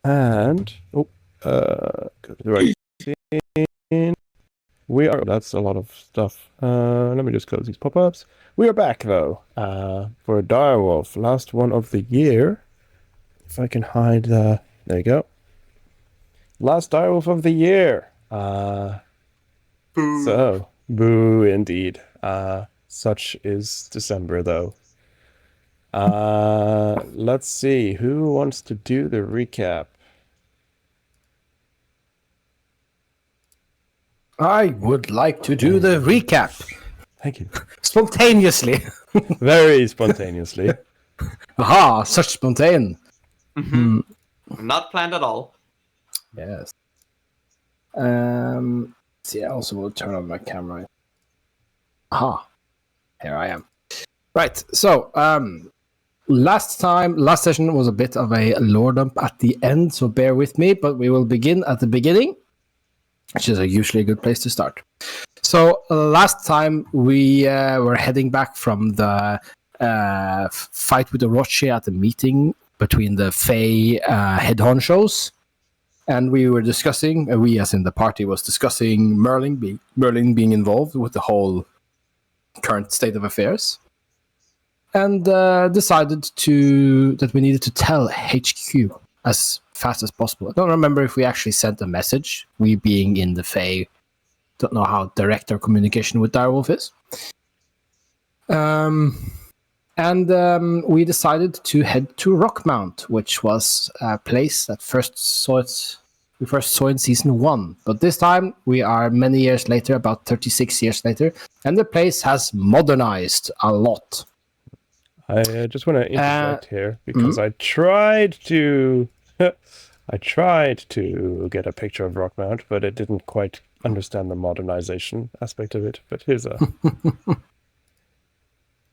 And go to the right scene. That's a lot of stuff. Let me just close these pop-ups. We are back though, for Direwolf, last one of the year. If I can hide there you go. Last Direwolf of the year. Boo. So, boo indeed. Such is December though. Let's see, who wants to do the recap? I would like to do the recap. Thank you. Spontaneously. Very spontaneously. Aha, such spontaneous. Not planned at all. Yes. See, I also will turn on my camera. Aha. Here I am. Right, so, last session was a bit of a lore dump at the end, so bear with me, but we will begin at the beginning, which is usually a good place to start. So, last time we were heading back from the fight with the Roche at the meeting between the Fae head honchos, and we were discussing, we as in the party was discussing Merlin being involved with the whole current state of affairs, and decided that we needed to tell HQ as fast as possible. I don't remember if we actually sent a message, we being in the Fae. Don't know how direct our communication with Direwolf is. And we decided to head to Rockmount, which was a place that we first saw in season 1. But this time we are many years later, about 36 years later, and the place has modernized a lot. I just want to interject here because I tried to get a picture of Rockmount, but it didn't quite understand the modernization aspect of it. But here's a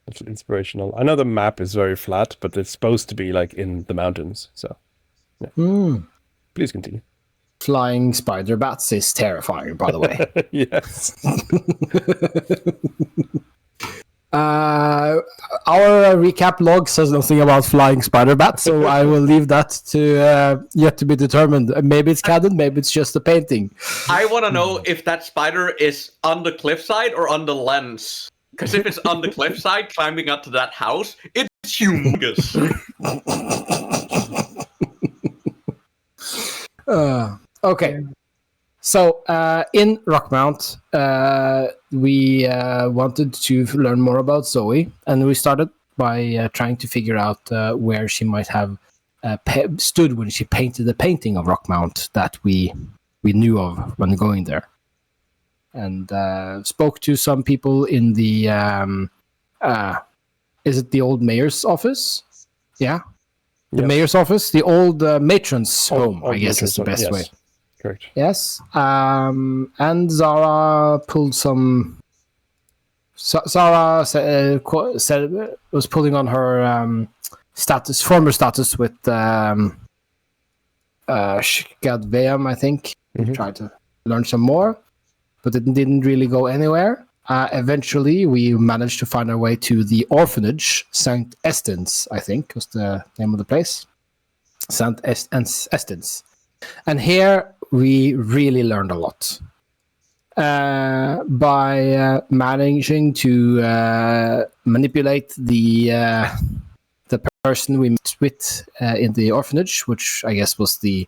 little inspirational. I know the map is very flat, but it's supposed to be like in the mountains. So, yeah. Please continue. Flying spider bats is terrifying, by the way. Yes. Our recap log says nothing about flying spider bats, so I will leave that to yet to be determined. Maybe it's canon, maybe it's just a painting. I want to know if that spider is on the cliffside or on the lens. Because if it's on the cliffside, climbing up to that house, it's humongous. Okay. So, in Rockmount, we wanted to learn more about Zoe, and we started by trying to figure out where she might have stood when she painted the painting of Rockmount that we knew of when going there. And spoke to some people in the, is it the old mayor's office? Yeah? The mayor's office? The old matron's home, I guess is the best way. Correct. Yes, and Zara pulled some. Zara said was pulling on her former status with Shgadveam, I think. Tried to learn some more, but it didn't really go anywhere. Eventually, we managed to find our way to the orphanage, St. Estens, I think was the name of the place. St. Estens. And here we really learned a lot by managing to manipulate the person we met with in the orphanage, which I guess was is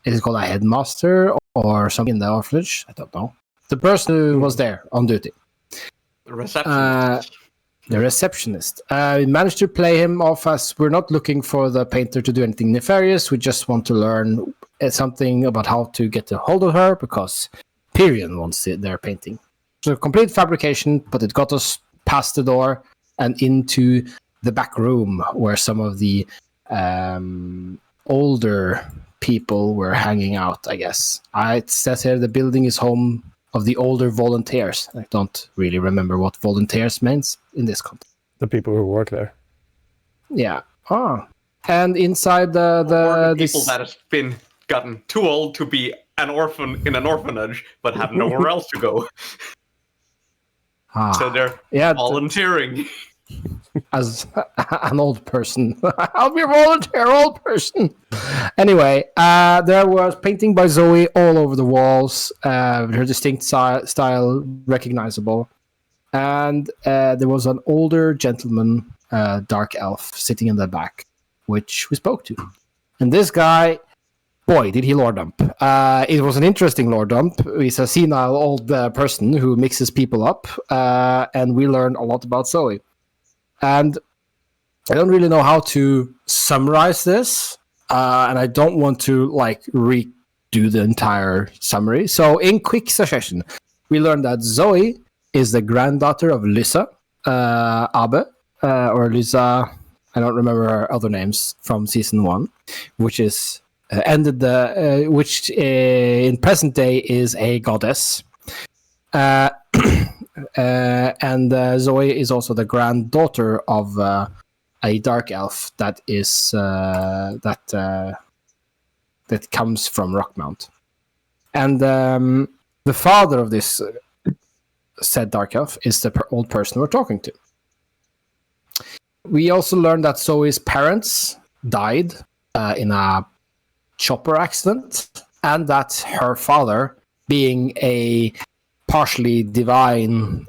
it called a headmaster or something in the orphanage? I don't know. The person who was there on duty. The receptionist. The receptionist. We managed to play him off as we're not looking for the painter to do anything nefarious. We just want to learn something about how to get a hold of her because Pyrion wants their painting. So complete fabrication, but it got us past the door and into the back room where some of the older people were hanging out, I guess. It says here the building is home of the older volunteers. I don't really remember what volunteers means in this context. The people who work there. Yeah. And inside the people that have gotten too old to be an orphan in an orphanage, but have nowhere else to go. So they're volunteering. as an old person. I'll be a volunteer old person. Anyway, there was painting by Zoe all over the walls, her distinct style recognizable. And there was an older gentleman, dark elf, sitting in the back, which we spoke to. And this guy, boy, did he lore dump. It was an interesting lore dump. He's a senile old person who mixes people up, and we learned a lot about Zoe. And I don't really know how to summarize this, and I don't want to redo the entire summary. So in quick succession, we learned that Zoe is the granddaughter of Lyssa Abe, or Lyssa, I don't remember her other names from season 1, which is which in present day is a goddess. And Zoe is also the granddaughter of a dark elf that is that comes from Rockmount, and the father of this said dark elf is the old person we're talking to. We also learned that Zoe's parents died in a chopper accident, and that her father, being a partially divine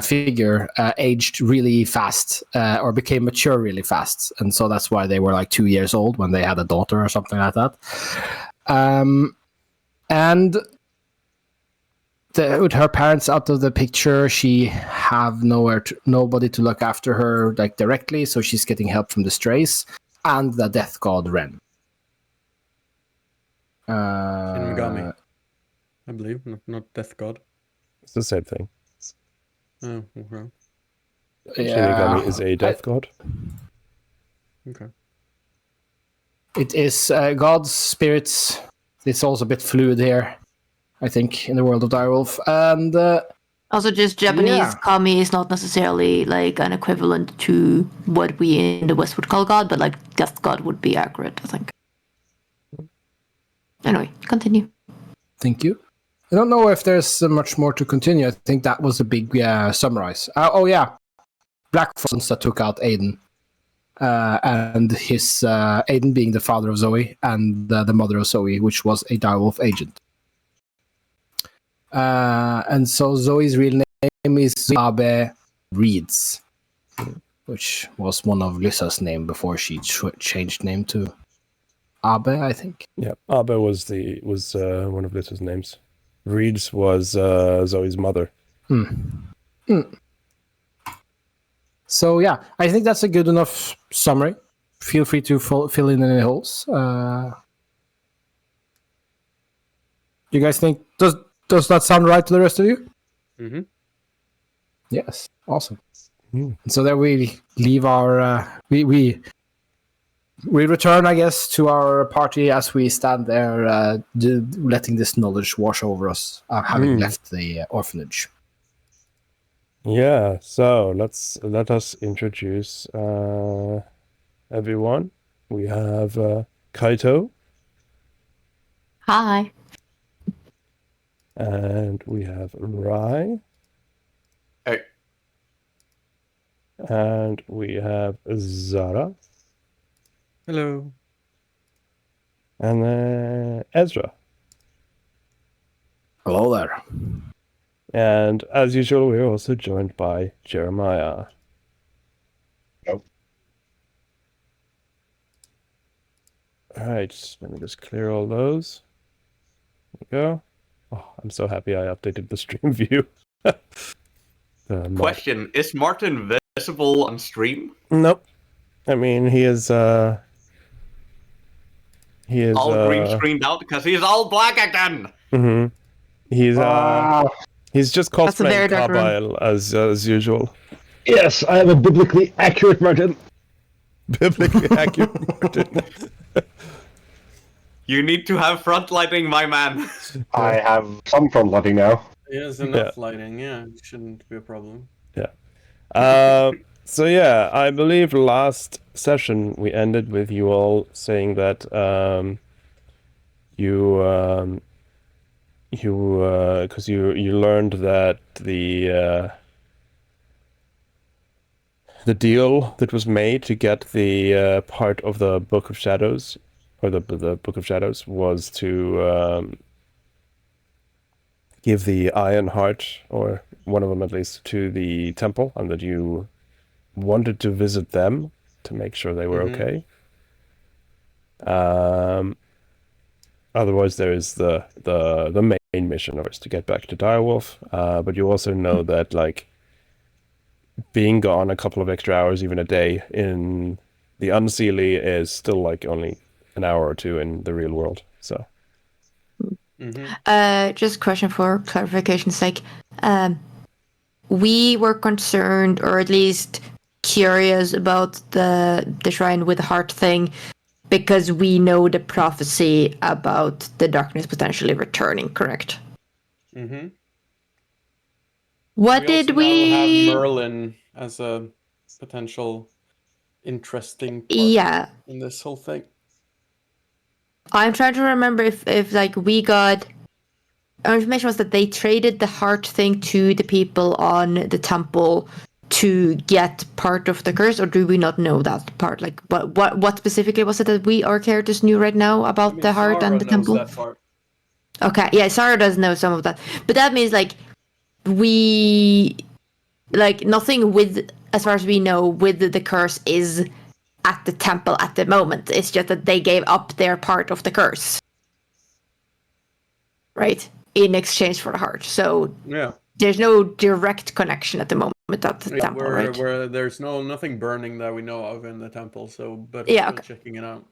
figure, aged really fast, or became mature really fast, and so that's why they were like 2 years old when they had a daughter or something like that. And with her parents out of the picture, she have nobody to look after her directly, so she's getting help from the strays and the death god Ren. Shinigami, I believe, not death god. It's the same thing. Oh, okay. Shinigami is a death god. Okay. It is gods, spirits. It's also a bit fluid here, I think, in the world of Direwolf. And also, just Japanese kami is not necessarily an equivalent to what we in the West would call god, but death god would be accurate, I think. Anyway, continue. Thank you. I don't know if there's much more to continue. I think that was a big summarize. Black Frost that took out Aiden. And his Aiden being the father of Zoe and the mother of Zoe, which was a direwolf agent. And so Zoe's real name is Abe Reeds, which was one of Lyssa's name before she changed name to Abe, I think. Yeah, Abe was one of Lyssa's names. Reeds was Zoe's mother. So yeah, I think that's a good enough summary. Feel free to fill in any holes. You guys think does that sound right to the rest of you? Mm-hmm. Yes, awesome. And so there we leave our we return, I guess, to our party as we stand there, letting this knowledge wash over us, having left the orphanage. Yeah, so let us introduce everyone. We have Kaito, Hi. and we have Rai, Hey. and we have Zara, Hello. and then Ezra. Hello there. And as usual, we're also joined by Jeremiah. Nope. Alright, let me just clear all those. There we go. Oh, I'm so happy I updated the stream view. Question: is Martin visible on stream? Nope. I mean, he is all green screened out because he's all black again. Mm-hmm. He's just That's a very cosplaying dark room. Kabyle as usual. Yes, I am a biblically accurate Martin. Biblically accurate Martin. You need to have front lighting, my man. I have some front lighting now. He has enough lighting, yeah. It shouldn't be a problem. Yeah. So yeah, I believe last session we ended with you all saying that because you learned that the deal that was made to get the part of the Book of Shadows, or the Book of Shadows, was to give the Iron Heart, or one of them at least, to the temple, and that you wanted to visit them to make sure they were okay. Otherwise, there is the main mission, of course, to get back to Direwolf. But you also know that, like, being gone a couple of extra hours, even a day, in the Unseelie is still like only an hour or two in the real world. So, just a question for clarification's sake. We were concerned, or at least curious, about the shrine with the heart thing, because we know the prophecy about the darkness potentially returning, correct? Mm-hmm. What did we have Merlin as a potential interesting part in this whole thing. I'm trying to remember if like we got our information was that they traded the heart thing to the people on the temple to get part of the curse, or do we not know that part? Like, what specifically was it that our characters knew right now about the heart and the temple? That part. Okay, yeah, Sarah does know some of that, but that means like we like nothing with, as far as we know, with the curse is at the temple at the moment. It's just that they gave up their part of the curse, right, in exchange for the heart. So yeah, there's no direct connection at the moment at the temple, right? Where there's nothing burning that we know of in the temple. So, but Yeah, still okay. checking it out.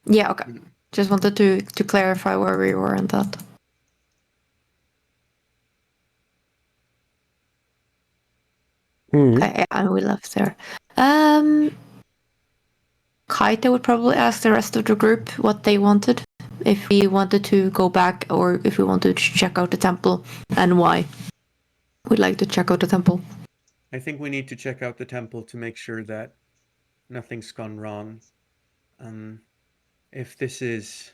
Yeah, okay. Just wanted to clarify where we were on that. Okay, and we left there. Kaito would probably ask the rest of the group what they wanted, if we wanted to go back or if we wanted to check out the temple, and why we'd like to check out the temple. I think we need to check out the temple to make sure that nothing's gone wrong. If this is,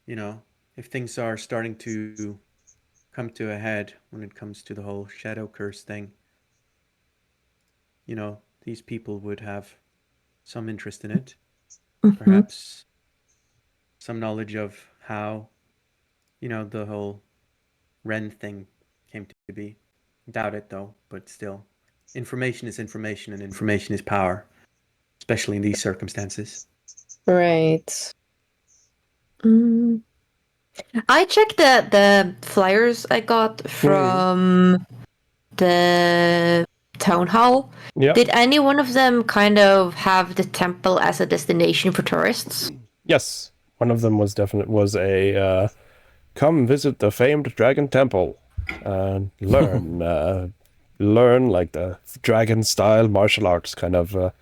if things are starting to come to a head when it comes to the whole shadow curse thing, these people would have some interest in it. Perhaps some knowledge of how, the whole Ren thing came to be. Doubt it, though, but still. Information is information, and information is power, especially in these circumstances. Right. I checked the flyers I got from the town hall. Yeah. Did any one of them kind of have the temple as a destination for tourists? Yes, one of them was a come visit the famed dragon temple and learn learn like the dragon style martial arts kind of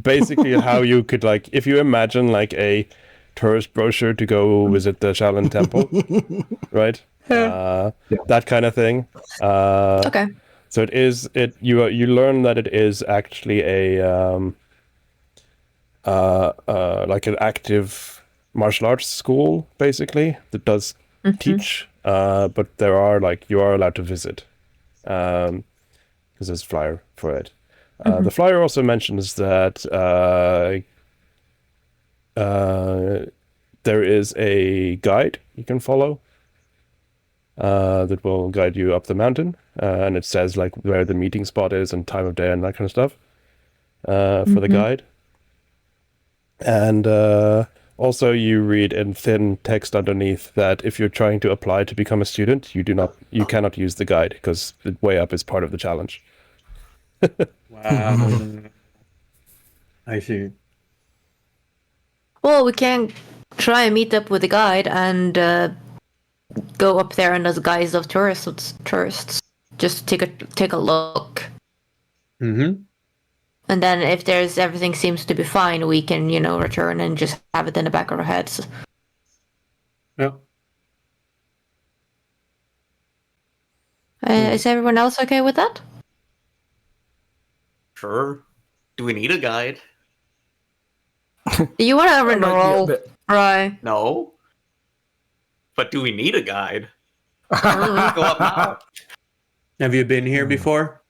basically how you could, like, if you imagine like a tourist brochure to go visit the Shaolin temple, right? That kind of thing. Okay. So you learn that it is actually a like an active martial arts school, basically, that does teach, but you are allowed to visit, because there's a flyer for it. The flyer also mentions that there is a guide you can follow that will guide you up the mountain, and it says like where the meeting spot is and time of day and that kind of stuff for the guide. And also you read in thin text underneath that if you're trying to apply to become a student, you cannot use the guide because the way up is part of the challenge. Wow. I see. Well, we can try and meet up with the guide and go up there in the guise of tourists. Just take a look. And then if everything seems to be fine, we can, return and just have it in the back of our heads. Yeah. Is everyone else okay with that? Sure. Do we need a guide? Do you want to enroll? Right. No. But do we need a guide? Let's go up now. Have you been here before?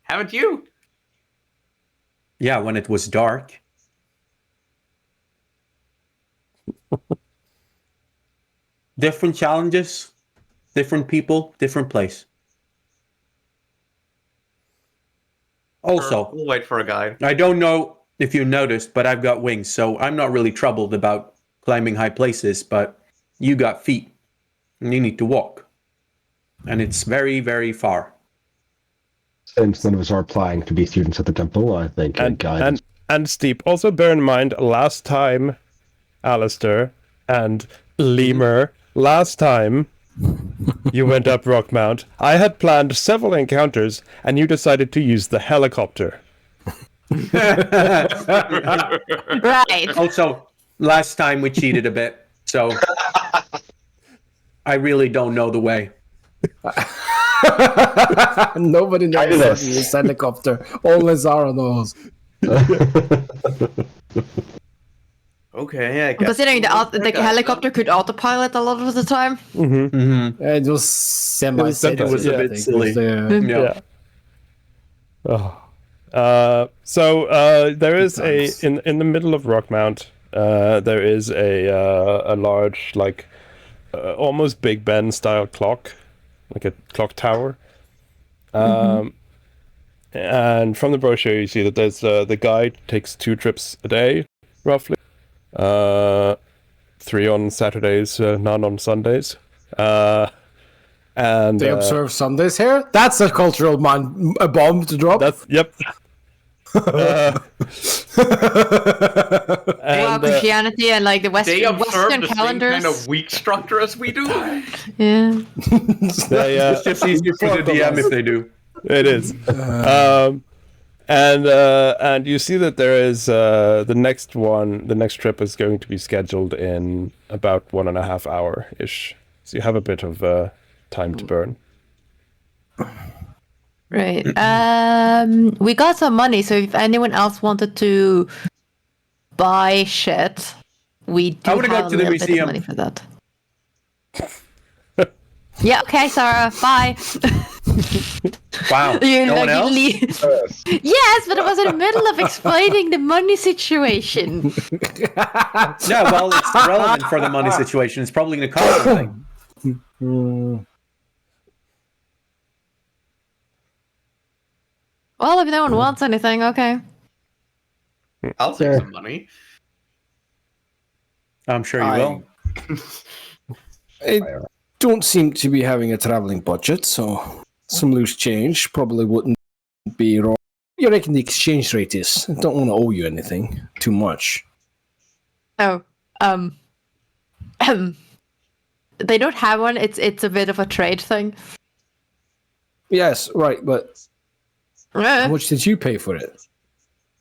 Haven't you? Yeah, when it was dark. Different challenges, different people, different place. Also, We'll wait for a guide. I don't know if you noticed, but I've got wings, so I'm not really troubled about climbing high places, but you got feet, and you need to walk. And it's very, very far. Since none of us are applying to be students at the temple, I think a guide. And steep. Also bear in mind, last time, Alistair and Lemur, last time you went up Rockmount, I had planned several encounters, and you decided to use the helicopter. Right. Also, last time we cheated a bit, so I really don't know the way. Nobody knows how to use helicopter. Only Zara knows. Okay, I guess. Considering the helicopter could autopilot a lot of the time. It was semi. It was a bit silly. Yeah. Oh. So there is in the middle of Rockmount. There is a large, like almost Big Ben style clock, like a clock tower. And from the brochure, you see that there's the guide takes 2 trips a day, roughly. 3 on Saturdays, none on Sundays. And They observe Sundays here. That's a cultural a bomb to drop. That's yep. Wow, Christianity and like the They Western observe the calendars. same kind of week structure as we do. Yeah. It's just easier for the DM if they do. It is. And you see that there is the next trip is going to be scheduled in about 1.5 hour ish. So you have a bit of time to burn. Right. We got some money, so if anyone else wanted to buy shit, we do I wanna go have to a the little bit of museum. money for that. Yeah, okay, Sarah, bye. Wow. You No one else? Yes, but I was in the middle of explaining the money situation. Yeah, well, it's relevant for the money situation. It's probably going to cost something. Well, if no one wants anything, okay. I'll take some money. I'm sure you will. I don't seem to be having a traveling budget, so some loose change probably wouldn't be wrong. You reckon the exchange rate is? I don't want to owe you anything too much. Oh, they don't have one. It's a bit of a trade thing. Yes, right, but how much did you pay for it?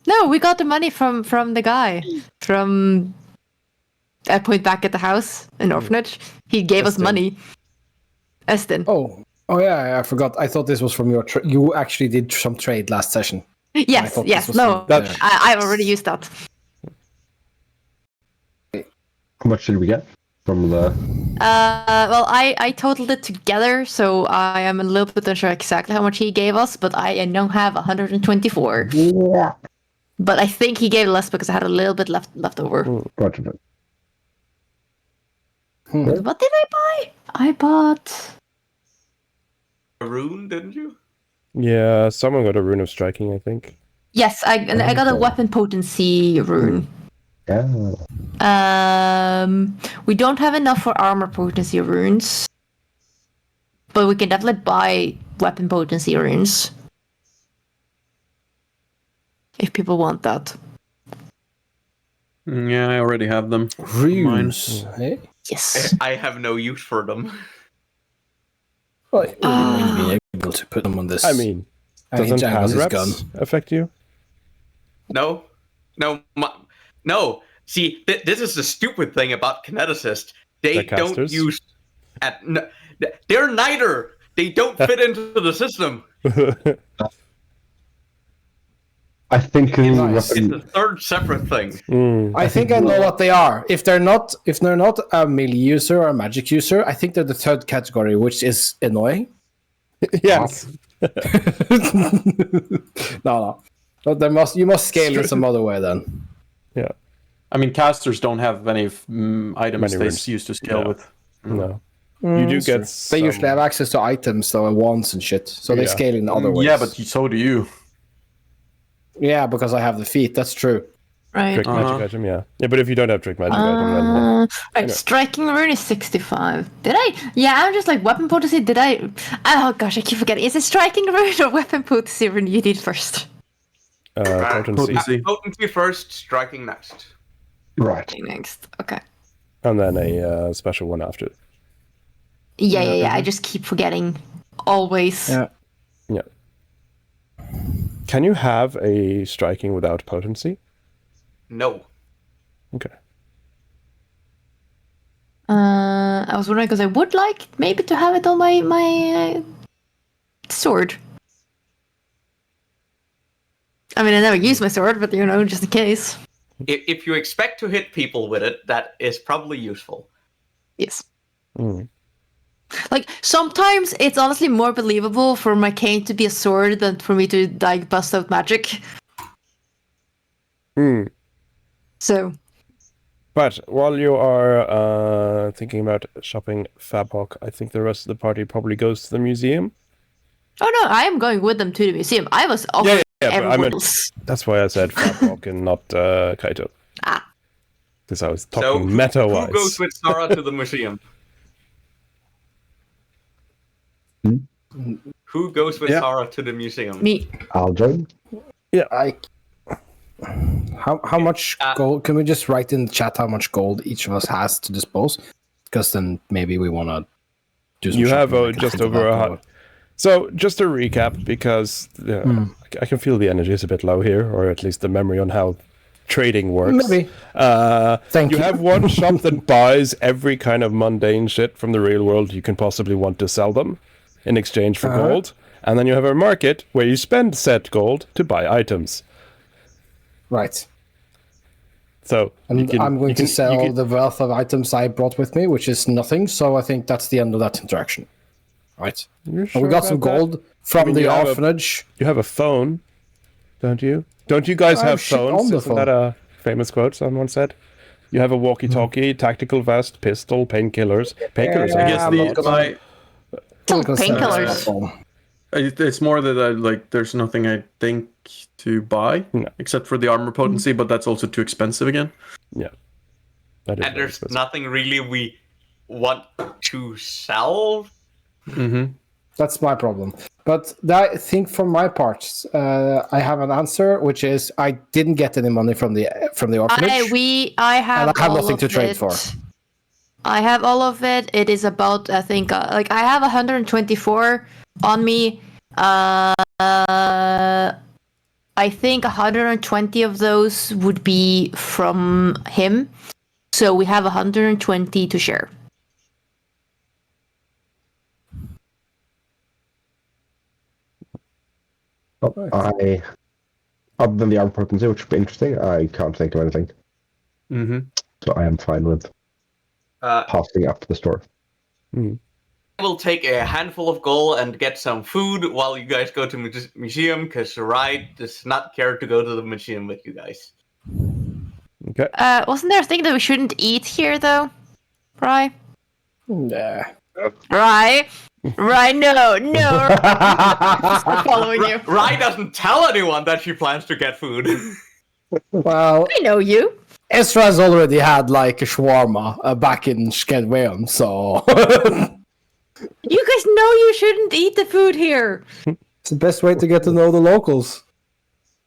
No, we got the money from the guy from. I point back at the house, an orphanage. He gave us money. Eston. Oh yeah, I forgot. I thought this was from your. You actually did some trade last session. Yes, no, I already used that. How much did we get from the? Well, I totaled it together, so I am a little bit unsure exactly how much he gave us, but I now have 124. Yeah. But I think he gave less because I had a little bit left over. Roger. What did I buy? I bought. A rune, didn't you? Yeah, someone got a rune of striking, I think. Yes, I got a weapon potency rune. Yeah. We don't have enough for armor potency runes, but we can definitely buy weapon potency runes if people want that. Yeah, I already have them. Runes, eh? Yes. I have no use for them. Well, you might be able to put them on this. I mean, doesn't hand wraps affect you? No. See, this is the stupid thing about kineticists. They don't casters? use. They're neither. They don't fit into the system. I think It's a third separate thing. I think I know what they are. If they're not a melee user or a magic user, I think they're the third category, which is annoying. Yes. No. But you must scale in some other way then. Yeah. I mean, casters don't have any items Many they runes. used to scale Yeah. with. No. You do That's get true. some... They usually have access to items, though, and wands and shit. So they Yeah. scale in other ways. Yeah, but so do you. Yeah, because I have the feet. That's true. Right. Trick magic item, yeah. Yeah, but if you don't have trick magic item, then... Right, Anyway. striking rune is 65. Did I? Yeah, I'm just like weapon potency. Did I? Oh gosh, I keep forgetting. Is it striking rune or weapon potency rune you did first? Potency. Potency first, striking next. Right. Next. Okay. And then a special one after. Yeah. I just keep forgetting. Always. Yeah. Yeah. Can you have a striking without potency? No. Okay. I was wondering because I would like maybe to have it on my sword. I mean, I never use my sword, but just in case. If you expect to hit people with it, that is probably useful. Yes. Mm. Like sometimes it's honestly more believable for my cane to be a sword than for me to like bust out magic. Hmm. So. But while you are thinking about shopping Fabhawk, I think the rest of the party probably goes to the museum. Oh no, I am going with them to the museum. I was offering but I everyone meant, else. that's why I said Fabhawk and not Kaito. Ah. Because I was So talking who meta-wise. goes with Sarah to the museum? Who goes with Sarah to the museum? Me. I'll join. How much gold? Can we just write in the chat how much gold each of us has to dispose? Because then maybe we want to do some You have shopping. I can just think over about a... So, just to recap, because I can feel the energy is a bit low here, or at least the memory on how trading works. Maybe. Thank you. You have one shop that buys every kind of mundane shit from the real world you can possibly want to sell them in exchange for gold. And then you have a market where you spend said gold to buy items. Right. So And I'm going to sell the wealth of items I brought with me, which is nothing. So I think that's the end of that interaction. Right. You're And we got some gold from the orphanage. You have a phone, don't you? Don't you guys have shit phones? on the Isn't that a famous quote someone said? You have a walkie-talkie, tactical vest, pistol, painkillers. Painkillers, I guess Painkillers. It's more that there's nothing I think to buy except for the armor potency, but that's also too expensive again. Yeah. That is And there's nothing really we want to sell. Mm-hmm. That's my problem. But I think for my part, I have an answer, which is I didn't get any money from the orphanage. I have and I have all nothing of to trade it. for. I have all of it. It is about, I think, I have 124 on me. I think 120 of those would be from him. So we have 120 to share. Other than the armor potency, which would be interesting, I can't think of anything. Mm-hmm. So I am fine with passing up the store. I will take a handful of gold and get some food while you guys go to museum, because Rai does not care to go to the museum with you guys. Okay. Wasn't there a thing that we shouldn't eat here, though? Right? Nah. Right? Right? No. I'm following you. Rai doesn't tell anyone that she plans to get food. Well, I know you. Ezra's already had like a shawarma back in Skedweum, so You guys know you shouldn't eat the food here. it's the best way to get to know the locals.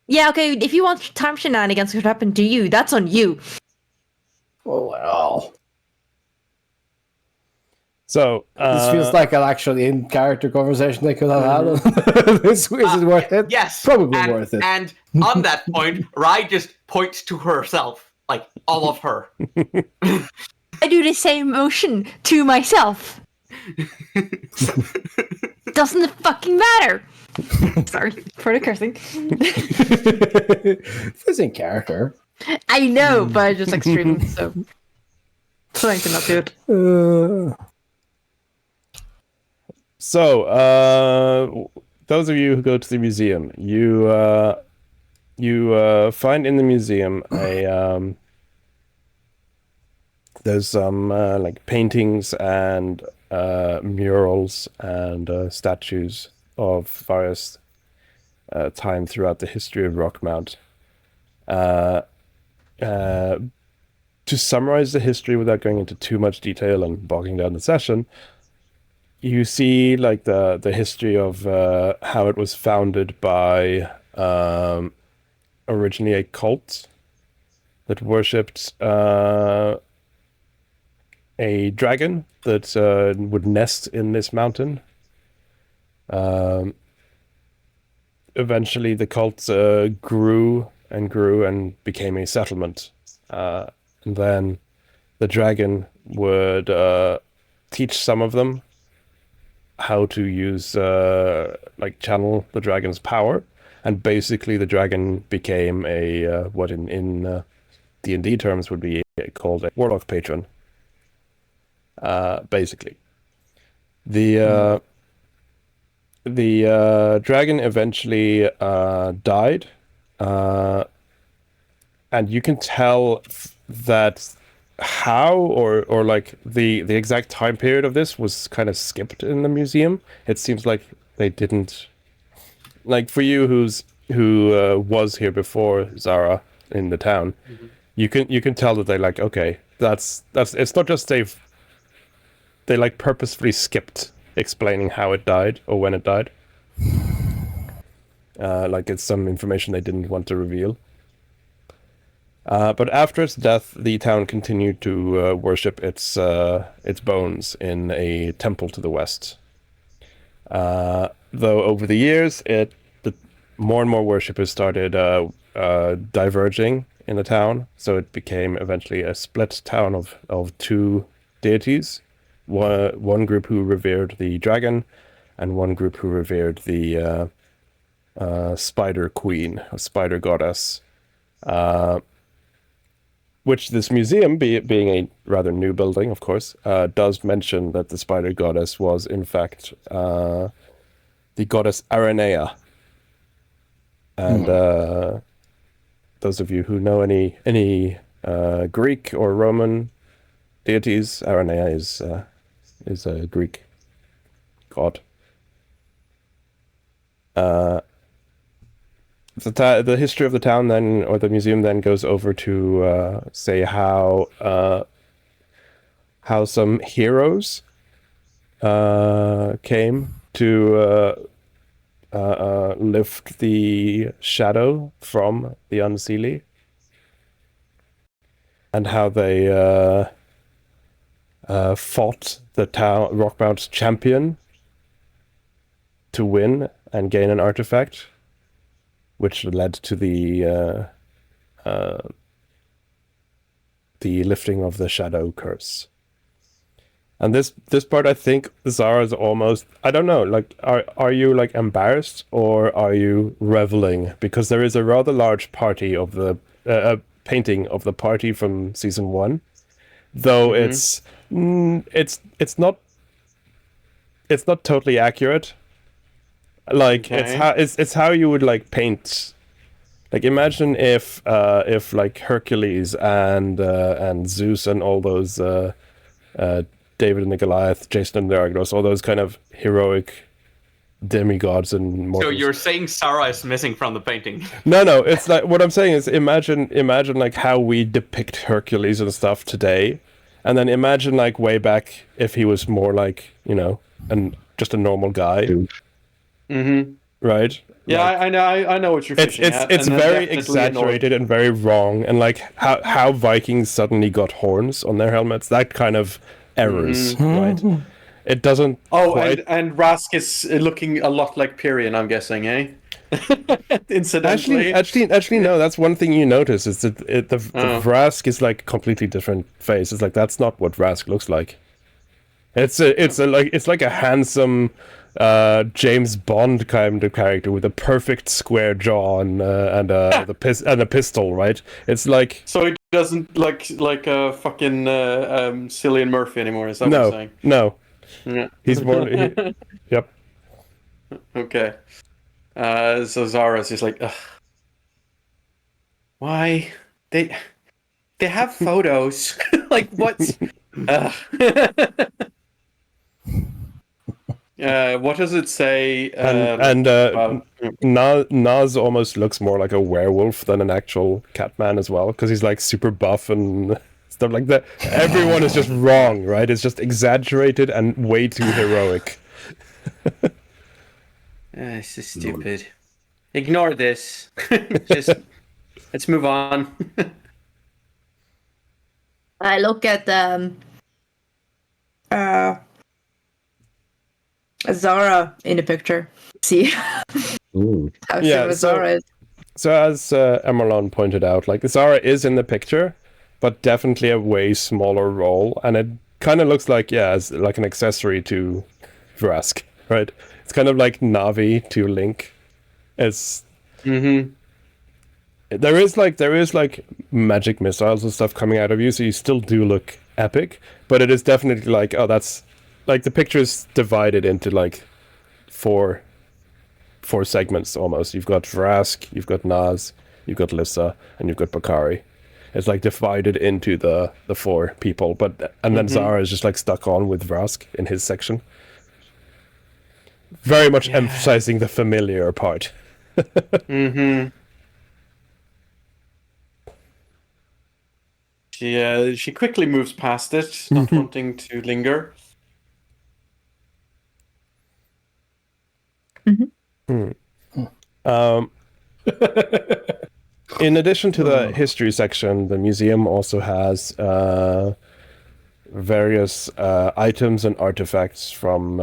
Yeah, okay, if you want time shenanigans could happen to you, that's on you. Oh well. So This feels like an actual in-character conversation they could have had. Is it worth it? Yes. Probably worth it. And on that point, Rai just points to herself. Like, all of her. I do the same motion to myself. Doesn't it fucking matter? Sorry for the cursing. It's in character. I know, but I just extreme, so trying to not do it. So, those of you who go to the museum, you find in the museum there's some like paintings and murals and statues of various time throughout the history of Rockmount. To summarize the history without going into too much detail and bogging down the session, you see like the history of how it was founded by originally a cult that worshipped a dragon that would nest in this mountain. Eventually the cult grew and became a settlement. And then the dragon would teach some of them how to use, like channel the dragon's power. And basically the dragon became a, what in D&D terms would be called a warlock patron. Basically. The dragon eventually died. And you can tell that how or like the exact time period of this was kind of skipped in the museum. It seems like they didn't, like for you who was here before Zara in the town, you can tell that they like, okay, that's it's not just they like purposefully skipped explaining how it died or when it died. Like it's some information they didn't want to reveal. But after its death, the town continued to worship its bones in a temple to the west. Though over the years, more and more worshippers started diverging in the town, so it became eventually a split town of two deities. One group who revered the dragon, and one group who revered the spider queen, or spider goddess. Which this museum, being a rather new building, of course, does mention that the spider goddess was, in fact, the goddess Aranea. And those of you who know any Greek or Roman deities, Aranea is a Greek god. The history of the town then, or the museum then, goes over to say how some heroes came to lift the shadow from the Unseelie, and how they fought the town Rockmount's champion to win and gain an artifact, which led to the lifting of the shadow curse. And this part, I think Zara is almost, I don't know, like are you like embarrassed or are you reveling? Because there is a rather large party of the painting of the party from season 1, though it's not totally accurate. Like it's how you would like paint. Like imagine if like Hercules and Zeus and all those David and the Goliath, Jason and the Argonauts, all those kind of heroic demigods and mortals. So you're saying Sarah is missing from the painting? No, it's like what I'm saying is imagine like how we depict Hercules and stuff today, and then imagine like way back if he was more like, you know, just a normal guy. Right? Yeah, like, I know what you're fishing at. It's very exaggerated and very wrong, and like how Vikings suddenly got horns on their helmets, that kind of errors, right? It doesn't. Oh, quite... and Rask is looking a lot like Pyrian, I'm guessing, eh? Incidentally. Actually, no. That's one thing you notice is that the Vrask is like completely different face. It's like that's not what Vrask looks like. It's like a handsome James Bond kind of character with a perfect square jaw and a pistol, right? It's like, so he doesn't like a fucking Cillian Murphy anymore. Is that what you're saying? No. Yeah. He's more. Yep. Okay. So Zara's just like, ugh. Why? They have photos. Like, what? Ugh. What does it say? Naz almost looks more like a werewolf than an actual Catman as well, because he's like super buff and stuff like that. Everyone is just wrong, right? It's just exaggerated and way too heroic. This is stupid. Ignore this. Just let's move on. I look at Zara in the picture. See Ooh. how Yeah, similar Zara is. So as Emerlon pointed out, like Zara is in the picture, but definitely a way smaller role, and it kind of looks like as like an accessory to Vrask, right? It's kind of like Navi to Link. It's there is like magic missiles and stuff coming out of you, so you still do look epic, but it is definitely like, oh, that's like the picture is divided into like four segments almost. You've got Vrask, you've got Naz, you've got Lissa, and you've got Bakari. It's like divided into the four people, and then Zara is just like stuck on with Vrask in his section. Very much emphasizing the familiar part. She quickly moves past it, not wanting to linger. In addition to the history section, the museum also has various items and artifacts from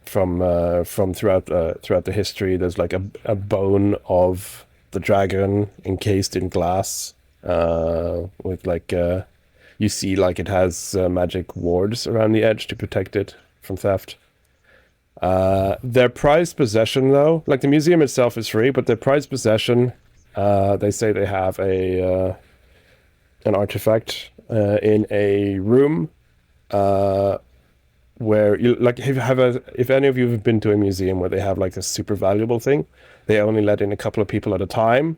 throughout the history. There's like a bone of the dragon encased in glass, with like you see like it has magic wards around the edge to protect it from theft. Their prized possession, though, like the museum itself is free, but their prized possession, they say they have an artifact in a room where you like if any of you have been to a museum where they have like a super valuable thing, they only let in a couple of people at a time,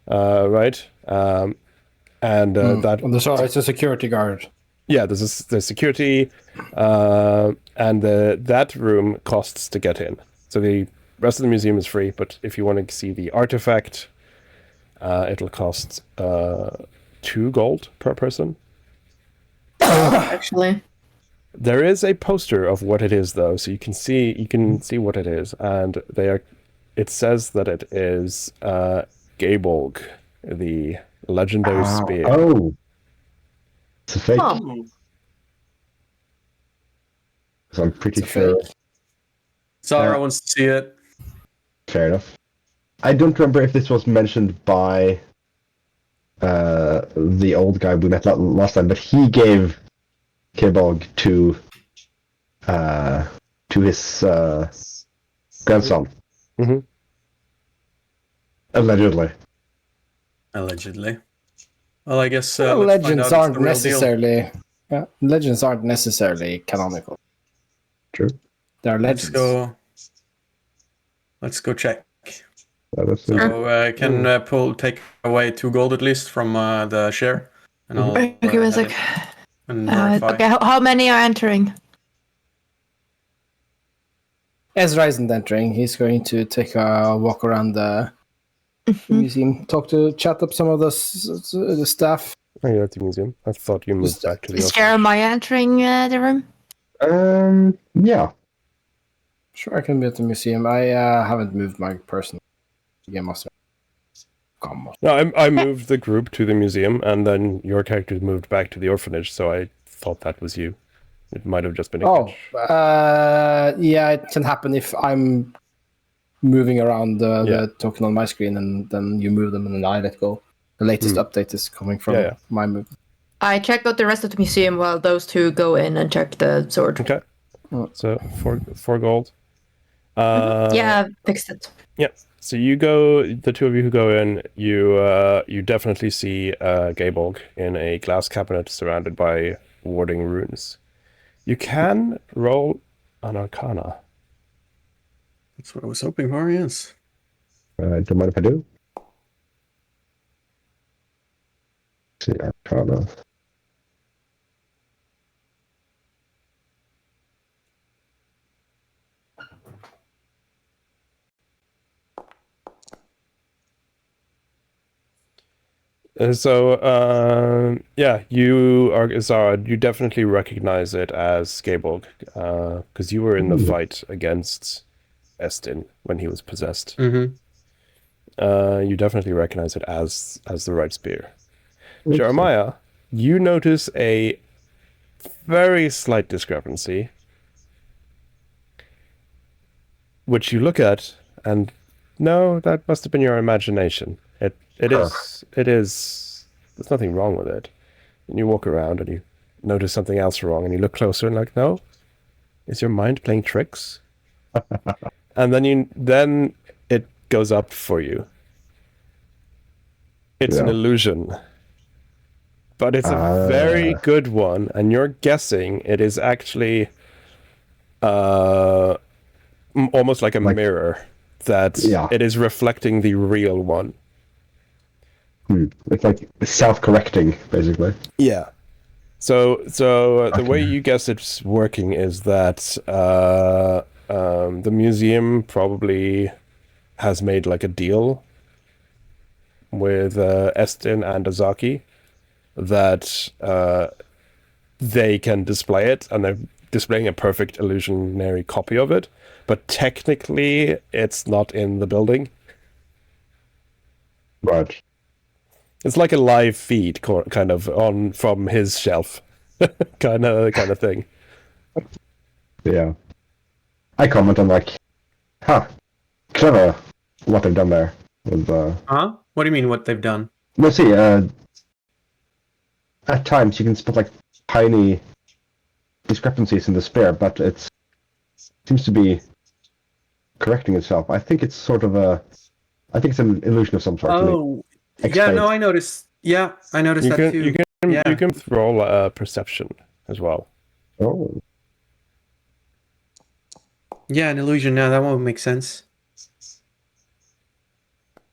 right? It's a security guard. Yeah, there's security, and that room costs to get in. So the rest of the museum is free, but if you want to see the artifact, it'll cost 2 gold per person. Actually, there is a poster of what it is, though, so you can see what it is, and it says that it is Gabolg, the legendary spear. Oh. It's a fake. So I'm pretty sure. Zara wants to see it. Fair enough. I don't remember if this was mentioned by the old guy we met last time, but he gave Kebog to his grandson. Mm-hmm. Allegedly. Well, I guess legends aren't necessarily canonical. True. They're legends. Let's go check. So can take away 2 gold at least from the share, and I'll give me a sec. and verify. Okay, how many are entering? Ezra isn't entering. He's going to take a walk around the museum, chat up some of the staff. Oh, you're at the museum. I thought you moved back to the Is office. Jeremiah entering the room? Yeah. Sure, I can be at the museum. I haven't moved my personal game master. No, I moved the group to the museum, and then your characters moved back to the orphanage, so I thought that was you. It might have just been a glitch. Yeah, it can happen if I'm moving around the token on my screen, and then you move them, and then I let go. The latest update is coming from my move. I check out the rest of the museum while those two go in and check the sword. Okay. So 4 gold. Yeah, fixed it. Yeah. So you go. The two of you who go in, you definitely see Gabolg in a glass cabinet surrounded by warding runes. You can roll an Arcana. That's what I was hoping for, yes. Don't mind if I do. Let's see, Arcana. Yeah, you are Zara. You definitely recognize it as Skaborg, because you were in the fight against Estin when he was possessed. Mm-hmm. You definitely recognize it as the right spear. Jeremiah, you notice a very slight discrepancy, which you look at, and no, that must have been your imagination. It is. There's nothing wrong with it. And you walk around and you notice something else wrong, and you look closer and like, no, is your mind playing tricks? And then it goes up for you. It's an illusion. But it's a very good one, and you're guessing it is actually almost like a mirror that it is reflecting the real one. It's like self-correcting, basically. Yeah. So the way you guess it's working is that the museum probably has made like a deal with Estin and Azaki that they can display it, and they're displaying a perfect illusionary copy of it, but technically it's not in the building. Right. It's like a live feed kind of on from his shelf kind of thing. Yeah. I comment on like, clever what they've done there. With, Huh? What do you mean what they've done? We'll see, at times you can spot like tiny discrepancies in the spear, but it seems to be correcting itself. I think it's sort of I think it's an illusion of some sort. Oh, yeah, no, I noticed. Yeah, I noticed that too. You can roll a perception as well. Oh. Yeah, an illusion. Now that won't make sense.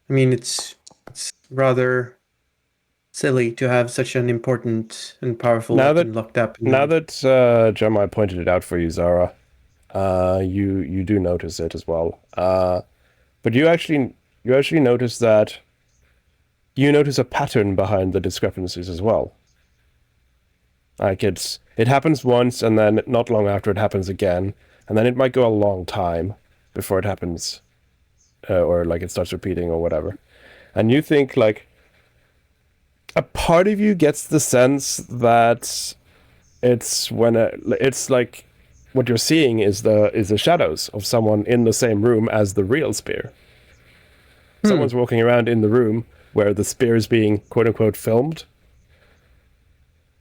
I mean, it's rather silly to have such an important and powerful weapon locked up. Now that Jeremiah pointed it out for you, Zara, you do notice it as well. But you actually notice that you notice a pattern behind the discrepancies as well. Like it happens once, and then not long after it happens again, and then it might go a long time before it happens, or like it starts repeating or whatever. And you think like a part of you gets the sense that it's like what you're seeing is the shadows of someone in the same room as the real spear. Someone's walking around in the room where the spear is being quote unquote filmed,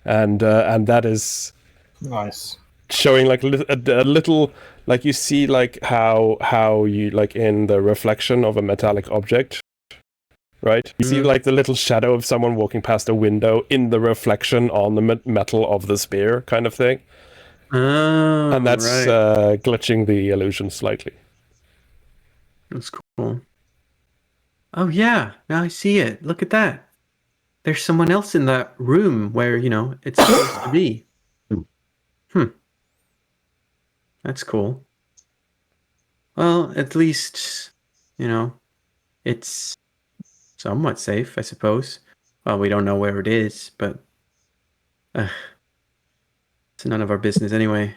and that is Nice. showing like a little, like you see like how you like in the reflection of a metallic object, right? You see like the little shadow of someone walking past a window in the reflection on the metal of the spear, kind of thing. Oh, And that's right. glitching the illusion slightly. That's cool. Oh yeah, now I see it. Look at that. There's someone else in that room where, it's supposed to be. That's cool. Well, at least, it's somewhat safe, I suppose. Well, we don't know where it is, but it's none of our business anyway.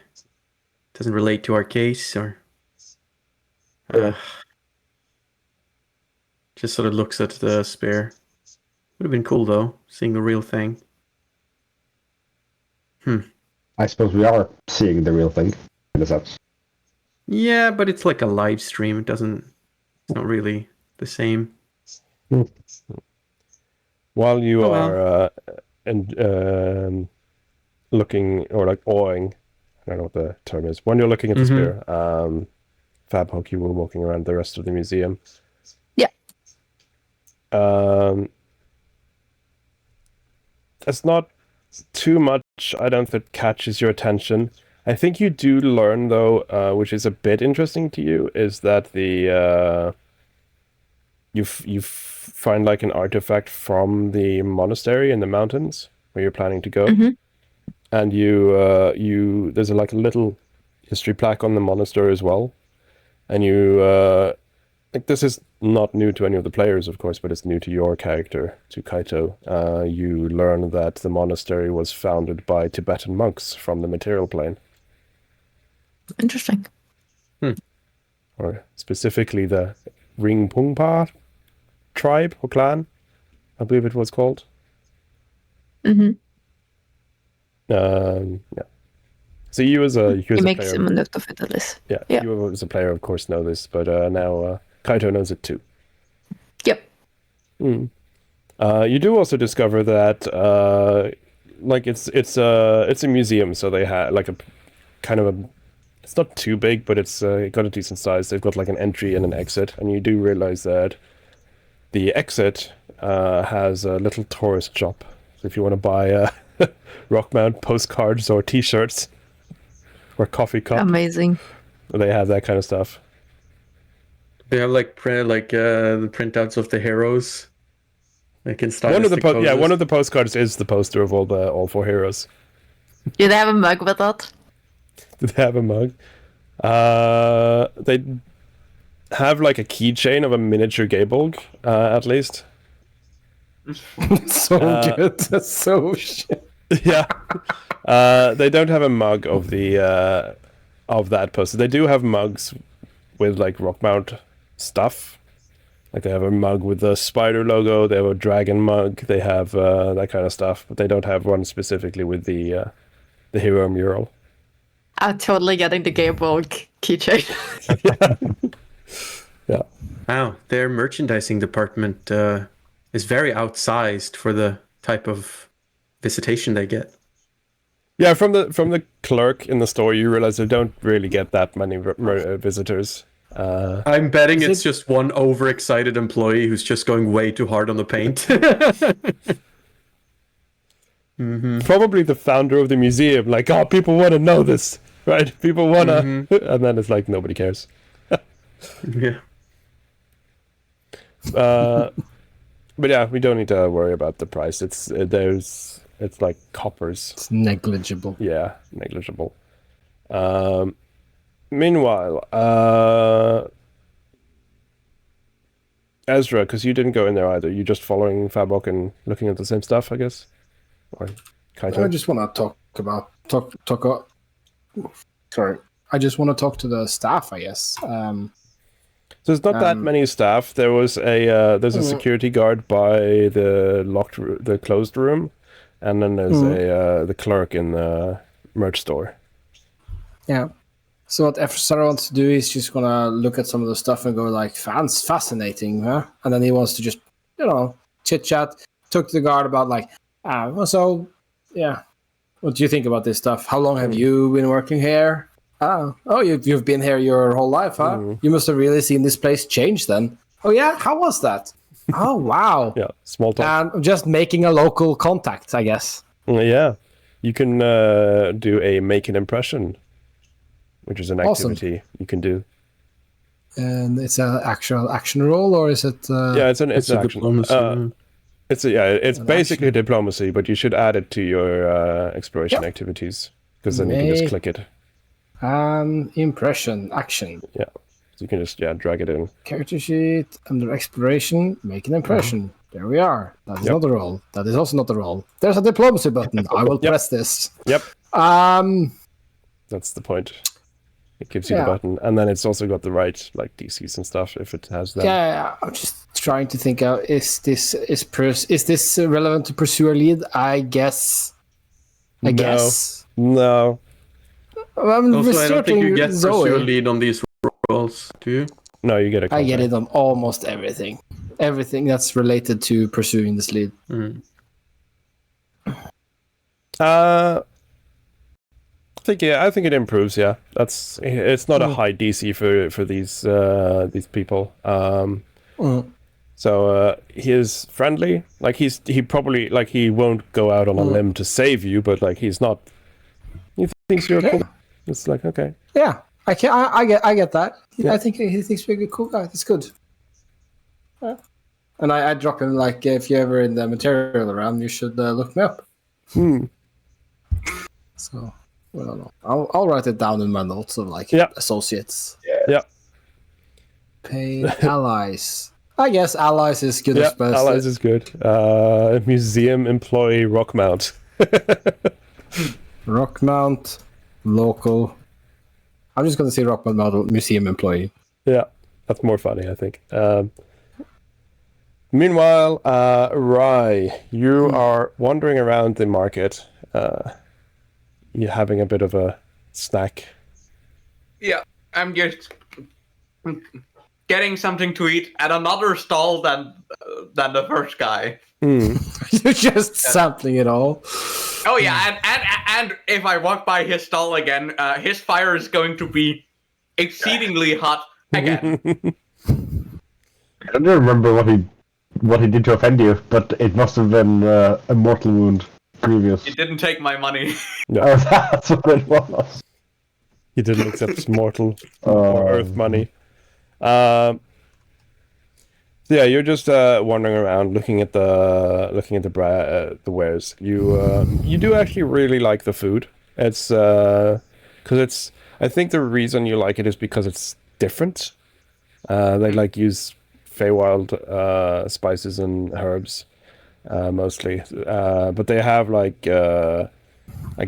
Doesn't relate to our case or just sort of looks at the spear. Would have been cool though, seeing the real thing. I suppose we are seeing the real thing, in a sense. Yeah, but it's like a live stream. It's not really the same. While you are looking or like awing, I don't know what the term is. When you're looking at the spear, Fabhawk, you were walking around the rest of the museum. Yeah. It's not too much, I don't think, catches your attention. I think you do learn though, which is a bit interesting to you, is that the you find like an artifact from the monastery in the mountains where you're planning to go, and you there's like a little history plaque on the monastery as well, and you like this is not new to any of the players, of course, but it's new to your character, to Kaito. You learn that the monastery was founded by Tibetan monks from the material plane. Interesting. Or specifically the Ringpungpa tribe or clan, I believe it was called. Mm-hmm. Yeah. So you as a You make player, some note of it, at least. yeah, Yeah. you as a player, of course, know this, but now Kaito knows it too. Yep. You do also discover that like it's a museum, so they have like a kind of a, it's not too big, but it's got a decent size. They've got like an entry and an exit, and you do realize that the exit has a little tourist shop. So if you want to buy Rockmount postcards or T-shirts or coffee cup, Amazing. they have that kind of stuff. They have like the printouts of the heroes, like in One of the stylistic one of the postcards is the poster of all four heroes. Do they have a mug with that? Do they have a mug? They have like a keychain of a miniature Gaybolg, at least. So good. That's so shit. Yeah. They don't have a mug of the of that poster. They do have mugs with like Rockmount stuff. Like they have a mug with the spider logo. They have a dragon mug. They have that kind of stuff, but they don't have one specifically with the hero mural. I'm totally getting the Gabriel keychain. Yeah. Wow, their merchandising department is very outsized for the type of visitation they get. Yeah, from the clerk in the store, you realize they don't really get that many visitors. I'm betting it's just one overexcited employee who's just going way too hard on the paint. Probably the founder of the museum, like, oh, people want to know this, right? People want to, and then it's like nobody cares. Yeah. But yeah, we don't need to worry about the price. It's like coppers. It's negligible. Yeah, negligible. Meanwhile, Ezra, because you didn't go in there either. You just following Fabok and looking at the same stuff, I guess. Or Kaito. I just want to sorry. I just want to talk to the staff, I guess. So there's not that many staff. There was there's a security guard by the closed room, and then there's the clerk in the merch store. Yeah. So what Sarah wants to do is just gonna look at some of the stuff and go like, fascinating, huh? And then he wants to just, chit chat, talk to the guard about like, so yeah, what do you think about this stuff? How long have you been working here? Oh, you've been here your whole life, huh? You must have really seen this place change then. Oh yeah, how was that? Oh wow. Yeah, small talk. And just making a local contact, I guess. Yeah, you can do a make an impression, which is an activity you can do. And it's an actual action roll, or is it? Yeah, it's an action. Diplomacy. It's basically diplomacy, but you should add it to your exploration activities, because then you can just click it. Impression action. Yeah, so you can just drag it in. Character sheet under exploration. Make an impression. There we are. That is not a roll. That is also not a roll. There's a diplomacy button. I will press this. Yep. That's the point. It gives you the button, and then it's also got the right DCs and stuff if it has them. Yeah, I'm just trying to think out. Is this relevant to pursue a lead? I guess. No. I'm Also, I don't think you get Zoe. pursue a lead on these rolls, do you? No, you get a contact. I get it on almost everything. Everything that's related to pursuing this lead. I think it improves. Yeah, it's not a high DC for these people. So he is friendly. Like he probably he won't go out on a limb to save you, but he's not. He thinks you're cool. It's like, okay. Yeah, I get that. Yeah. I think he thinks we're a cool guy. It's good. Yeah. And I drop him like, if you're ever in the material around, you should look me up. So, I don't know. I'll write it down in my notes of like associates. Yeah. Paid allies. I guess allies is good Yeah, as best. allies is good. Museum employee Rockmount. Rockmount, local. I'm just going to say Rockmount museum employee. Yeah, that's more funny, I think. Meanwhile, Rye, you are wandering around the market. You're having a bit of a snack. Yeah, I'm just getting something to eat at another stall than the first guy. You're just sampling it all. Oh yeah, and if I walk by his stall again, his fire is going to be exceedingly hot again. I don't remember what he did to offend you, but it must have been a mortal wound. Grievous. He didn't take my money. No, Oh, that's what it was. he didn't accept mortal or earth money. So yeah, you're just wandering around, looking at the wares. You do actually really like the food. It's because it's. I think the reason you like it is because it's different. They like use Feywild spices and herbs mostly, but they have like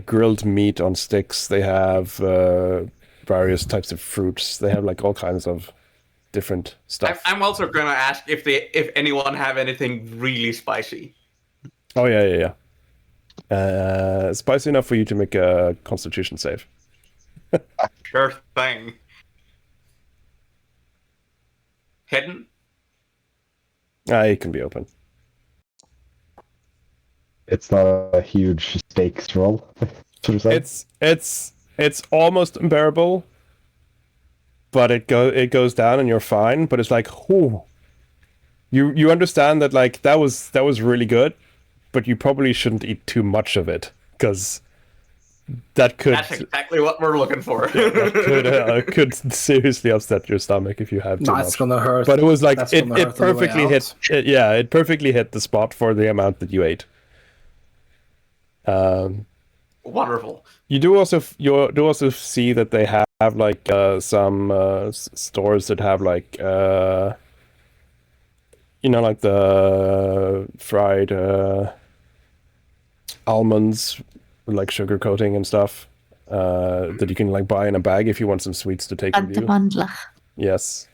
grilled meat on sticks. They have various types of fruits. They have like all kinds of different stuff. I'm also gonna ask if anyone have anything really spicy. Oh yeah. Spicy enough for you to make a Constitution save. Sure thing. Hidden? It can be open. It's not a huge stakes roll. It's almost unbearable, but it goes down and you're fine. But it's like, whoo. You understand that like that was really good, but you probably shouldn't eat too much of it because that could. That's exactly what we're looking for. that could seriously upset your stomach if you have too much. That's gonna hurt. But it was like That's it gonna hurt on the way perfectly out. hit. It perfectly hit the spot for the amount that you ate. Wonderful. You do also see that they have like some stores that have like like the fried almonds with like sugar coating and stuff that you can like buy in a bag if you want some sweets to take with you. Bundler. Yes.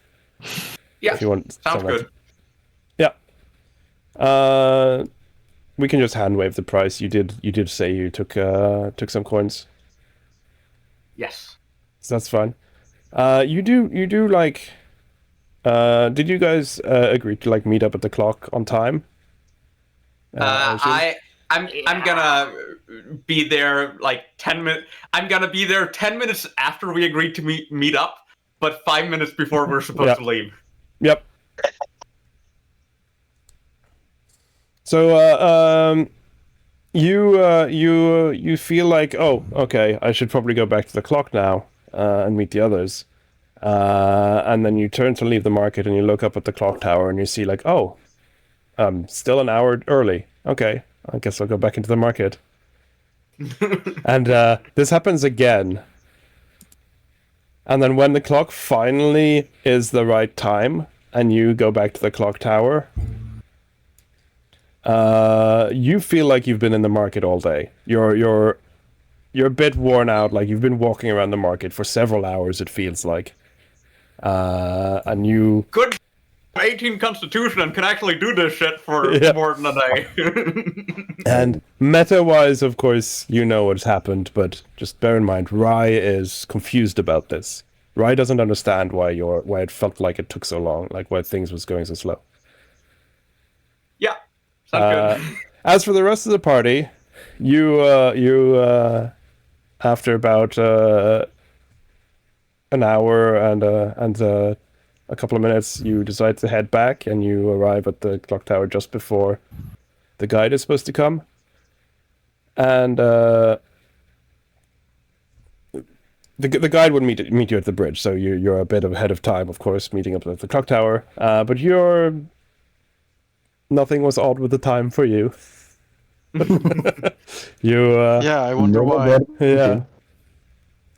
Yeah, If you want sounds something good. Yeah. We can just hand wave the price. You did say you took some coins. Yes. So that's fine. You do like. Did you guys agree to like meet up at the clock on time? I'm gonna be there like 10 minutes. I'm gonna be there 10 minutes after we agreed to meet up, but 5 minutes before we're supposed to leave. Yep. So you feel like, oh, okay, I should probably go back to the clock now and meet the others. And then you turn to leave the market and you look up at the clock tower and you see like, oh, I'm still an hour early. Okay, I guess I'll go back into the market. And this happens again. And then when the clock finally is the right time and you go back to the clock tower, you feel like you've been in the market all day. You're a bit worn out, like you've been walking around the market for several hours, it feels like. And you... Good 18 Constitution and can actually do this shit for more than a day. And meta-wise, of course, you know what's happened, but just bear in mind, Rye is confused about this. Rye doesn't understand why it felt like it took so long, like why things was going so slow. Yeah, sounds good. As for the rest of the party, you after about an hour and a couple of minutes, you decide to head back, and you arrive at the clock tower just before the guide is supposed to come. And the guide would meet you at the bridge, so you're a bit ahead of time, of course, meeting up at the clock tower. But nothing was odd with the time for you. You Yeah, I wonder Never why. read yeah. anything.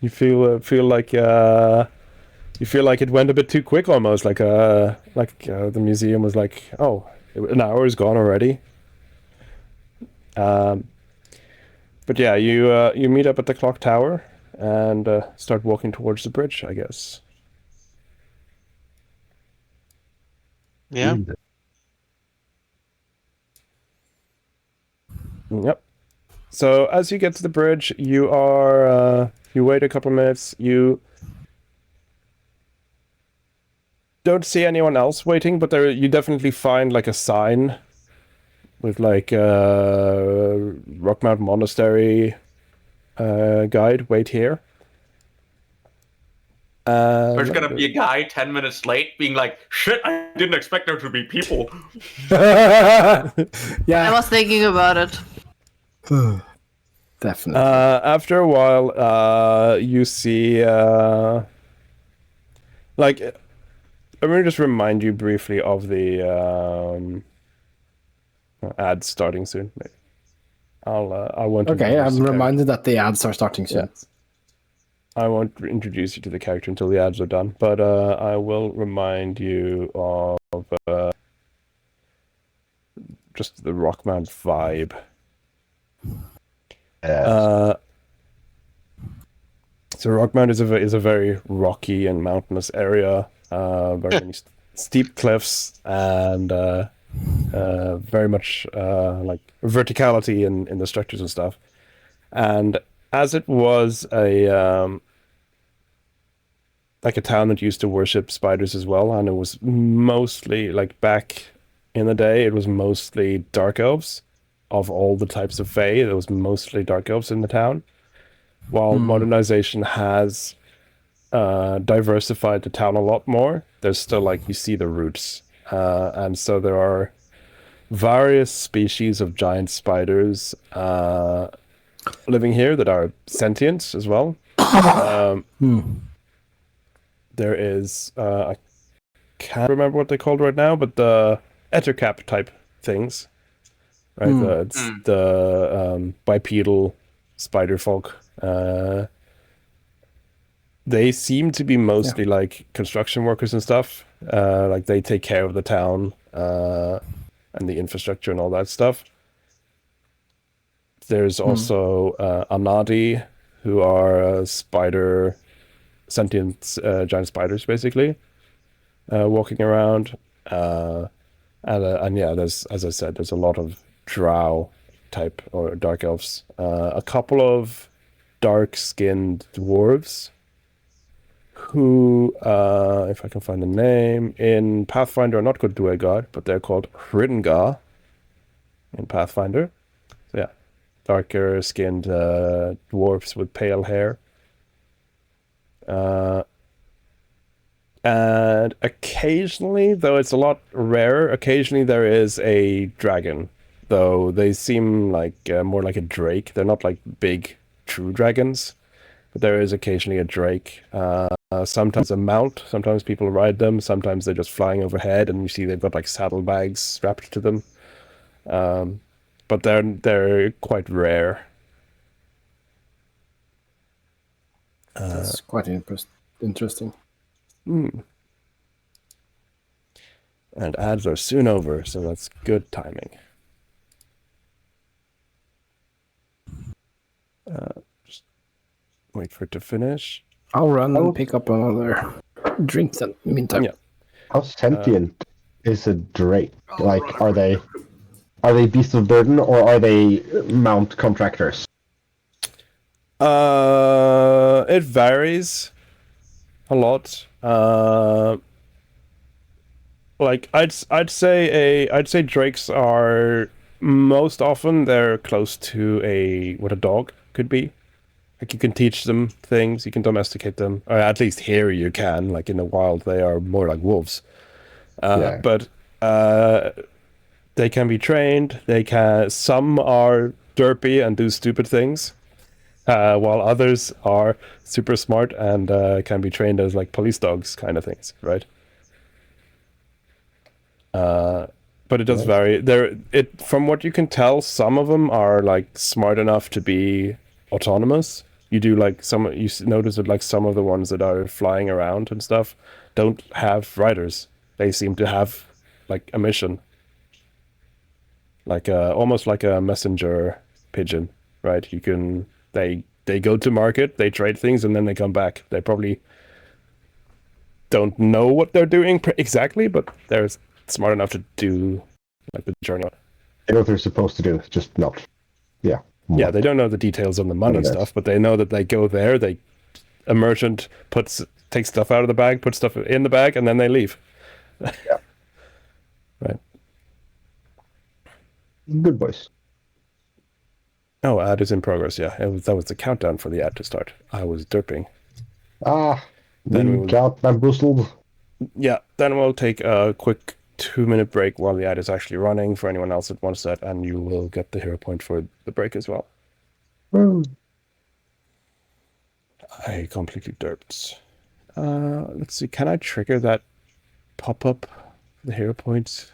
You feel like it went a bit too quick, almost like the museum was like, oh, an hour is gone already. But yeah, you meet up at the clock tower and start walking towards the bridge, I guess. Yeah. Yep. So as you get to the bridge, you wait a couple minutes. You don't see anyone else waiting, but you definitely find like a sign with like Rockmount Monastery guide. Wait here. There's gonna be a guy 10 minutes late being like, shit, I didn't expect there to be people. I Yeah, was thinking about it. definitely. After a while, you see like let me just remind you briefly of the ads starting soon. I won't. Okay, introduce I'm the character. reminded that the ads are starting soon. Yeah. I won't introduce you to the character until the ads are done, but I will remind you of just the Rockmount vibe. So Rockmount is a very rocky and mountainous area, very many steep cliffs and very much like verticality in the structures and stuff. And as it was a like a town that used to worship spiders as well, and it was mostly like back in the day, it was mostly dark elves of all the types of fae. There was mostly dark elves in the town. While modernization has diversified the town a lot more, there's still like you see the roots, and so there are various species of giant spiders living here that are sentient as well. There is I can't remember what they're called right now, but the ettercap type things, right? It's the bipedal spider folk. They seem to be mostly like construction workers and stuff. Like they take care of the town and the infrastructure and all that stuff. There's also Anadi, who are sentient giant spiders, basically, walking around. And yeah, there's, as I said, there's a lot of drow type or dark elves. A couple of dark-skinned dwarves who, if I can find the name, in Pathfinder are not called Duergar, but they're called Hriddengar in Pathfinder. So yeah, darker-skinned dwarves with pale hair. And occasionally, though it's a lot rarer, occasionally there is a dragon. Though they seem like more like a drake. They're not like big, true dragons. But there is occasionally a drake. Sometimes a mount. Sometimes people ride them. Sometimes they're just flying overhead, and you see they've got like saddlebags strapped to them. But they're quite rare. That's quite interesting. And ads are soon over, so that's good timing. Just wait for it to finish. I'll run and pick up another drink then, in the meantime. Yeah. How sentient is a drake? Like, are they beasts of burden or are they mount contractors? It varies a lot. Like I'd say drakes are most often they're close to what a dog could be. Like you can teach them things, you can domesticate them, or at least here you can. Like in the wild, they are more like wolves. But they can be trained. Some are derpy and do stupid things. while others are super smart and can be trained as like police dogs kind of things, right? But it does vary. From what you can tell, some of them are like smart enough to be autonomous. You do like notice that like some of the ones that are flying around and stuff don't have riders. They seem to have like a mission, like almost like a messenger pigeon, right? They go to market, they trade things, and then they come back. They probably don't know what they're doing exactly, but they're smart enough to do like the journey. They know what they're supposed to do, just not. Yeah. Yeah, they don't know the details on the money stuff, but they know that they go there, a merchant takes stuff out of the bag, puts stuff in the bag, and then they leave. Yeah. Right. Good boys. Oh, ad is in progress, yeah. That was the countdown for the ad to start. I was derping. Then we got bamboozled. Yeah, then we'll take a quick 2-minute break while the ad is actually running for anyone else that wants that, and you will get the hero point for the break as well. I completely derped. Let's see, can I trigger that pop-up, the hero points?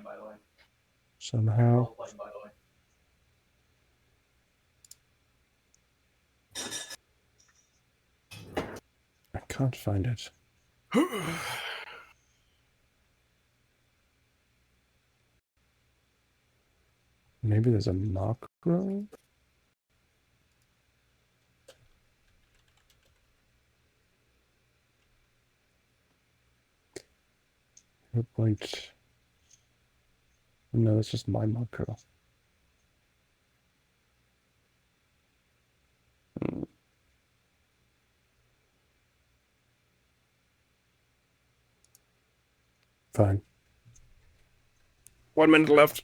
By the way. Somehow. By the way. I can't find it. Maybe there's a macro? Hero point. No, it's just my macro. Fine. 1 minute left.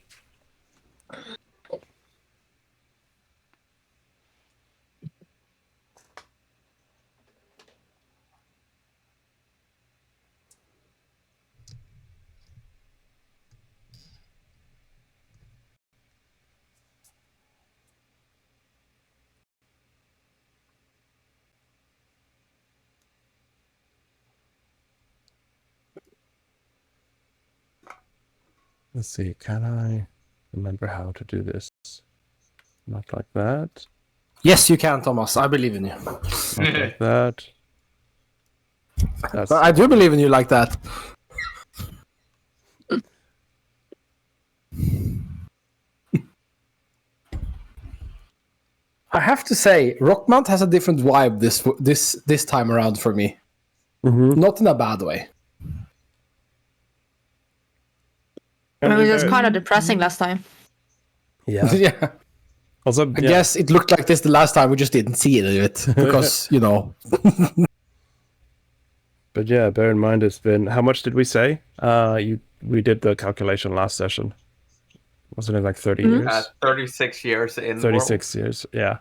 Let's see, can I remember how to do this? Not like that. Yes, you can, Thomas. I believe in you. Not like that. That's... I do believe in you like that. I have to say, Rockmount has a different vibe this time around for me. Not in a bad way. It was just kind of depressing last time. Yeah. Yeah. Also, I guess it looked like this the last time. We just didn't see any of it because, you know. But yeah, bear in mind it's been... How much did we say? We did the calculation last session. Wasn't it like 30 years? 36 years in 36 years, yeah.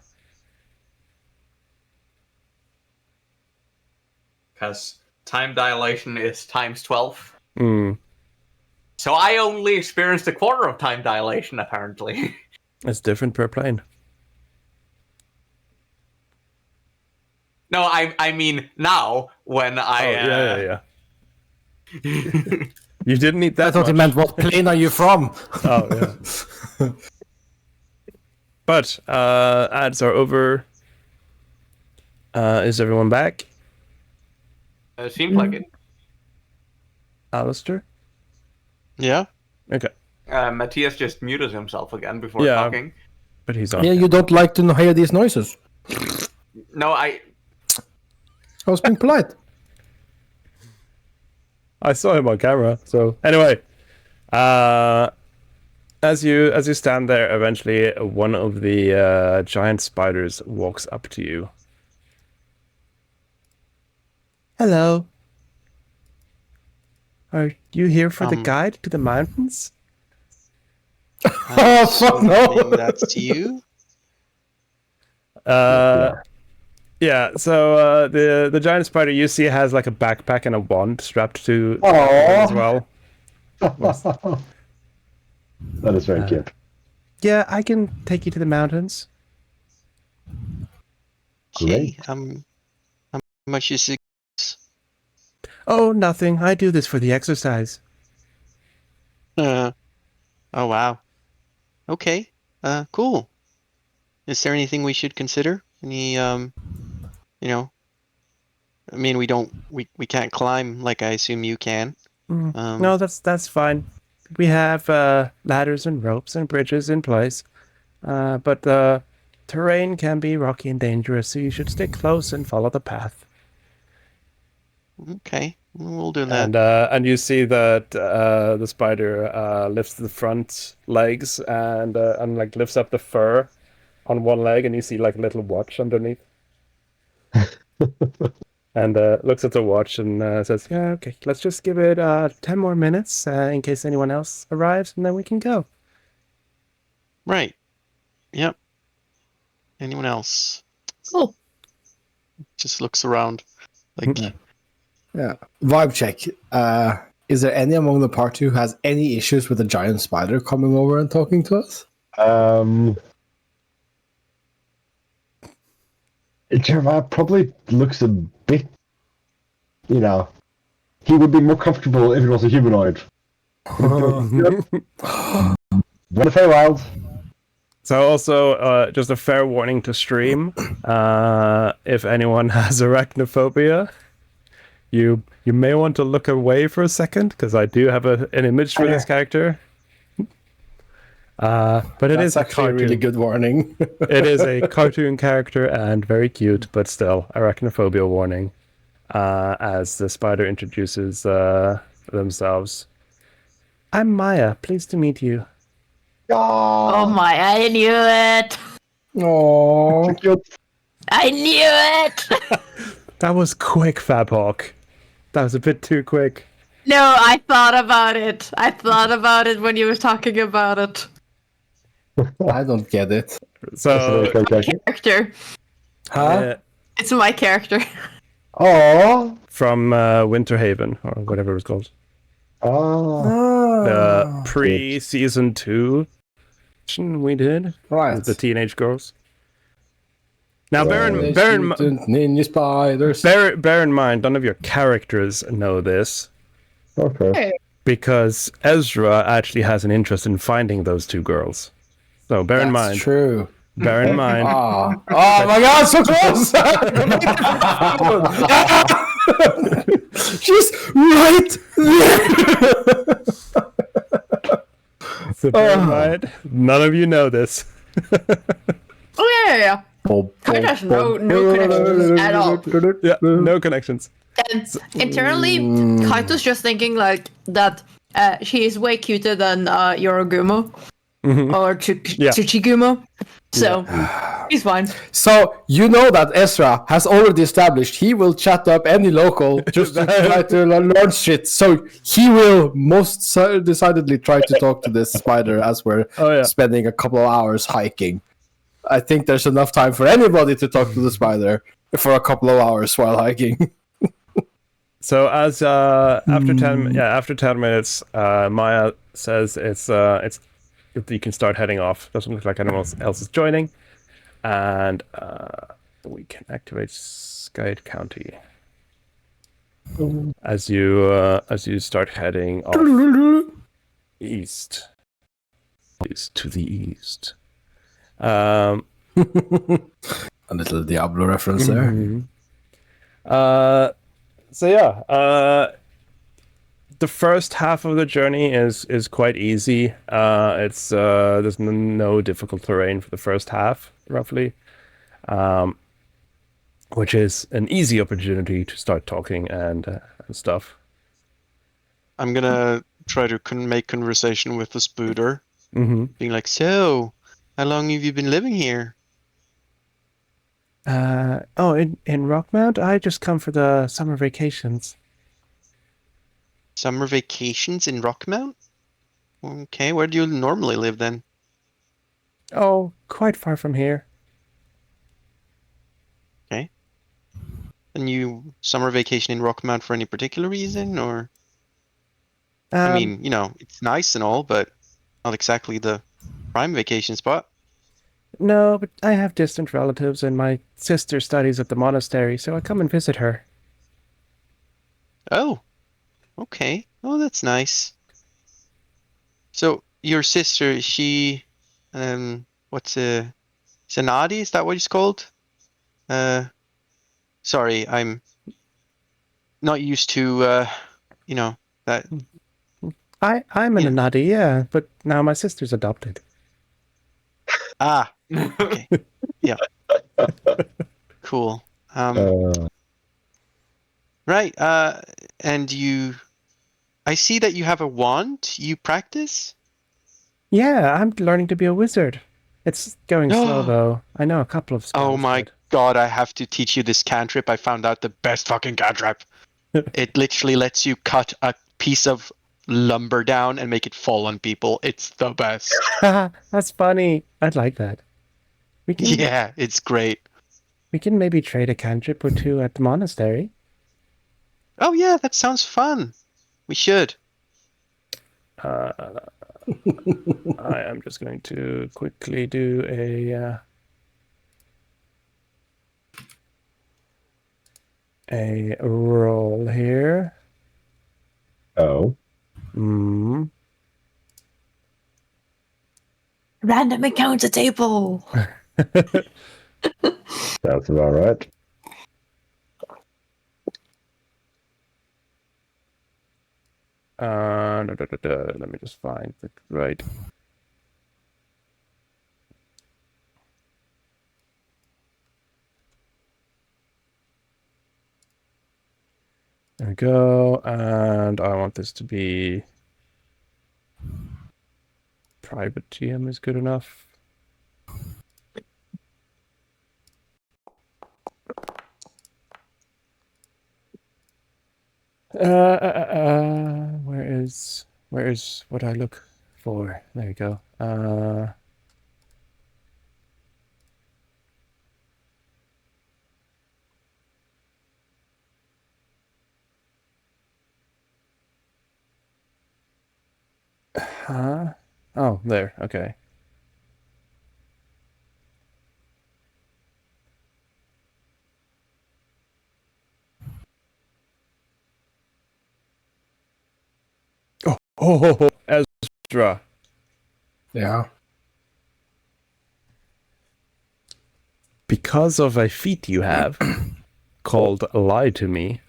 Because time dilation is times 12. Mm. So I only experienced a quarter of time dilation, apparently. It's different per plane. No, I mean now, when I... Yeah. You didn't need that I thought much. it meant, what plane are you from? Oh, yeah. But ads are over. Is everyone back? It seems like it. Alistair? Yeah. Okay. Matthias just muted himself again before talking. But he's on. Yeah, you don't like to hear these noises. No, I was being polite. I saw him on camera. So anyway, as you stand there, eventually one of the giant spiders walks up to you. Hello. Are you here for the guide to the mountains? Oh, fuck no! That's to you? Yeah, so the giant spider you see has like a backpack and a wand strapped to him as well. That is very cute. Yeah, I can take you to the mountains. Okay. Great. How much is it? Oh, nothing. I do this for the exercise. Oh wow. Okay. Cool. Is there anything we should consider? Any you know, I mean we can't climb like I assume you can. No, that's fine. We have ladders and ropes and bridges in place, but the terrain can be rocky and dangerous, so you should stay close and follow the path. Okay. We'll do that. And you see that the spider lifts the front legs and like lifts up the fur on one leg, and you see like a little watch underneath. And looks at the watch and says, "Yeah, okay, let's just give it 10 more minutes in case anyone else arrives, and then we can go." Right. Yep. Anyone else? Cool. Just looks around. Like Yeah. Vibe check. Is there any among the party who has any issues with a giant spider coming over and talking to us? Jeremiah probably looks a bit, you know, he would be more comfortable if it was a humanoid. When the Feywild. So also, just a fair warning to stream: if anyone has arachnophobia, you may want to look away for a second because I do have an image for this character. But it is That's actually a really good warning. It is a cartoon character and very cute, but still arachnophobia warning. As the spider introduces themselves. I'm Maya. Pleased to meet you. Oh my, I knew it! Oh, I knew it! That was quick, Fabhawk. That was a bit too quick. No, I thought about it. I thought about it when you were talking about it. I don't get it. So, Character. Huh? It's my character. Oh. From Winterhaven, or whatever it's called. Oh. The pre-season 2 we did Right. with the teenage girls. Now, bear in Ninja spiders. bear in mind, none of your characters know this. Okay. Because Ezra actually has an interest in finding those two girls. So bear in mind. That's true. Bear in mind. Oh my god, so close! She's right there! So bear in mind, none of you know this. Oh yeah. I just no connections at all. Yeah, no connections. And internally, Kaito's just thinking like that she is way cuter than Yorogumo or Tsuchigumo. So he's fine. So you know that Ezra has already established he will chat up any local just to try to learn shit. So he will most decidedly try to talk to this spider as we're spending a couple of hours hiking. I think there's enough time for anybody to talk to the spider for a couple of hours while hiking. So as after 10 minutes, Maya says it's you can start heading off. Doesn't look like anyone else is joining, and we can activate Guide County as you start heading off east to the east. A little Diablo reference there. So yeah, the first half of the journey is quite easy. It's there's no difficult terrain for the first half, roughly, which is an easy opportunity to start talking and stuff. I'm gonna try to make conversation with the spooder, being like, "So, how long have you been living here?" In Rockmount, I just come for the summer vacations. Summer vacations in Rockmount? Okay, where do you normally live then? Oh, quite far from here. Okay. a new summer vacation in Rockmount for any particular reason, or? I mean, it's nice and all, but not exactly the prime vacation spot. No, but I have distant relatives, and my sister studies at the monastery, so I come and visit her. Oh, okay. Oh, that's nice. So your sister, is she, what's Zanadi? Is that what it's called? Sorry, I'm not used to, that. I'm an Yeah. Anadi, yeah, but now my sister's adopted. Ah, okay. Yeah. Cool. Right. And I see that you have a wand. You practice? Yeah, I'm learning to be a wizard. It's going slow, though. I know a couple of spells. Oh my god, I have to teach you this cantrip. I found out the best fucking cantrip. It literally lets you cut a piece of lumber down and make it fall on people. It's the best. That's funny. I'd like that. Yeah, it's great. We can maybe trade a cantrip or two at the monastery. Oh yeah, that sounds fun. We should. I am just going to quickly do a roll here. Oh. Random encounter table. That's about right. Let me just find the right. There we go, and I want this to be private GM is good enough. Where is what I look for? There we go. Oh, there. Okay. Oh, Ezra. Yeah. Because of a feat you have called Lie to Me,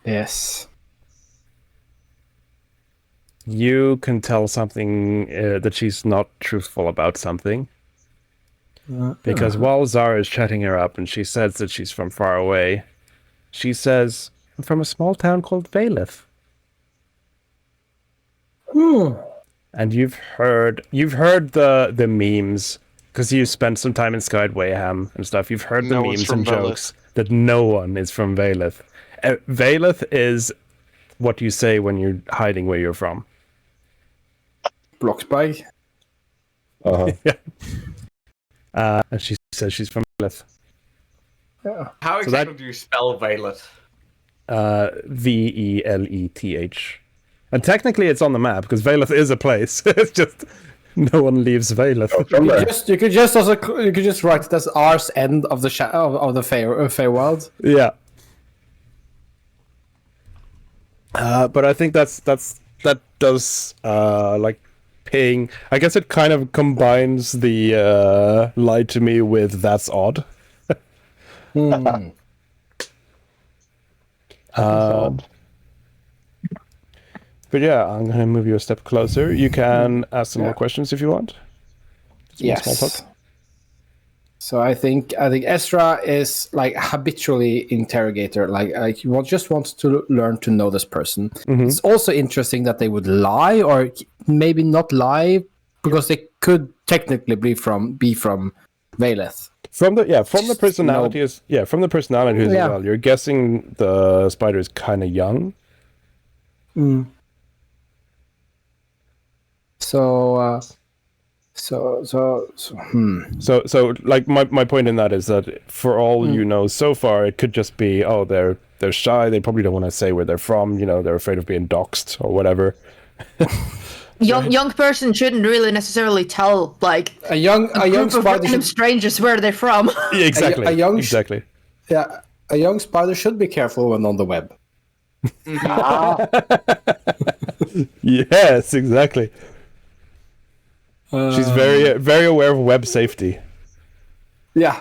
Yes. you can tell something that she's not truthful about something. Because while Zara is chatting her up and she says that she's from far away, she says, I'm from a small town called Valeth. And you've heard the memes, because you spent some time in Skydwayham and stuff. You've heard the No one's memes from and jokes that no one is from Valeth. Valeth is what you say when you're hiding where you're from. Blocksberg. And she says she's from Valeth. Yeah. How So exactly do you spell Violet? Veleth. And technically it's on the map, because Valeth is a place. It's just no one leaves Valeth. From there. You could just write it as R's end of the of the Feywild. Yeah. But I think that does like paying. I guess it kind of combines the Lie to Me with That's Odd. But yeah, I'm gonna move you a step closer. You can ask some more questions if you want. Just small Yes. talk. So I think Ezra is like habitually interrogator. Like he just wants to learn to know this person. It's also interesting that they would lie, or maybe not lie, because they could technically be from Valeth. From the personalities as well. You're guessing the spider is kind of young. So So, So like my point in that is that for all you know so far, it could just be, oh, they're shy. They probably don't want to say where they're from. You know, they're afraid of being doxxed or whatever. Young person shouldn't really necessarily tell like a young group of spider random should, strangers where they're from. Yeah, exactly. Exactly. Yeah, a young spider should be careful when on the web. Yes, exactly. She's very aware of web safety. Yeah.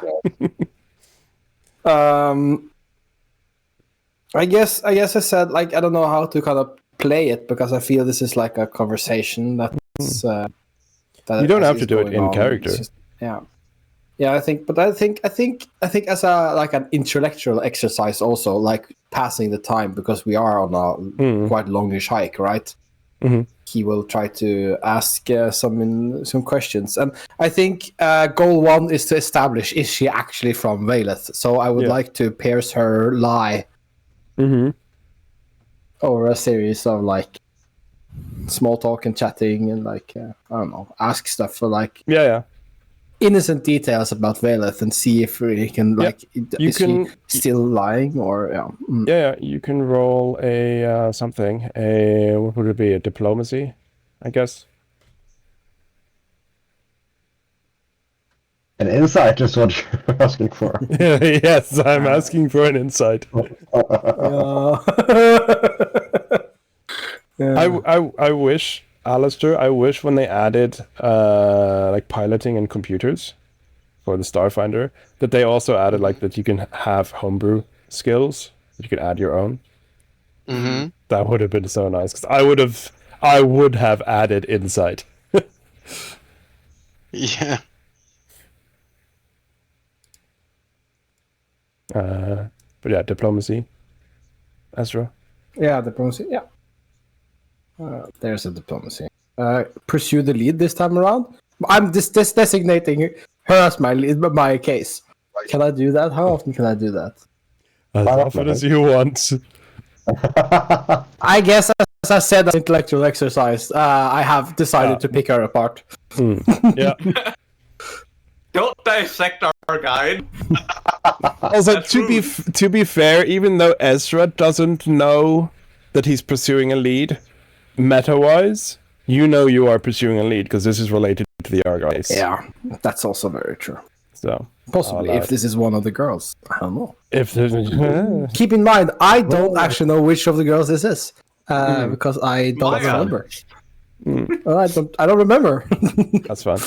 I guess I said, like, I don't know how to kind of play it because I feel this is like a conversation that's that You don't have is to do it going in on. character. It's just- yeah. I think as a like an intellectual exercise also, like passing the time, because we are on a quite longish hike, right? Mhm. He will try to ask some questions, and I think goal 1 is to establish, is she actually from Valeth? So I would like to pierce her lie over a series of like small talk and chatting, and like I don't know, ask stuff for like innocent details about Valeth, and see if he can like she still lying or you can roll a something, what would it be, a diplomacy, I guess. An insight is what you're asking for. Yes, I'm asking for an insight. I wish, Alistair, when they added like piloting and computers for the Starfinder, that they also added like that you can have homebrew skills, that you can add your own. Mm-hmm. That would have been so nice, because I would have added insight. Yeah. But yeah, diplomacy. Ezra. Yeah, diplomacy. Yeah. There's a diplomacy. Pursue the lead this time around. I'm designating her as my lead, my case. Can I do that? How often can I do that? As often as you want. I guess, as I said, as intellectual exercise, I have decided to pick her apart. Yeah. Don't dissect our guide. Also, That's to be fair, even though Ezra doesn't know that he's pursuing a lead, meta-wise, you know you are pursuing a lead because this is related to the Argyle. Yeah, that's also very true. So possibly, if this is one of the girls, I don't know. If keep in mind, I don't actually know which of the girls this is because I don't remember. I don't remember. That's fine.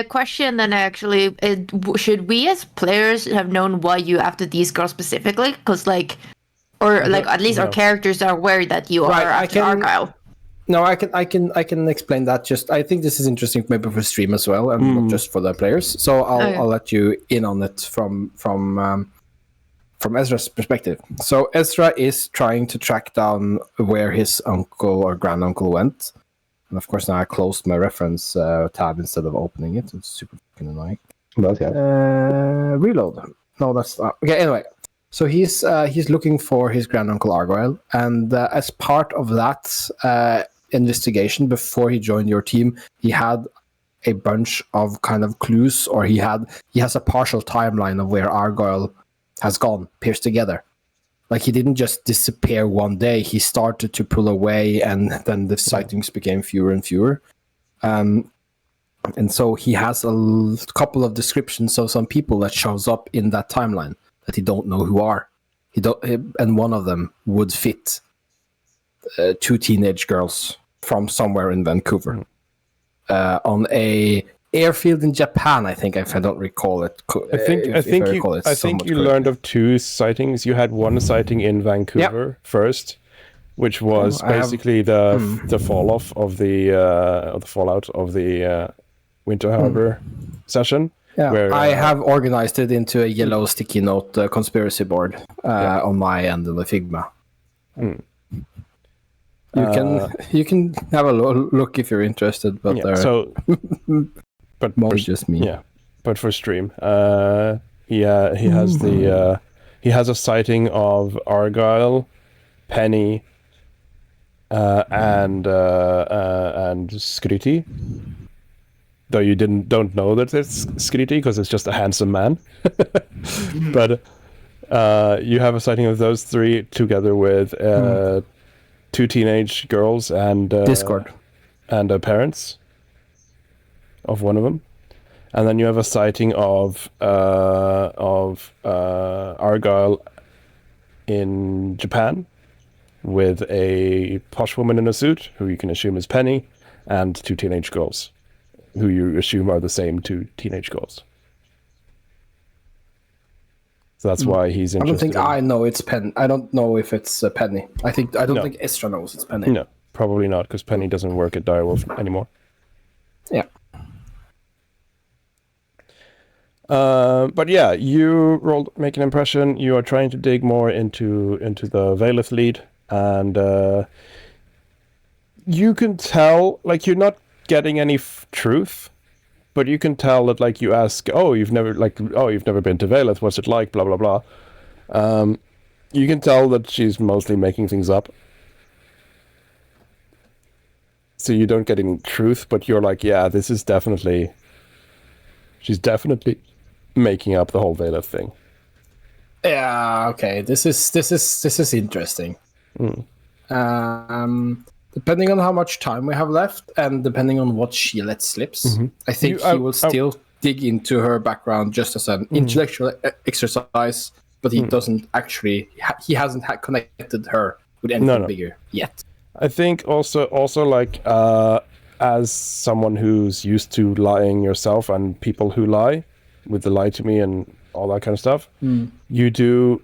Question then, actually, should we as players have known why you after these girls specifically? Because like, or like at least our characters are aware that you are after Argyle. No, I can explain that. Just I think this is interesting, maybe for stream as well, and not just for the players. So I'll let you in on it from Ezra's perspective. So Ezra is trying to track down where his uncle or granduncle went. And of course, now I closed my reference tab instead of opening it. It's super fucking annoying. Reload. No, that's not. Okay, anyway. So he's looking for his granduncle Argyle. And as part of that investigation, before he joined your team, he had a bunch of kind of clues, or he has a partial timeline of where Argyle has gone, pierced together. Like, he didn't just disappear one day. He started to pull away, and then the sightings became fewer and fewer. And so he has a couple of descriptions of some people that shows up in that timeline that he don't know who are. And one of them would fit 2 teenage girls from somewhere in Vancouver on a airfield in Japan, I think, if I don't recall it. I think you learned of 2 sightings. You had one sighting in Vancouver first, which was basically the fall off of the fallout of the Winter Harbor session. Yeah, where, I have organized it into a yellow sticky note conspiracy board on my end of the Figma. You can have a look if you're interested, but but most just me. Yeah, but for stream, he has he has a sighting of Argyle, Penny, and Skriti. Though you don't know that it's Skriti because it's just a handsome man. But you have a sighting of those three together with 2 teenage girls and Discord. and parents of one of them. And then you have a sighting of Argyle in Japan with a posh woman in a suit, who you can assume is Penny, and 2 teenage girls, who you assume are the same 2 teenage girls. So that's why he's I don't interested. think I know it's Penny. I don't know if it's Penny. I don't think Estra knows it's Penny. No, probably not, because Penny doesn't work at Direwolf anymore. Yeah. But yeah, you rolled make an impression. You are trying to dig more into the Valeth lead, and you can tell, like, you're not getting any truth, but you can tell that, like, you ask, you've never been to Valeth, what's it like, blah blah blah. You can tell that she's mostly making things up. So you don't get any truth, but you're like, yeah, she's definitely making up the whole Valeth thing. Yeah. Okay. This is interesting. Depending on how much time we have left, and depending on what she lets slips, I think he will still dig into her background just as an intellectual exercise. But he doesn't actually. He hasn't connected her with anything bigger yet. I think also like as someone who's used to lying yourself and people who lie with the lie to me and all that kind of stuff, you do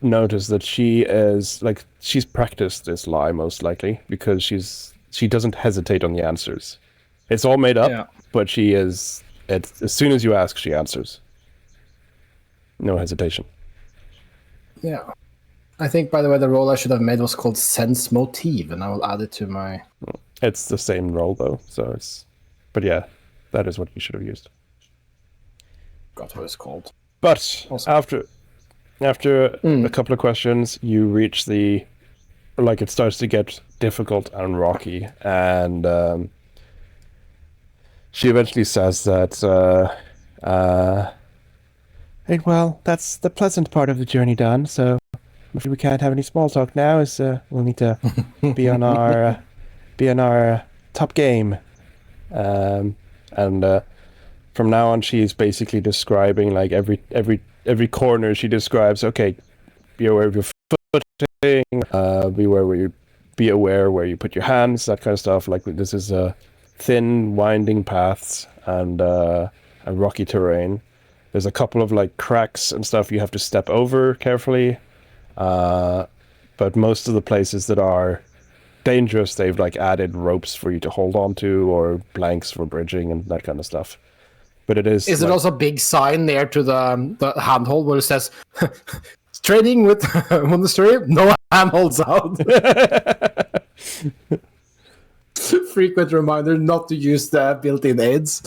notice that she's practiced this lie most likely, because she doesn't hesitate on the answers. It's all made up, but as soon as you ask, she answers. No hesitation. Yeah. I think, by the way, the role I should have made was called Sense Motive, and I will add it to my... It's the same role, though, so it's... But yeah, that is what you should have used. Got what it's called. But after a couple of questions, you reach it starts to get difficult and rocky, and she eventually says that, hey, well, that's the pleasant part of the journey done, so I'm afraid we can't have any small talk now, as we'll need to be on our top game. And from now on, she's basically describing, like, every corner she describes. Okay, be aware of your footing. Be aware where you put your hands. That kind of stuff. Like, this is thin, winding paths and rocky terrain. There's a couple of, like, cracks and stuff you have to step over carefully. But most of the places that are dangerous, they've, like, added ropes for you to hold on to, or planks for bridging and that kind of stuff. But it is. Is there also a big sign near to the handhold where it says, "Trading with monastery, no handholds out"? Frequent reminder not to use the built-in aids.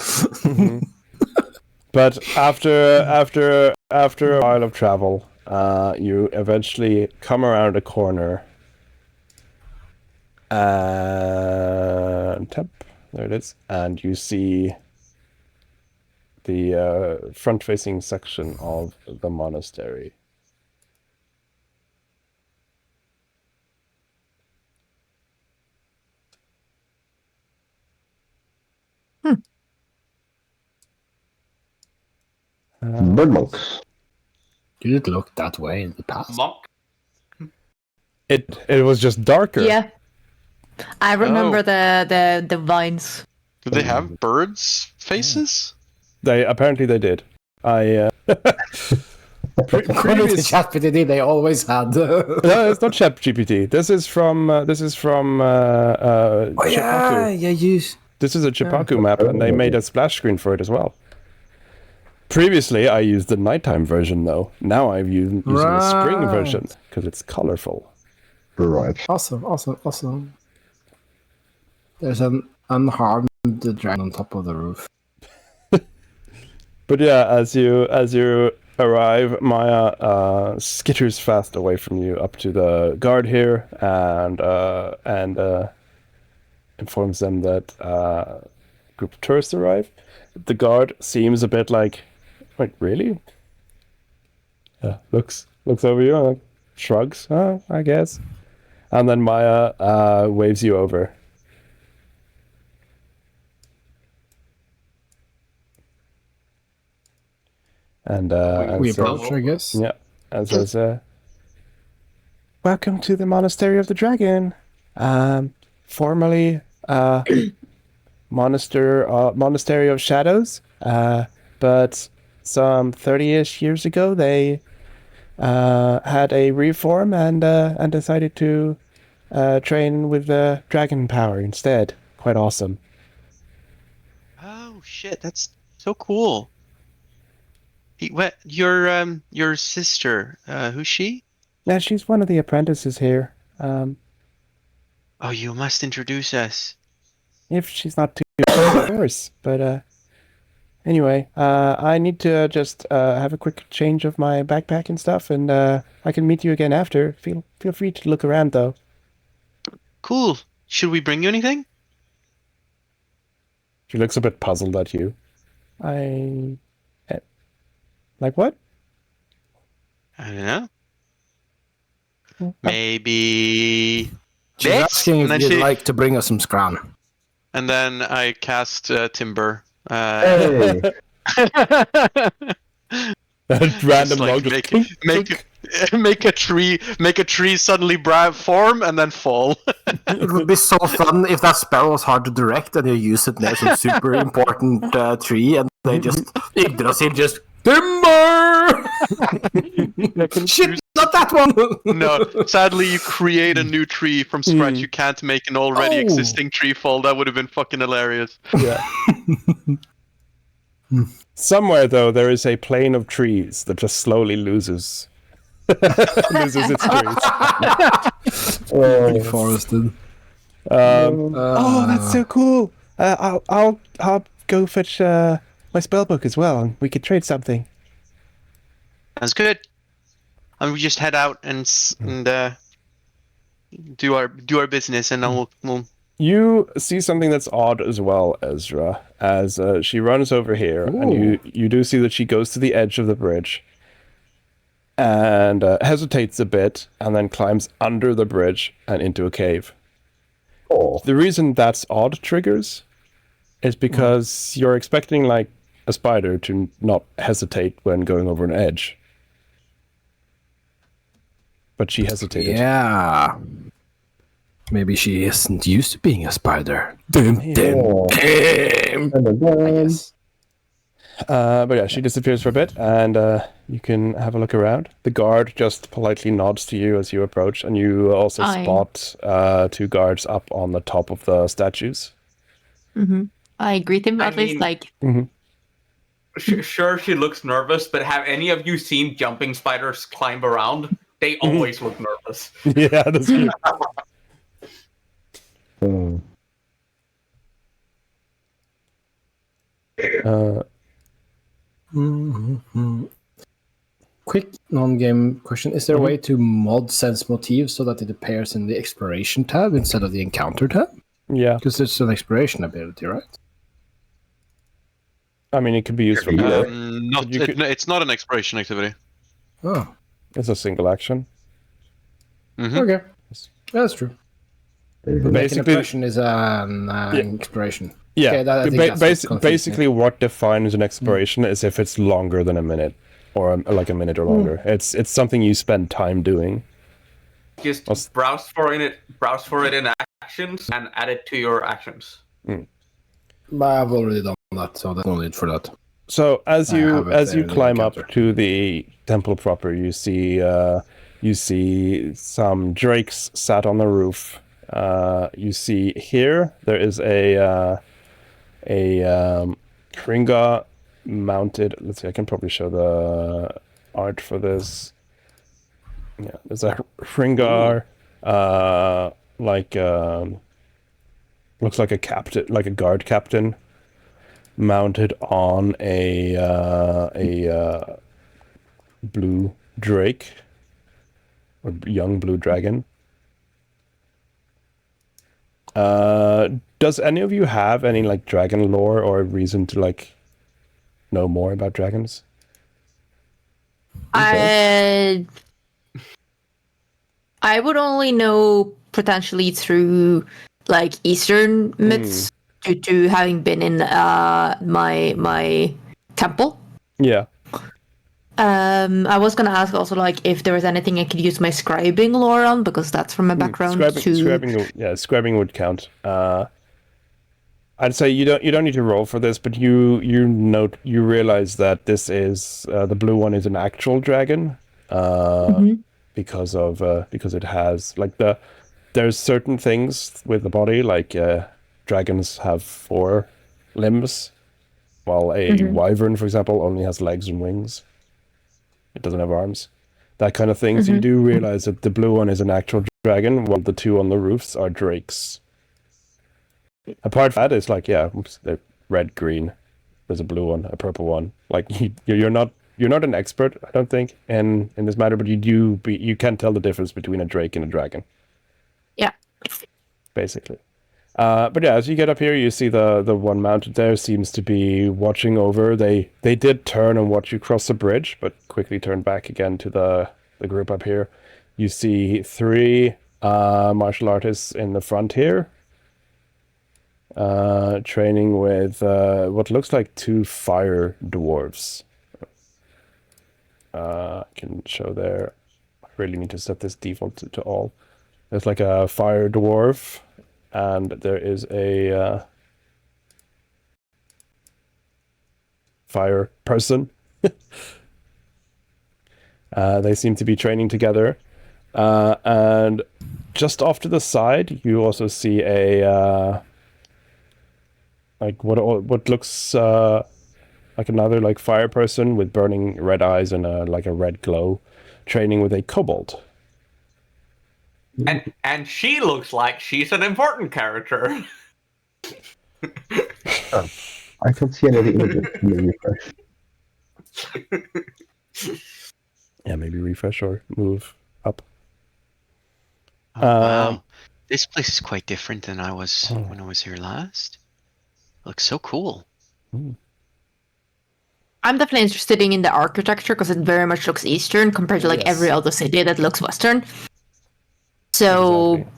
But after a while of travel, you eventually come around a corner. And there it is, and you see the front-facing section of the monastery. Bird monks. Did it look that way in the past? Monk? It was just darker. Yeah. I remember the vines. Do they have birds' faces? Apparently they did. I According to ChatGPT, they always had. No, it's not ChatGPT. This is from Chipaku. This is a Chipaku map, and they made a splash screen for it as well. Previously, I used the nighttime version, though. Now I'm using the spring version because it's colorful. Right. Awesome. There's an unharmed dragon on top of the roof. But yeah, as you arrive, Maya skitters fast away from you up to the guard here and informs them that a group of tourists arrive. The guard seems a bit like, wait, really? Looks over you, like, shrugs, I guess. And then Maya waves you over. And We says, approach, I guess. yeah, and says, "Welcome to the Monastery of the Dragon. Formerly Monastery of Shadows. But some 30-ish years ago, they had a reform and decided to train with the dragon power instead. Quite awesome." Oh shit, that's so cool. Your sister, who's she? Yeah, she's one of the apprentices here. Oh, you must introduce us. If she's not too, of course. But anyway, I need to just have a quick change of my backpack and stuff, and I can meet you again after. Feel free to look around, though. Cool. Should we bring you anything? She looks a bit puzzled at you. Like what? I don't know. Well, Maybe. She's This? asking if And then you'd she- like to bring us some scran. And then I cast Timber. Hey, That random log like just make a tree suddenly form and then fall. It would be so fun if that spell was hard to direct and you use it near some super important tree and they just Yggdrasil just timber. Shit, not that one. No, sadly you create a new tree from scratch. You can't make an already Oh. existing tree fall. That would have been fucking hilarious. Yeah. Somewhere though, there is a plain of trees that just slowly loses its trees. Forested. Oh, that's so cool. I'll go fetch my spell book as well, and we could trade something. That's good. And we just head out and do our business, and then we'll You see something that's odd as well, Ezra, as she runs over here, and you do see that she goes to the edge of the bridge and hesitates a bit, and then climbs under the bridge and into a cave. oh, The reason that's odd triggers is because you're expecting like a spider to not hesitate when going over an edge. But she hesitated. Yeah. Maybe she isn't used to being a spider. Dum, dum, oh. dum. And again. Yes. But yeah, she disappears for a bit, and you can have a look around. The guard just politely nods to you as you approach, and you also Aye. spot two guards up on the top of the statues. I greet him I at least mean- like, Sure, she looks nervous, but have any of you seen jumping spiders climb around? They always look nervous. Yeah, that's true. Hmm. Mhm. Quick non-game question. Is there a way to mod sense motive so that it appears in the exploration tab instead of the encounter tab? Yeah, Because it's an exploration ability, right? I mean, it could be used for either. not. You could- It's not an exploration activity. Oh, It's a single action. okay. That's true. Make an Basically, impression is an exploration. yeah. Okay, I think that's what confused Basically, what defines an exploration is if it's longer than a minute, or like a minute or longer. It's something you spend time doing. Just browse for it in actions and add it to your actions. I've already done that, so there's no need for that. So as I you have it there in the climb up encounter. to the temple proper, you see some drakes sat on the roof. You see here there is a Kringa mounted. Let's see, I can probably show the art for this. Yeah, there's a Hringar, looks like a captain, like a guard captain, mounted on a blue drake or young blue dragon. Does any of you have any like dragon lore or reason to like know more about dragons? I would only know potentially through like Eastern myths due to having been in my temple. Yeah. I was gonna ask also like if there was anything I could use my scribing lore on, because that's from my background too. Scribing would count. I'd say you don't need to roll for this, but you realize that this is the blue one is an actual dragon, because it has like there's certain things with the body, like dragons have 4 limbs, while a wyvern, for example, only has legs and wings. It doesn't have arms. That kind of thing. So you do realize that the blue one is an actual dragon, while the 2 on the roofs are drakes. Apart from that, it's like, yeah, they're red, green. There's a blue one, a purple one. Like you're not an expert, I don't think, in this matter, but you can tell the difference between a drake and a dragon. Yeah. Basically. But yeah, as you get up here, you see the one mounted there seems to be watching over. They did turn and watch you cross the bridge, but quickly turned back again to the group up here. You see 3 martial artists in the front here, training with what looks like 2 fire dwarves. I can show there. I really need to set this default to all. There's like a fire dwarf, and there is a fire person. They seem to be training together. And just off to the side, you also see a like what looks like another like fire person with burning red eyes and like a red glow, training with a kobold. And she looks like she's an important character. I can't see anything images. Maybe refresh. Yeah, maybe refresh or move up. Oh, wow. This place is quite different than I was when I was here last. Looks so cool. I'm definitely interested in the architecture because it very much looks Eastern compared to like every other city that looks Western. So Exactly.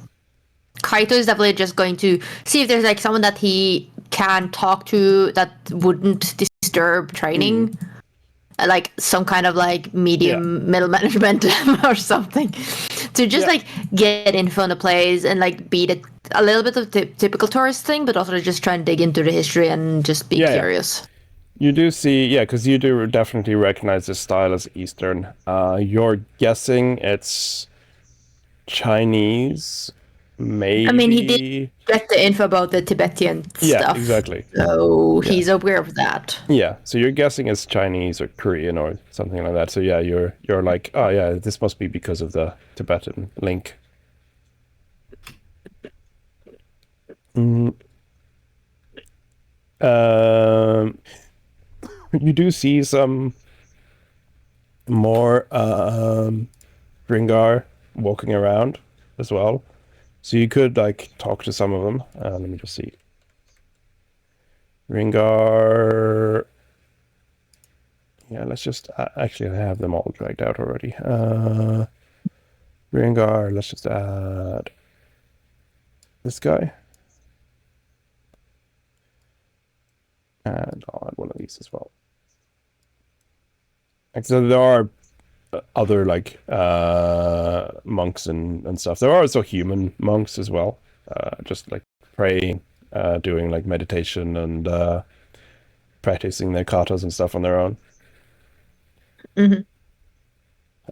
Kaito is definitely just going to see if there's like someone that he can talk to that wouldn't disturb training. Like some kind of like middle management or something, to just like get info on the place and like beat it a little bit of the typical tourist thing, but also to just try and dig into the history and just be curious. You do see, because you do definitely recognize this style as Eastern. You're guessing it's Chinese, maybe. I mean, he did get the info about the Tibetan stuff. Yeah, exactly. So he's aware of that. Yeah, so you're guessing it's Chinese or Korean or something like that. So yeah, you're like, oh yeah, this must be because of the Tibetan link. You do see some more Gringar walking around as well. So you could like talk to some of them. Let me just see. Gringar. Yeah, let's just actually I have them all dragged out already. Gringar, let's just add this guy. And I'll add one of these as well. Like, so there are other like monks and stuff. There are also human monks as well, just like praying, doing like meditation and practicing their katas and stuff on their own.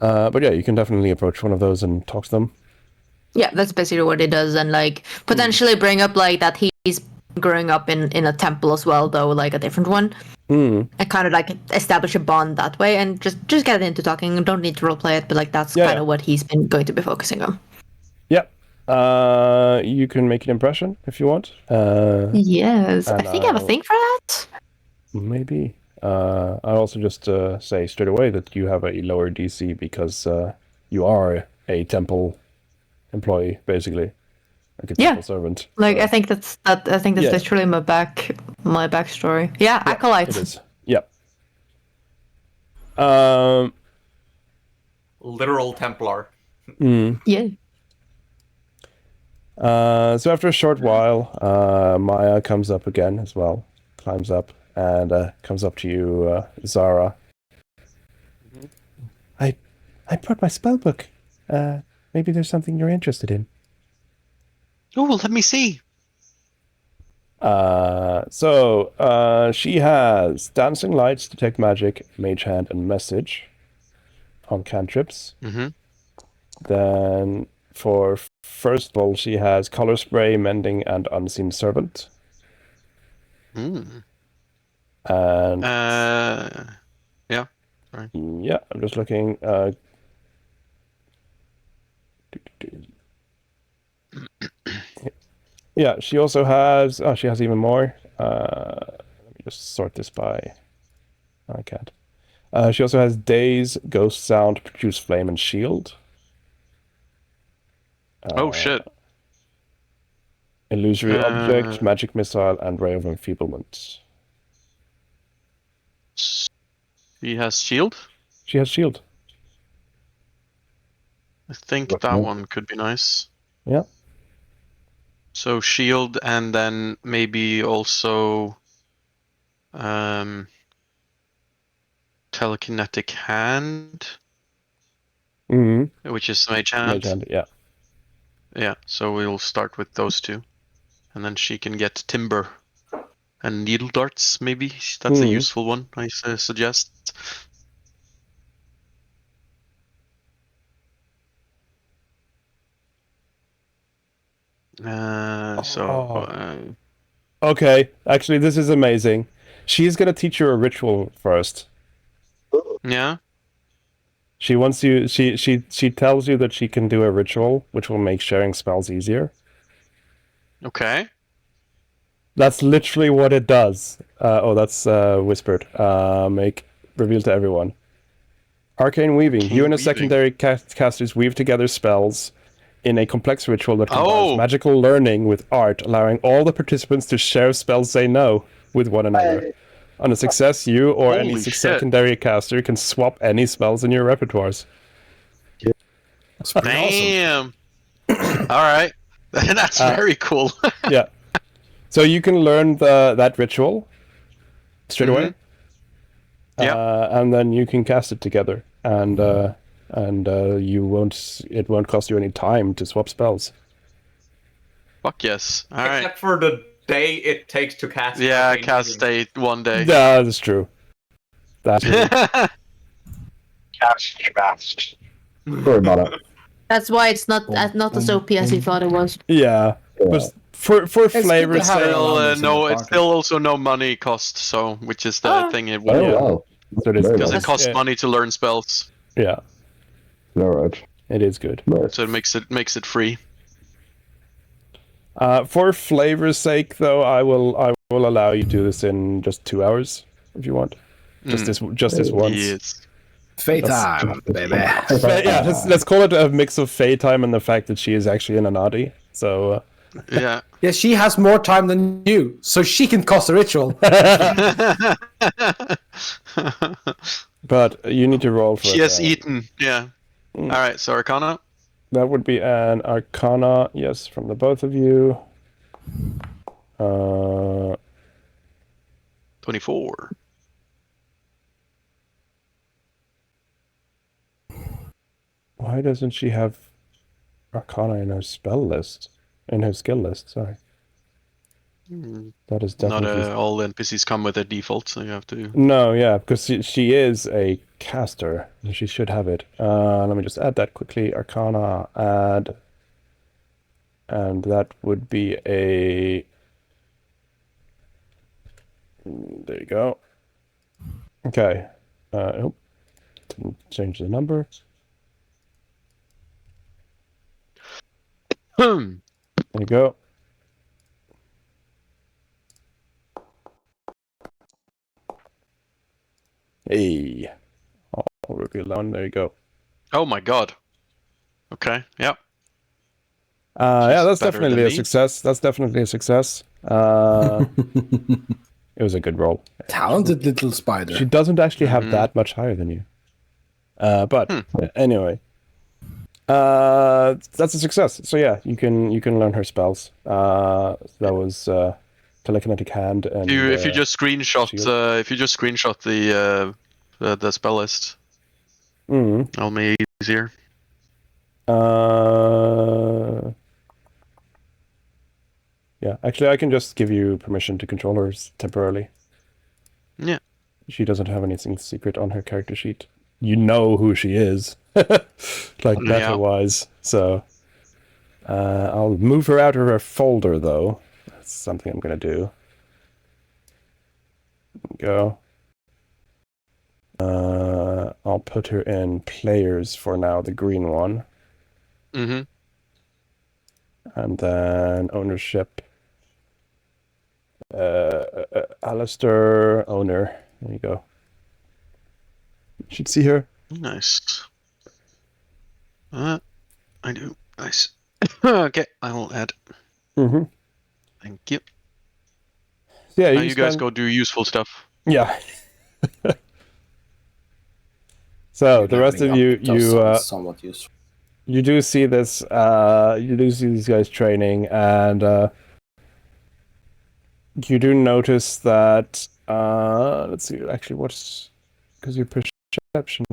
But yeah, you can definitely approach one of those and talk to them. Yeah, that's basically what he does, and like potentially bring up like that he's growing up in a temple as well, though like a different one. And kind of like establish a bond that way, and just get into talking. Don't need to roleplay it, but like that's kind of what he's been going to be focusing on. Yeah. You can make an impression if you want. Yes, I think I have a thing for that. Maybe. I'll also just say straight away that you have a lower DC because you are a temple employee, basically, like a Yeah. temple servant. Like So- I think that's Yeah. literally my backstory. Yeah, Yeah, acolytes. It is. Yep. Um. Literal Templar. Yeah. So after a short while, Maya comes up again as well, climbs up and comes up to you, Zara. I brought my spell book. Maybe there's something you're interested in. Oh, well, let me see. She has Dancing Lights, Detect Magic, Mage Hand, and Message on cantrips. Mm-hmm. Then for first level, she has Color Spray, Mending, and Unseen Servant. Mm. And Yeah. Right. yeah, I'm just looking. Yeah, she also has. Oh, she has even more. Let me just sort this by. I can't. She also has Daze, Ghost Sound, Produce Flame, and Shield. Oh shit. Illusory Object, Uh, Magic Missile, and Ray of Enfeeblement. He has shield. She has Shield. I think What that more? one could be nice. Yeah. So shield, and then maybe also telekinetic hand, Mm-hmm. which is mage hand. Mage Hand, yeah. Yeah, so we'll start with those two, and then she can get timber and needle darts. Maybe that's a useful one. I suggest. Okay, actually, this is amazing. She's gonna teach you a ritual first. Yeah. She wants you. She tells you that she can do a ritual, which will make sharing spells easier. Okay. That's literally what it does. That's whispered. Make reveal to everyone. Arcane weaving. Arcane You and a weaving. secondary casters weave together spells in a complex ritual that combines Oh. magical learning with art, allowing all the participants to share spells they know with one another. On a success, you or any Holy shit. secondary caster can swap any spells in your repertoires. That's pretty awesome. Damn. All right. That's very cool. Yeah. So you can learn that ritual straight away. Yeah. And then you can cast it together, and you won't. It won't cost you any time to swap spells. Fuck yes. All right. Except for the day it takes to cast. Yeah, Arcane cast Weaving. day one day. That is true. That's true. Cast. Sorry about it. That's why it's not as OP as you thought it was. Yeah, but for good flavors, to have Still, elements in the no, it's party. still also no money cost. So, which is the Oh. thing it Oh, would, wow. So it is- Very because nice. it costs Yeah. money to learn spells, yeah, All right. it is good. Nice. so it makes it free. For flavor's sake, though, I will allow you to do this in just 2 hours if you want. Just this once. Yes. Fate time, baby. Yeah, let's call it a mix of Fae time and the fact that she is actually an Anadi. So Yeah. Yeah, she has more time than you, so she can cast a ritual. but you need to roll for She it, has eaten. Yeah. All right. So Arcana. That would be an Arcana, yes, from the both of you. 24. Why doesn't she have Arcana in her spell list? In her skill list, sorry. That is Not definitely... all NPCs come with a default, so you have to. No, yeah, because she is a caster. She should have it. Let me just add that quickly. Arcana, add. And that would be a... There you go. Okay. Oh, didn't change the number. There you go. Hey, I'll reveal that one. There you go. Oh my god. Okay. Yep. Yeah, She's that's better than definitely a me. success. That's definitely a success. It was a good roll. Talented little spider. She doesn't actually have Mhm. that much higher than you. But anyway, that's a success. So yeah, you can learn her spells. That was telekinetic hand and If you just screenshot shield. the spell list, Mhm. it'll make it easier. Yeah, actually, I can just give you permission to control her temporarily. Yeah. She doesn't have anything secret on her character sheet. You know who she is, like meta-wise. So I'll move her out of her folder, though. That's something I'm gonna do. Go. I'll put her in players for now, the green one. Mm-hmm. And then ownership. Alistair, owner. There you go. You should see her. Nice. I do. Nice. Okay, I will add. Mm-hmm. Thank you. Yeah, Now you guys go do useful stuff. Yeah. So the rest of you, somewhat useful. you do see this. You do see these guys training, and you do notice that. Let's see. Actually, what's because your perception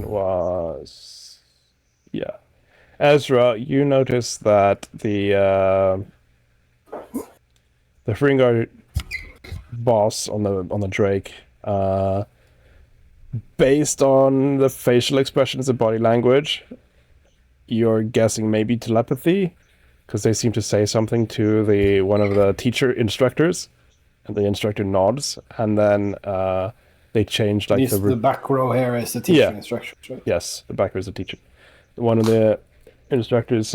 was. Yeah, Ezra, you notice that the Fringar boss on the Drake, based on the facial expressions and body language, you're guessing maybe telepathy, because they seem to say something to one of the instructors, and the instructor nods, and then they change like The back row here is the teaching instructions, right? Yes, the back row is the teacher. One of the instructors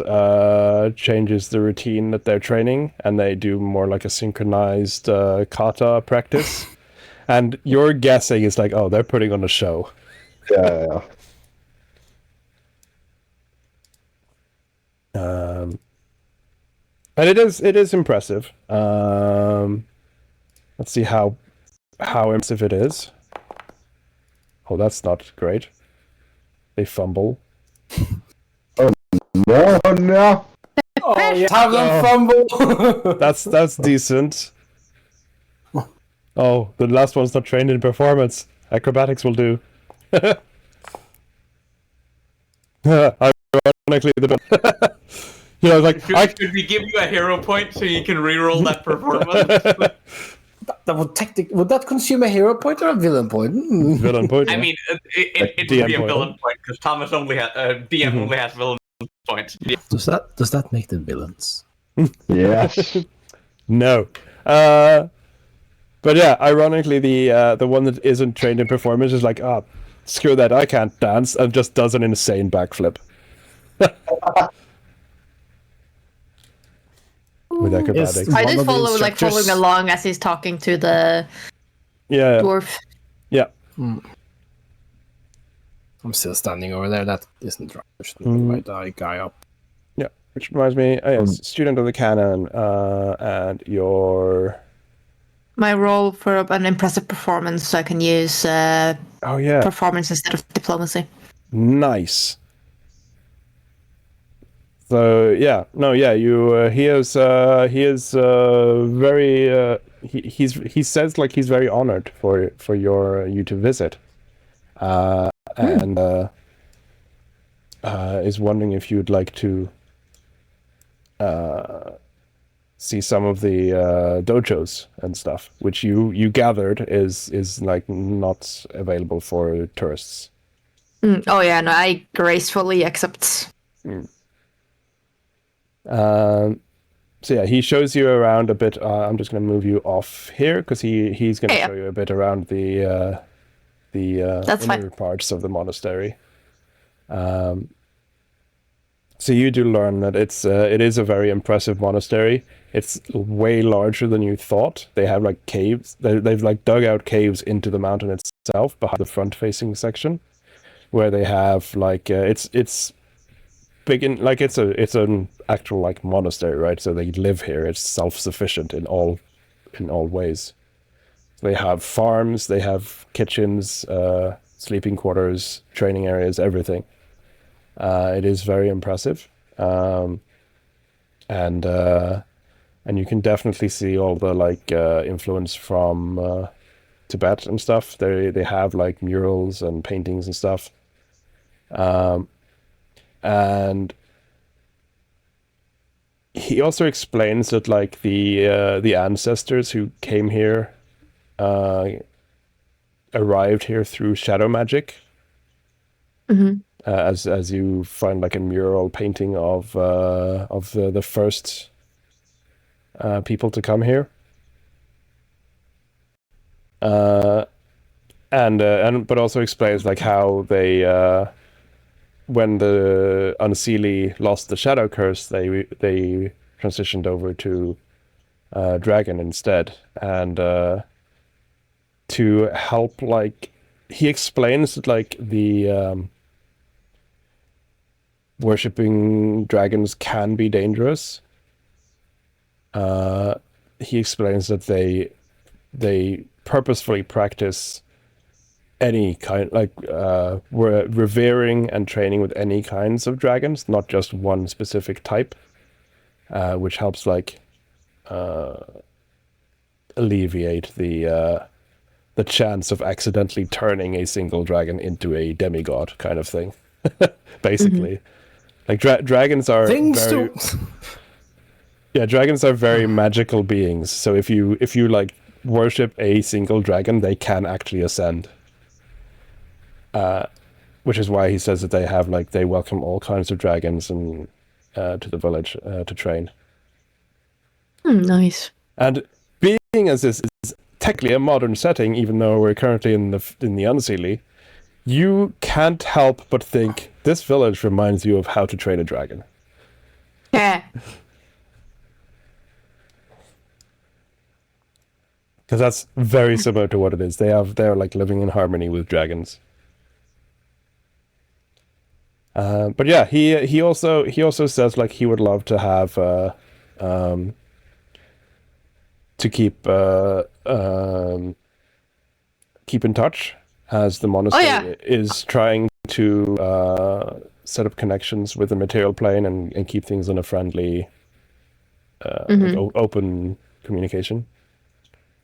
changes the routine that they're training, and they do more like a synchronized kata practice. And your guessing is like, oh, they're putting on a show. Yeah. And it is impressive. Let's see how impressive it is. Oh, that's not great. They fumble. No. Oh, you have them fumble. That's decent. Oh, the last one's not trained in performance. Acrobatics will do. Ironically, Should we give you a hero point so you can reroll that performance? Would that consume a hero point or a villain point? Villain point. I mean, it would be a villain point because Thomas only has DM only has villain points. Does that make them villains? Yes. No. But yeah, ironically, the one that isn't trained in performance is like, screw that, I can't dance, and just does an insane backflip. With acrobatics. I just following along as he's talking to the dwarf. Yeah. I'm still standing over there. That isn't right. I should move my guy up. Yeah, which reminds me, student of the canon, and your... My role for an impressive performance, so I can use performance instead of diplomacy. Nice. So he says like he's very honored for you to visit, and is wondering if you'd like to see some of the dojos and stuff, which you gathered is like not available for tourists. Oh yeah, no, I gracefully accept. So yeah, he shows you around a bit. I'm just going to move you off here because he's going to show you a bit around the inner parts of the monastery. So you do learn that it is a very impressive monastery. It's way larger than you thought. They have like caves. They've like dug out caves into the mountain itself behind the front-facing section, where they have like it's big in like it's an actual like monastery, right? So they live here. It's self-sufficient in all ways. They have farms. They have kitchens, sleeping quarters, training areas, everything. It is very impressive, and you can definitely see all the like influence from Tibet and stuff. They have like murals and paintings and stuff, and he also explains that like the ancestors who came here arrived here through shadow magic. Mm-hmm. As you find like a mural painting of the first people to come here, but also explains like how they when the Unseelie lost the shadow curse, they transitioned over to dragon instead, and to help like he explains that like the worshipping dragons can be dangerous. He explains that they purposefully practice any kind, like revering and training with any kinds of dragons, not just one specific type, which helps like alleviate the chance of accidentally turning a single dragon into a demigod kind of thing, basically. Mm-hmm. Like dragons are dragons are very magical beings. So if you like worship a single dragon, they can actually ascend. Which is why he says that they welcome all kinds of dragons and to the village to train. Nice. And being as this is technically a modern setting, even though we're currently in the Unseelie, you can't help but think this village reminds you of how to train a dragon. Yeah. Because that's very similar to what it is. They're like living in harmony with dragons. But yeah, he also says like he would love to have to keep in touch, as the monastery is trying to set up connections with the material plane and keep things on a friendly, open communication.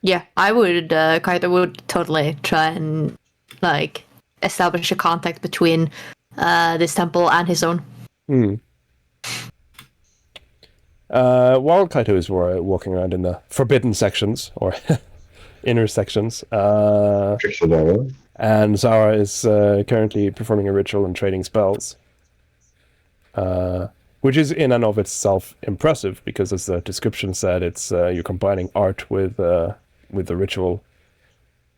Yeah, I would. Kaito would totally try and like establish a contact between this temple and his own. While Kaito is walking around in the forbidden sections or inner sections, and Zara is currently performing a ritual and trading spells, which is in and of itself impressive because, as the description said, it's you're combining art with the ritual,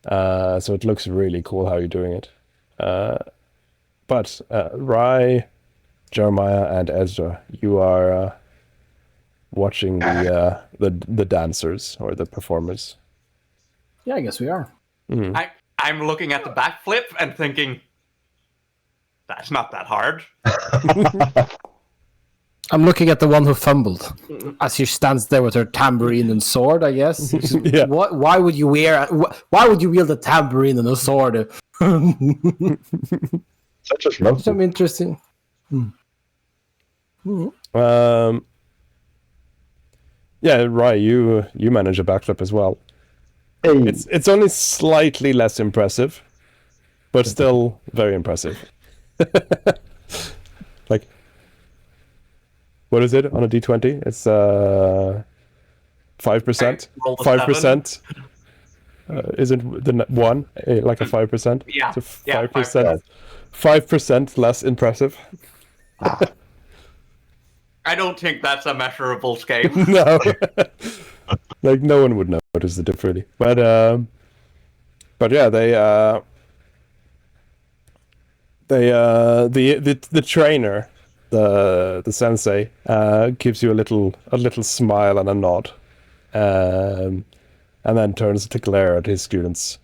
so it looks really cool how you're doing it. But Rai, Jeremiah, and Ezra, you are watching the dancers or the performers. Yeah, I guess we are. Mm-hmm. I'm looking at the backflip and thinking, that's not that hard. I'm looking at the one who fumbled as she stands there with her tambourine and sword, I guess. Yeah. Why would you wield a tambourine and a sword? Such a love. Some interesting. Yeah, Rai, you manage a backflip as well. Hey. It's only slightly less impressive, but still very impressive. Like, what is it on a D20? It's 5%. 5%. Isn't the one like a 5%? Yeah. So 5%. 5% less impressive. I don't think that's a measurable scale. No. Like no one would notice the difference. But yeah, the trainer the sensei gives you a little smile and a nod, and then turns to glare at his students.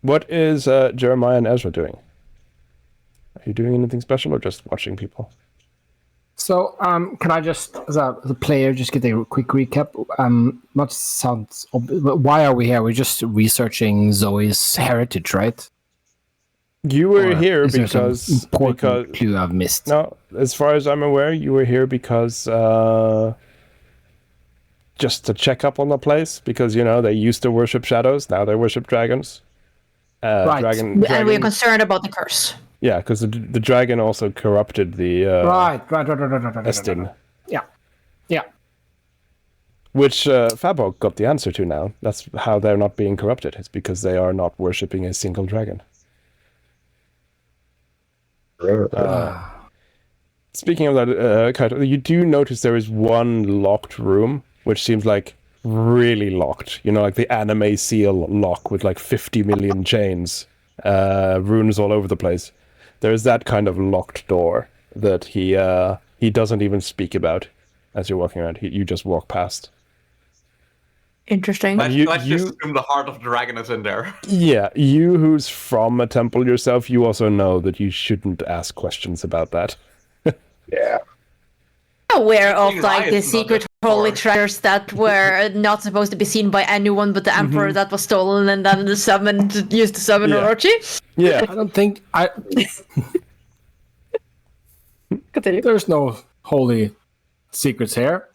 What is Jeremiah and Ezra doing? Are you doing anything special or just watching people? So, can I just, as a player, just get a quick recap? Not sounds, but why are we here? We're just researching Zoe's heritage, right? You were Or here is there some because important clue I've missed. No, as far as I'm aware, you were here because just to check up on the place, because they used to worship shadows, now they worship dragons. Right. And we're concerned about the curse. Yeah, because the dragon also corrupted the Right. Estin, Yeah. which Fabok got the answer to now. That's how they're not being corrupted. It's because they are not worshipping a single dragon. Speaking of that, Kaito, you do notice there is one locked room, which seems like really locked. Like the anime seal lock with like 50 million chains, runes all over the place. There's that kind of locked door that he doesn't even speak about as you're walking around. You just walk past. Interesting. Let's you- just assume the heart of the dragon is in there. Yeah, you who's from a temple yourself, you also know that you shouldn't ask questions about that. Yeah. Aware of Things like I the had secret noticed holy before. treasures that were not supposed to be seen by anyone but the emperor that was stolen and then used to summon Yeah. Orochi. Yeah. I don't think Continue. there's no holy secrets here.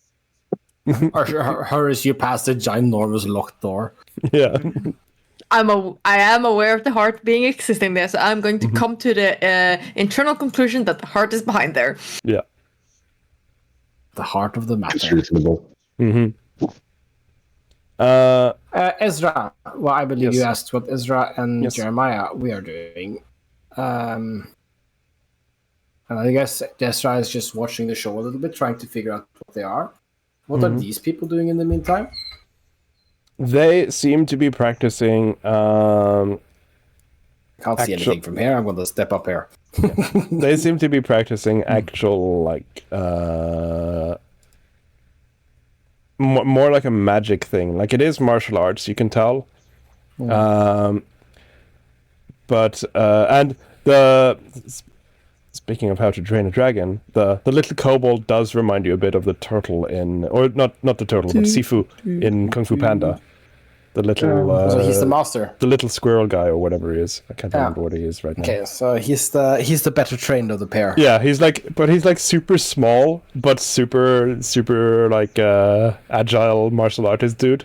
Or as you pass the ginormous locked door. Yeah. I am aware of the heart being existing there, so I'm going to come to the internal conclusion that the heart is behind there. Yeah. The heart of the It's matter. reasonable. Mm-hmm. Ezra, well, I believe Yes. you asked what Ezra and Yes. Jeremiah we are doing. And I guess Ezra is just watching the show a little bit, trying to figure out what they are. What are these people doing in the meantime? They seem to be practicing. Can't see Actu- anything from here. I'm going to step up here. They seem to be practicing actual more like a magic thing. Like it is martial arts, you can tell. But and the speaking of how to train a dragon, the little kobold does remind you a bit of the turtle or not the turtle, but Sifu in Kung Fu Panda. The little So he's the master. the little squirrel guy or whatever he is. I can't remember what he is right now. Okay, so he's the better trained of the pair. Yeah, he's like super small, but super agile martial artist dude.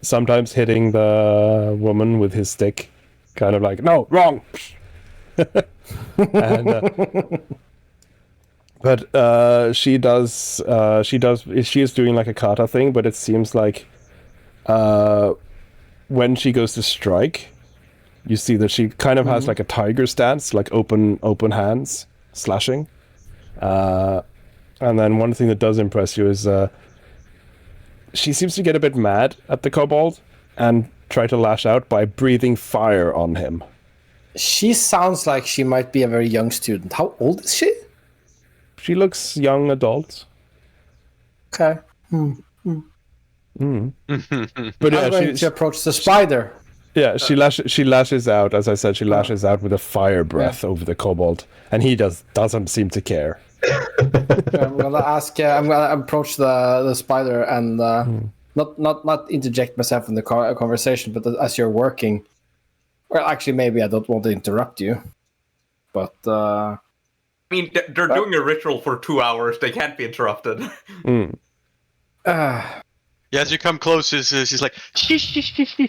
Sometimes hitting the woman with his stick, kind of like, no, wrong. And, but she is doing like a kata thing, but it seems like when she goes to strike, you see that she kind of has like a tiger stance, like open hands, slashing. And then one thing that does impress you is she seems to get a bit mad at the kobold and try to lash out by breathing fire on him. She sounds like she might be a very young student. How old is she? She looks young adult. Okay. But I'm yeah, going to approach the spider. she lashes out. As I said, she lashes out with a fire breath over the kobold, and he doesn't seem to care. I'm gonna ask. I'm gonna approach the spider and not interject myself in the conversation, but as you're working. Well, actually, maybe I don't want to interrupt you, but I mean, they're doing a ritual for 2 hours. They can't be interrupted. Yeah, as you come close, she's like, shh.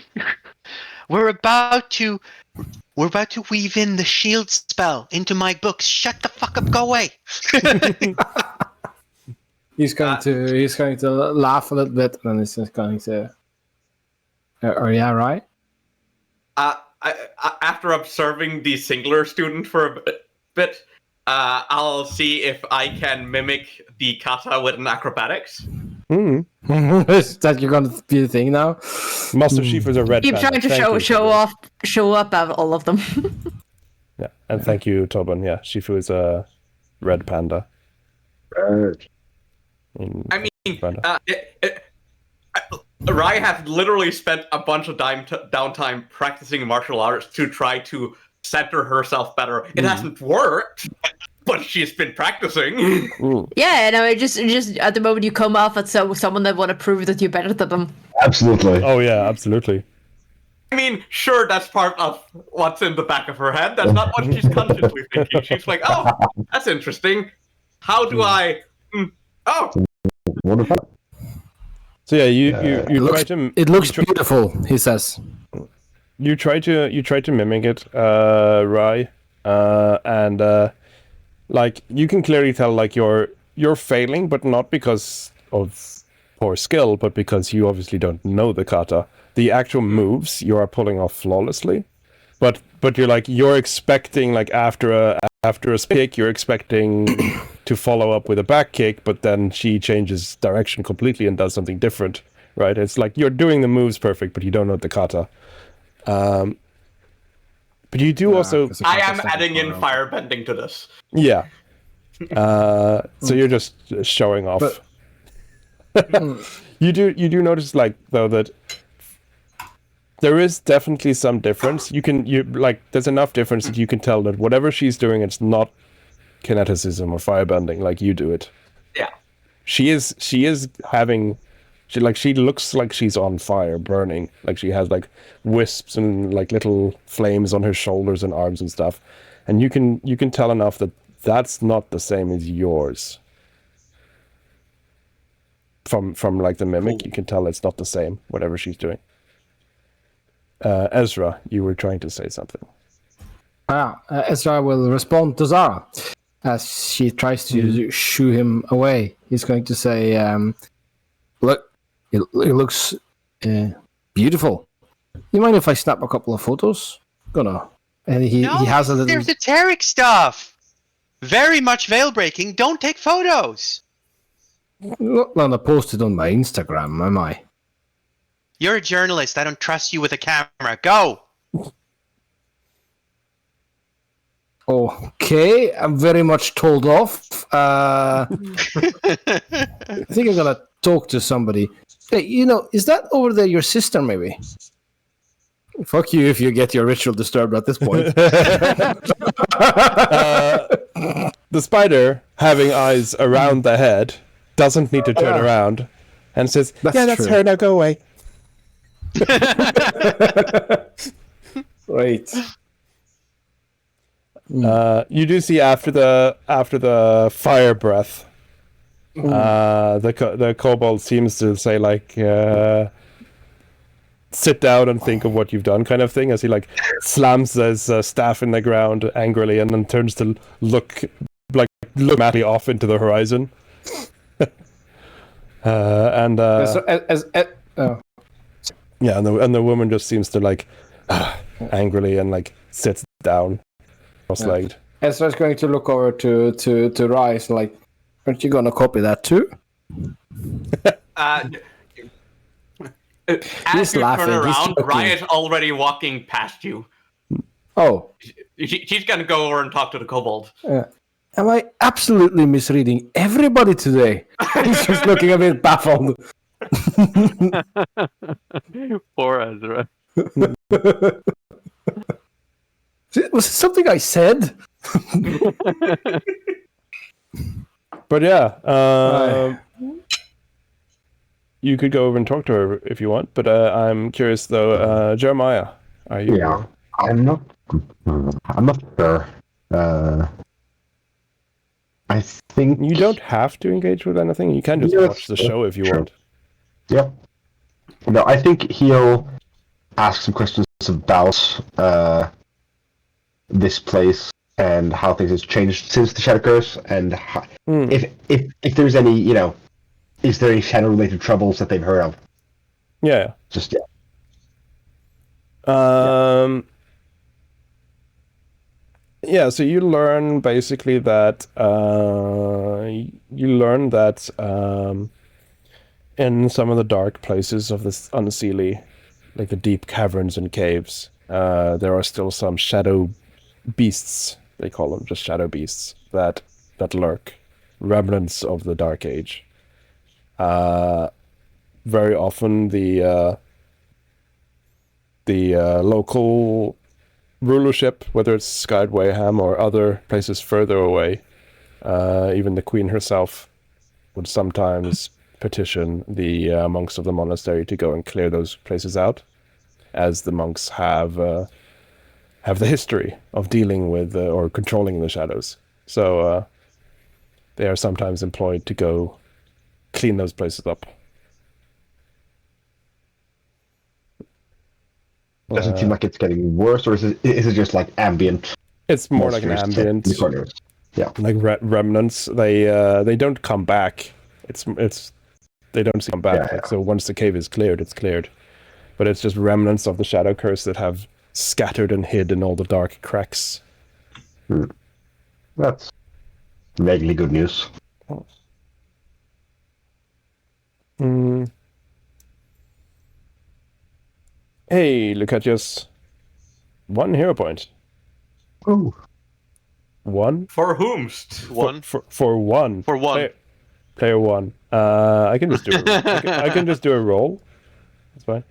We're about to weave in the shield spell into my books. Shut the fuck up. Go away. he's going to laugh a little bit, and then he's just going to. Are you right? After observing the singular student for a bit, I'll see if I can mimic the kata with an acrobatics. Mm. Is that you're gonna be the thing now? Master Shifu is a red Keep panda. trying to Thank you, show up all of them. Yeah, and thank you, Tobin. Yeah, Shifu is a red panda. I mean, Rai has literally spent a bunch of downtime practicing martial arts to try to center herself better. It hasn't worked, but she's been practicing. Yeah, no, just at the moment you come off at someone that want to prove that you're better than them. Absolutely. Oh yeah, absolutely. I mean, sure, that's part of what's in the back of her head. That's not what she's consciously thinking. She's like, oh, that's interesting. How do I... Oh, Wonderful. So yeah, you try to. It looks beautiful, he says. You try to mimic it, Rai, and like you can clearly tell like you're failing, but not because of poor skill, but because you obviously don't know the kata. The actual moves you are pulling off flawlessly, but you're expecting like after a kick, you're expecting to follow up with a back kick, but then she changes direction completely and does something different, right? It's like you're doing the moves perfect, but you don't know the kata. But you do also... I am adding in firebending to this. Yeah. So you're just showing off. You do notice, like, though, that there is definitely some difference. There's enough difference that you can tell that whatever she's doing, it's not kineticism or firebending like you do it. Yeah. She is having... She looks like she's on fire, burning. Like she has like wisps and like little flames on her shoulders and arms and stuff. And you can tell enough that that's not the same as yours. From like the mimic, you can tell it's not the same, whatever she's doing. Ezra, you were trying to say something. Ezra will respond to Zara as she tries to shoo him away. He's going to say, look, it looks beautiful. You mind if I snap a couple of photos? And he has a little... There's esoteric stuff. Very much veil breaking. Don't take photos. I'm not gonna post it on my Instagram, am I? You're a journalist. I don't trust you with a camera. Go. Okay, I'm very much told off. I think I'm gonna talk to somebody. Hey, is that over there your sister, maybe? Fuck you if you get your ritual disturbed at this point. The spider, having eyes around the head, doesn't need to turn around and says, that's true. her, now go away. Right. You do see after the fire breath, the kobold seems to say like, sit down and think of what you've done, kind of thing, as he like slams his staff in the ground angrily and then turns to look madly off into the horizon. And the woman just seems to like angrily and like sits down, cross-legged. Ezra's going to look over to Rice like, aren't you gonna copy that too? As you turn around, Riot's already walking past you. Oh. She's gonna go over and talk to the kobold. Am I absolutely misreading everybody today? He's just looking a bit baffled. Poor Ezra. Was it something I said? But yeah, you could go over and talk to her if you want. But I'm curious though, Jeremiah, are you? Yeah, I'm not sure. I think You don't have to engage with anything. You can just watch the show if you want. Yep. No, I think he'll ask some questions about this place and how things have changed since the Shadow Curse, and how, if there's any, is there any shadow-related troubles that they've heard of? Yeah. Just Yeah, so you learn basically that in some of the dark places of this unseelie, like the deep caverns and caves, there are still some shadow beasts, they call them, just shadow beasts, that lurk, remnants of the Dark Age. Very often the local rulership, whether it's Skyd Wayham or other places further away, even the queen herself would sometimes petition the monks of the monastery to go and clear those places out, as the monks have the history of dealing with or controlling the shadows. So they are sometimes employed to go clean those places up. Doesn't seem like it's getting worse, or is it just like ambient? It's more like an monsters ambient, in the corners? Yeah. like remnants. They don't come back. It's they don't come back. Yeah, Like, so once the cave is cleared, it's cleared. But it's just remnants of the shadow curse that have scattered and hid in all the dark cracks. That's vaguely good news. Hey, Lucatius. 1 hero point. Oh. 1? For whomst? One. For 1. For one. Player 1. I can just do I can just do a roll. That's fine.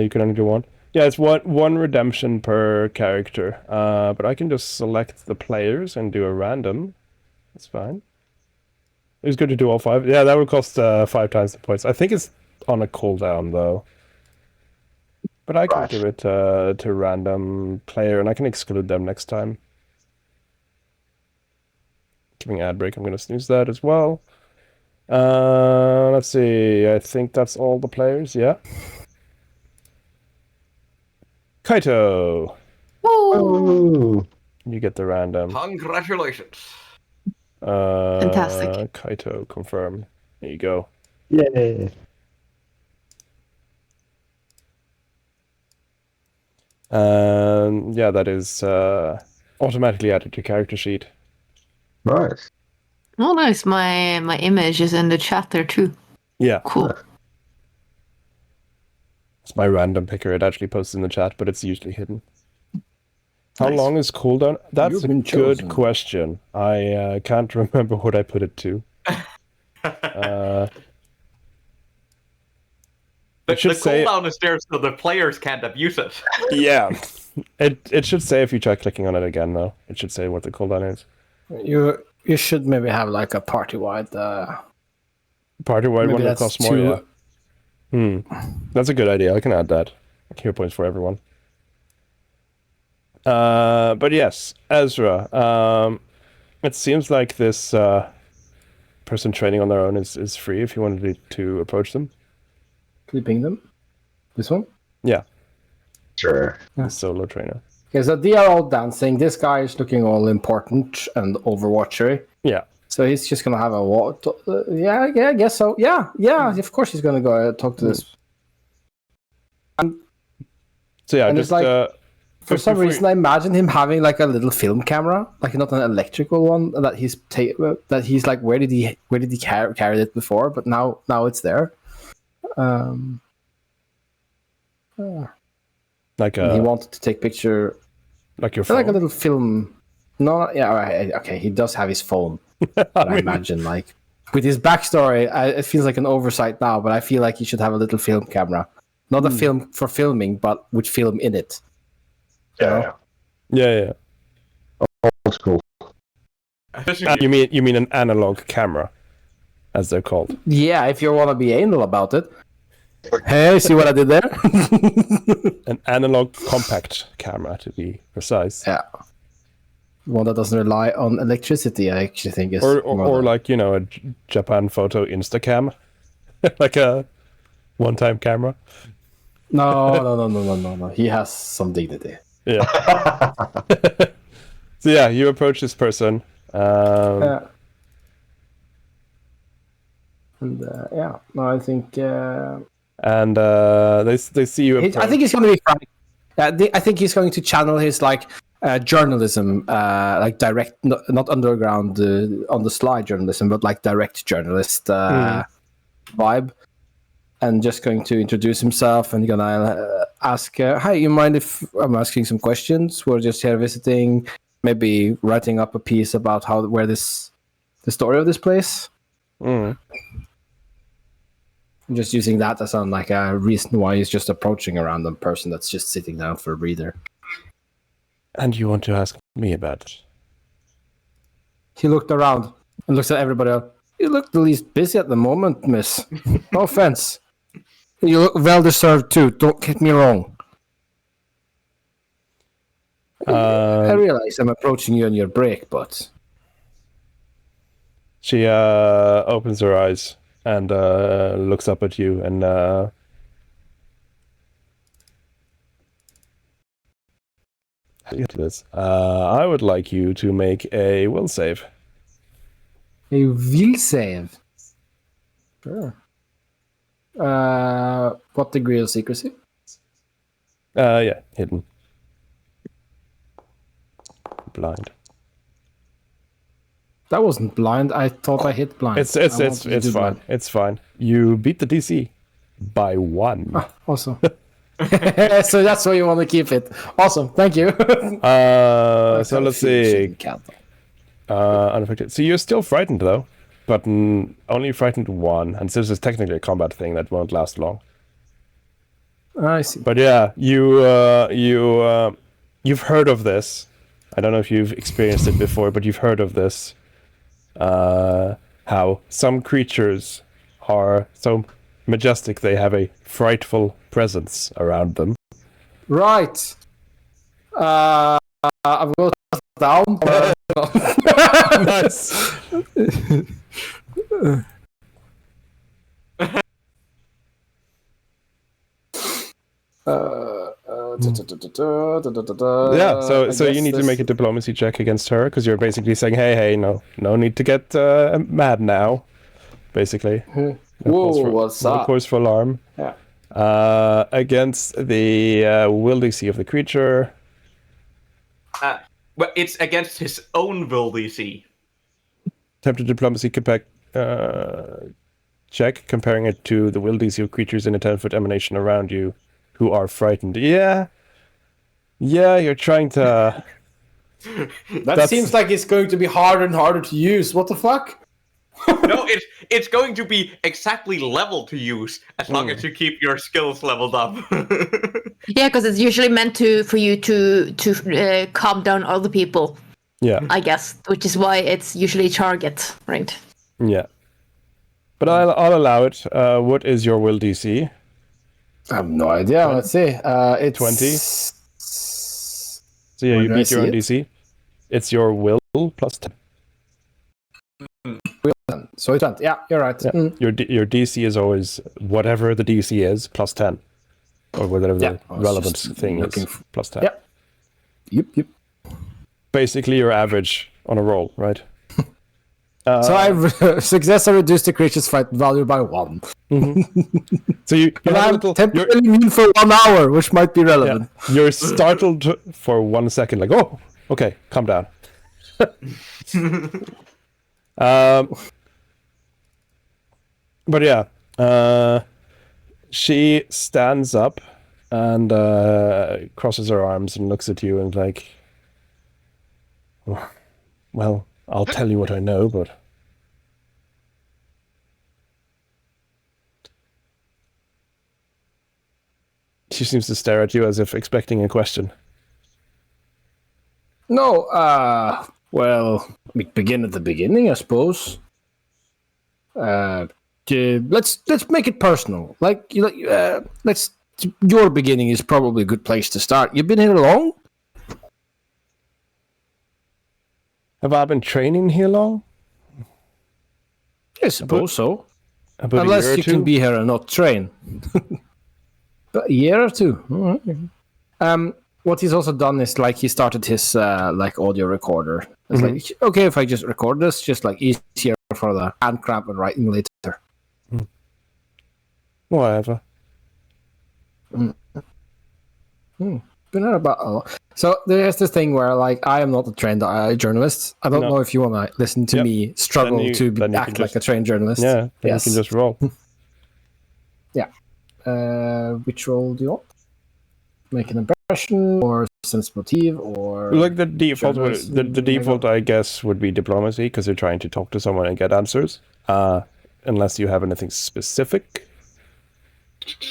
You can only do 1. Yeah, it's one redemption per character. But I can just select the players and do a random. That's fine. It's good to do all 5. Yeah, that would cost 5 times the points. I think it's on a cooldown though. But I can Right. give it to random player, and I can exclude them next time. Giving ad break, I'm going to snooze that as well. Let's see. I think that's all the players. Yeah. Kaito, Oh. you get the random. Congratulations. Fantastic. Kaito, confirm. There you go. Yay. Yeah, that is automatically added to character sheet. Nice. Oh, nice. My image is in the chat there too. Yeah, Cool. it's my random picker. It actually posts in the chat, but it's usually hidden. How Nice. long is cooldown? That's You've a been good chosen. question. I can't remember what I put it to. The should say- cooldown is there so the players can't abuse it. Yeah, it should say if you try clicking on it again though. It should say what the cooldown is. You should maybe have like a party-wide. Party wide Maybe one that that's costs more. too- Yeah. That's a good idea. I can add that. Hero points for everyone. But yes, Ezra. It seems like this person training on their own is free if you wanted to approach them. Can you ping them? This one? Yeah, Sure. the solo trainer. Okay, so they are all dancing. This guy is looking all important and overwatchery. Yeah. So he's just gonna have a walk. Yeah, I guess so. Yeah, of course he's gonna go talk to this. So yeah, And it's just like- For some reason, I imagine him having like a little film camera, like not an electrical one. That he's like, where did he carry it before? But now it's there. like And he wanted to take picture, your phone. like a little film. No, yeah, right, okay. He does have his phone. But I imagine like with his backstory, it feels like an oversight now. But I feel like he should have a little film camera, not a film for filming, but with film in it. Yeah. Yeah. Old school. You mean an analog camera, as they're called. Yeah, if you want to be anal about it. Hey, see what I did there? An analog compact camera, to be precise. Yeah. One that doesn't rely on electricity, I actually think is. Or like, a Japan Photo Instacam. Like a one-time camera. No. He has some dignity. Yeah. So yeah, you approach this person. Yeah. And no, I think. And they see you approach. I think he's going to be frank. I think he's going to channel his like journalism, like direct, not underground on the slide journalism, but like direct journalist vibe. And just going to introduce himself and gonna ask, "Hi, you mind if I'm asking some questions? We're just here visiting, maybe writing up a piece about the story of this place." Mm. I'm just using that as like a reason why he's just approaching a random person that's just sitting down for a breather. And you want to ask me about it? He looked around and looks at everybody else. "You look the least busy at the moment, miss. No offense. You look well-deserved too, don't get me wrong. I realize I'm approaching you on your break, but..." She opens her eyes and looks up at you and I would like you to make a will save. A will save? Sure. What degree of secrecy? Yeah, hidden. Blind. That wasn't blind. I thought I hit blind. It's I wanted to do fine. blind. It's fine. You beat the DC by 1. Ah, awesome. So that's why you want to keep it. Awesome. Thank you. So let's see. Unaffected. So you're still frightened though, but only frightened 1, and this is technically a combat thing that won't last long. I see. But yeah, you've heard of this. I don't know if you've experienced it before, but you've heard of this. How some creatures are so majestic they have a frightful presence around them. Right. I'm going to down. Nice. Yeah, so you need to make a diplomacy check against her because you're basically saying, hey, no need to get mad now, basically. Whoa, what's no up? cause for alarm. Yeah. Against the will DC of the creature. Well, it's against his own will DC. Attempted diplomacy check, comparing it to the will DC of creatures in a 10-foot emanation around you who are frightened. Yeah, you're trying to... That seems like it's going to be harder and harder to use. What the fuck? No, it's going to be exactly level to use as long as you keep your skills leveled up. Yeah, because it's usually meant for you to calm down other people. Yeah. I guess, which is why it's usually target, right? Yeah. But I'll allow it. What is your will DC? I have no idea. Let's see. It's 20. So yeah, you beat your own DC. It's your will plus 10. So it's 20. Yeah, you're right. Yeah. Your DC is always whatever the DC is plus 10. Or whatever the relevant thing is plus 10. Yep. Yep. Basically your average on a roll, right? So I successfully reduced the creature's fight value by 1. Mm-hmm. So you I'm temporarily immune for 1 hour, which might be relevant. Yeah. You're startled for 1 second, like, oh, okay, calm down. But yeah, she stands up and crosses her arms and looks at you and like, well, I'll tell you what I know, but... She seems to stare at you as if expecting a question. No, well, we begin at the beginning, I suppose. Let's make it personal. Like, your beginning is probably a good place to start. You've been here long? Have I been training here long? I suppose so. About Unless you can be here and not train. But a year or two. All right. What he's also done is like he started his like audio recorder. It's like, okay, if I just record this, just like easier for the hand cramp and writing later. Whatever. Been here about So there's this thing where, like, I am not a trained journalist. I don't No. know if you want to listen to Yep. me struggle Then you can act like just- a trained journalist. Yeah, then Yes. you can just roll. Which role do you want? Make an impression, or sense motive, or Like the default, journalist, the something like default, that? I guess, would be diplomacy because you're trying to talk to someone and get answers. Unless you have anything specific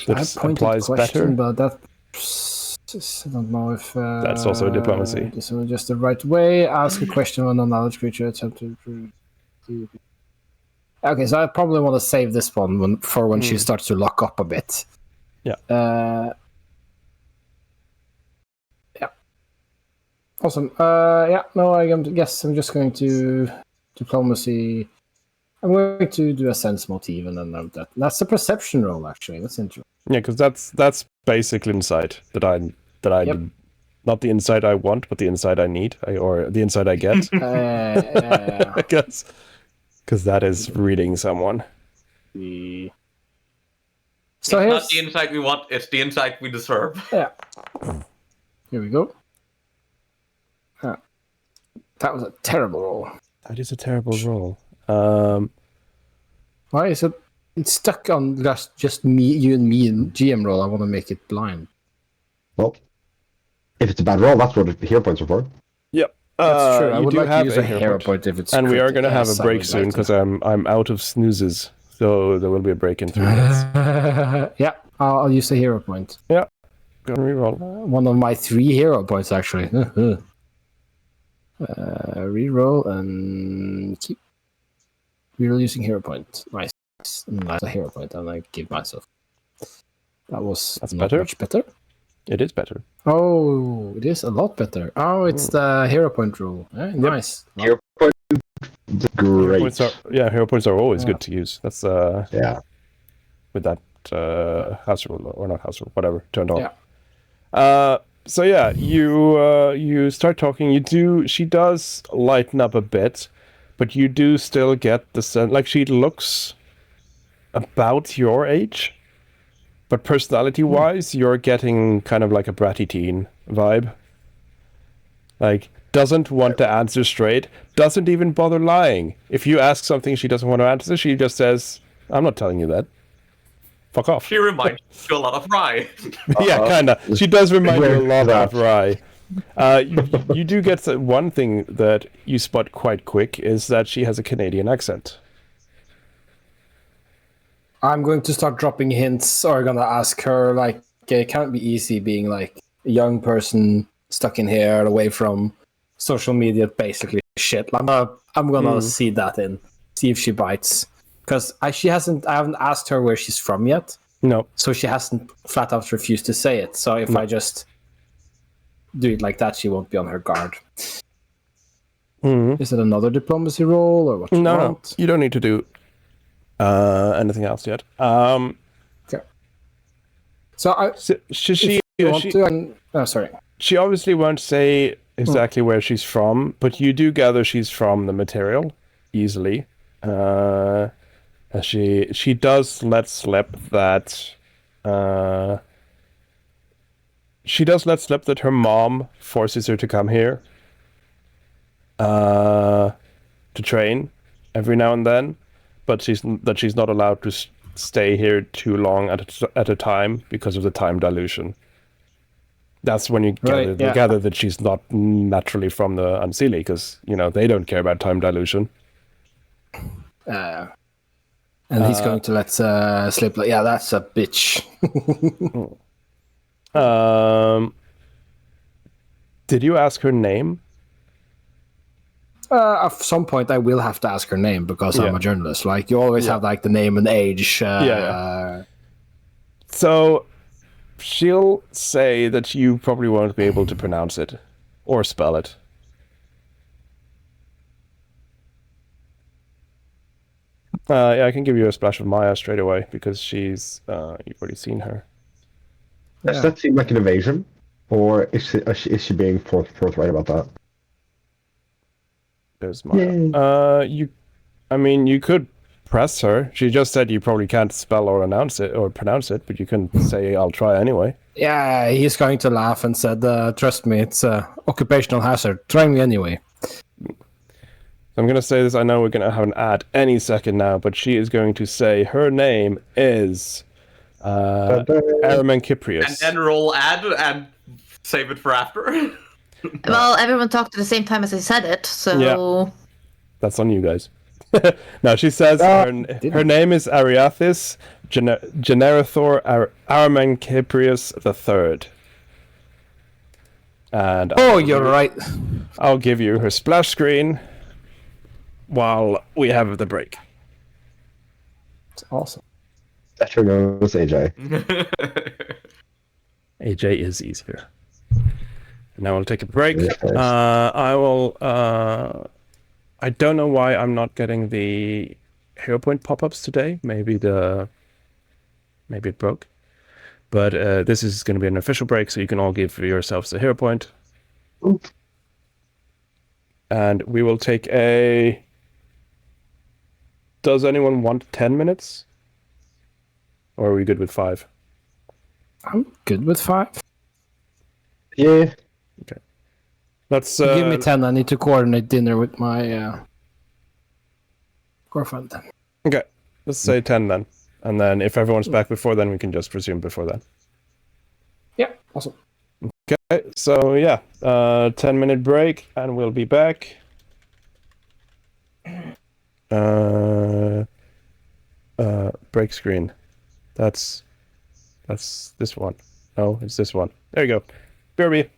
that I pointed applies question, better. but that I don't know if That's also diplomacy. This is just the right way. Ask a question on a knowledge creature. Attempt to improve. Okay, so I probably want to save this one for when she starts to lock up a bit. Yeah. Yeah. Awesome. No, I guess I'm just going to diplomacy. I'm going to do a sense motive and then that's a perception roll. Actually, that's interesting. Yeah, because that's basically insight that I Yep. not the insight I want, but the insight I need, or the insight I get. I guess because that is reading someone. So It's here's not the insight we want, it's the insight we deserve. here we go. That was a terrible roll. That is a terrible roll. Why is it? It's stuck on just me, you and me, and GM roll. I want to make it blind. Well, if it's a bad roll, that's what the hero points are for. Yep. That's true. I you would do like to have use a hero point if it's. and we are going to have critical. a break Yes, I soon would because like I'm out of snoozes, so there will be a break in 3 minutes. to. Yeah, I'll use a hero point. Go and reroll. One of my 3 hero points, actually. Reroll and keep. Reroll using hero point. Nice. Nice a hero point, and I give myself. That's not better. much better. It is better. Oh, it is a lot better. Oh, it's the hero point rule. Nice. Hero point, great. Hero points are always Yeah. good to use. That's Yeah. with that house rule or not house rule, whatever, turned on. Yeah. So yeah, you start talking. She does lighten up a bit, but you do still get the sense like she looks about your age, but personality-wise, you're getting kind of like a bratty teen vibe. Like, doesn't want to answer straight, doesn't even bother lying. If you ask something she doesn't want to answer, she just says, "I'm not telling you that. Fuck off." She reminds you a lot of Rye. Yeah, kind of. She does remind me a lot Where- of Rye. You do get one thing that you spot quite quick is that she has a Canadian accent. I'm going to start dropping hints, or gonna ask her, like, it can't be easy being like a young person stuck in here away from social media, basically shit. I'm gonna see that in, see if she bites, because I haven't asked her where she's from yet, No. so she hasn't flat out refused to say it. So if I just do it like that, she won't be on her guard. Mhm. Is it another diplomacy roll, or what you No, want? you don't need to do anything else yet. So She you want to? Sorry. she obviously won't say exactly where she's from, but you do gather she's from the material easily. She does let slip that her mom forces her to come here to train every now and then, but she's not allowed to stay here too long at a time because of the time dilution. That's when you gather that she's not naturally from the Unseelie, because they don't care about time dilution. And he's going to let slip. Like, yeah, that's a bitch. Did you ask her name? At some point, I will have to ask her name because I'm a journalist. Like, you always have like the name and age. So she'll say that you probably won't be able to pronounce it or spell it. I can give you a splash of Maya straight away because she's you've already seen her. Does that seem like an evasion, or is she being forthright about that? There's Maya. You could press her. She just said you probably can't spell or pronounce it, but you can say I'll try anyway. Yeah, he's going to laugh and said, "Trust me, it's occupational hazard. Try me anyway." I'm going to say this. I know we're going to have an ad any second now, but she is going to say her name is Araman Cyprius. And then roll add and save it for after. Well, everyone talked at the same time as I said it, so Yeah. That's on you guys. No, she says her name is Ariathis Generathor Araman Cyprius III. And You're right. I'll give you her splash screen while we have the break. It's awesome. Better knows AJ. AJ is easier. Now we'll take a break. Yes. I will. I don't know why I'm not getting the hero point pop-ups today. Maybe it broke. But this is going to be an official break, so you can all give yourselves a hero point. Oop. And we will take a... Does anyone want 10 minutes? Or are we good with 5? I'm good with 5. Yeah. Okay. Let's... Give me 10. I need to coordinate dinner with my girlfriend. Okay. Let's say 10 then. And then if everyone's back before then, we can just resume before then. Yeah, awesome. Okay, so yeah, 10-minute break, and we'll be back. Break screen. That's this one. No, it's this one. There you go. BRB.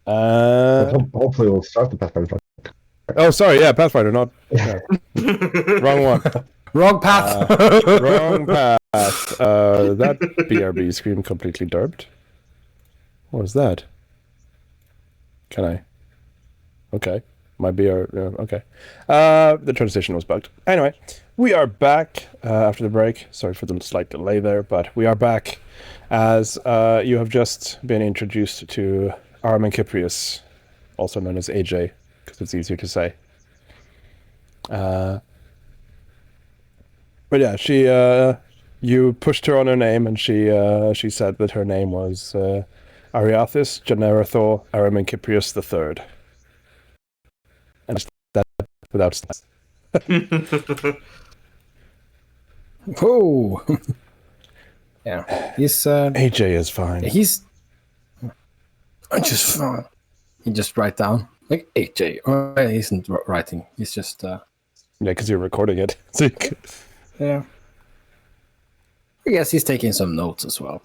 Hopefully we'll start the Pathfinder. Oh, sorry. Yeah, Pathfinder, not wrong one. Wrong path. Wrong path. That BRB screen completely derped. What was that? Can I? Okay. My BR. Okay. The transition was bugged. Anyway, we are back after the break. Sorry for the slight delay there, but we are back as you have just been introduced to Armin Cyprius, also known as AJ, because it's easier to say. But yeah, she you pushed her on her name, and she said that her name was Ariathis Generethor Aramin Cyprius III. And just that without stats. Oh. Yeah, he's AJ is fine. he's just fine. He just write down like AJ. Oh, he isn't writing. He's just Yeah, because you're recording it. So you could... yeah. I guess he's taking some notes as well.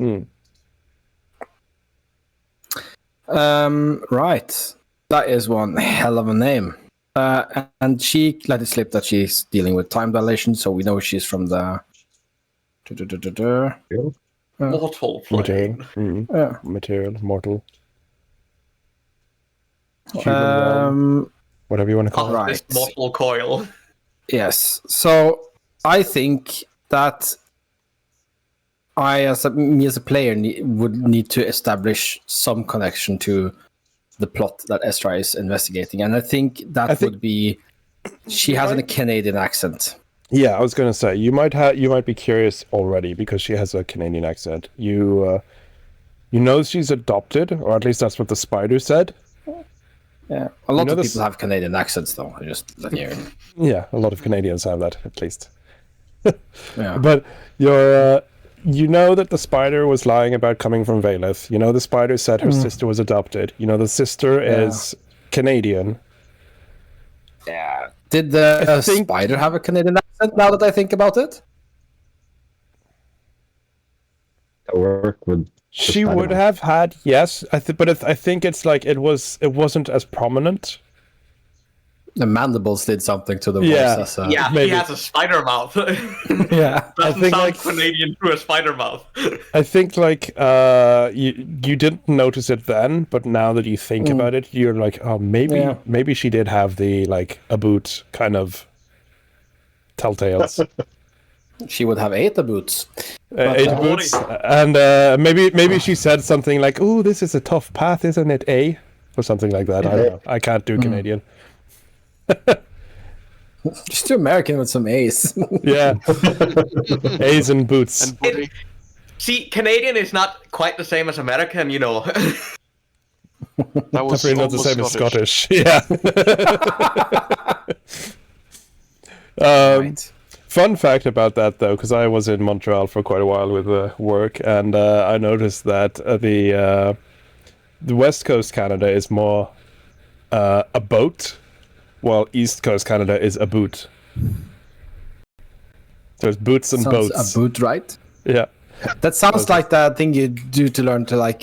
Right. That is one hell of a name. And she let it slip that she's dealing with time dilation, so we know she's from the Mortal plane. yeah. Material, mortal. Human realm, whatever you want to call it. Of this Right. mortal coil. Yes. So I think that as a player, would need to establish some connection to the plot that Ezra is investigating, and I think would be she has a Canadian accent. Yeah, I was gonna say you might be curious already because she has a Canadian accent. You know she's adopted, or at least that's what the spider said. Yeah, a lot of this- people have Canadian accents, though. I just hear. Yeah, a lot of Canadians have that at least. Yeah, But you know that the spider was lying about coming from Valeth. You know the spider said her sister was adopted. You know the sister is Canadian. yeah. Did the spider have a Canadian accent? Now that I think about it, That work with. She would have had, yes. I think it's like it wasn't as prominent. the mandibles did something to the Yeah. voice. Yeah, maybe. he has a spider mouth. Yeah. Doesn't think, sound like- Canadian through a spider mouth. I think like you didn't notice it then, but now that you think about it, you're like, oh, maybe she did have the like a boot kind of telltales. She would have 8 boots. 8 boots, and maybe she said something like, "Oh, this is a tough path, isn't it? A?" or something like that. I don't know. I can't do Canadian. Just too American with some A's. Yeah, A's and boots. And booty. See, Canadian is not quite the same as American, you know. That was Definitely not the almost same as Scottish. Scottish. Yeah. Right. Fun fact about that, though, because I was in Montreal for quite a while with work, and I noticed that the West Coast Canada is more a boat, while East Coast Canada is a boot. So it's boots and Sounds boats. a boot, right? Yeah. That sounds like the thing you do to learn to like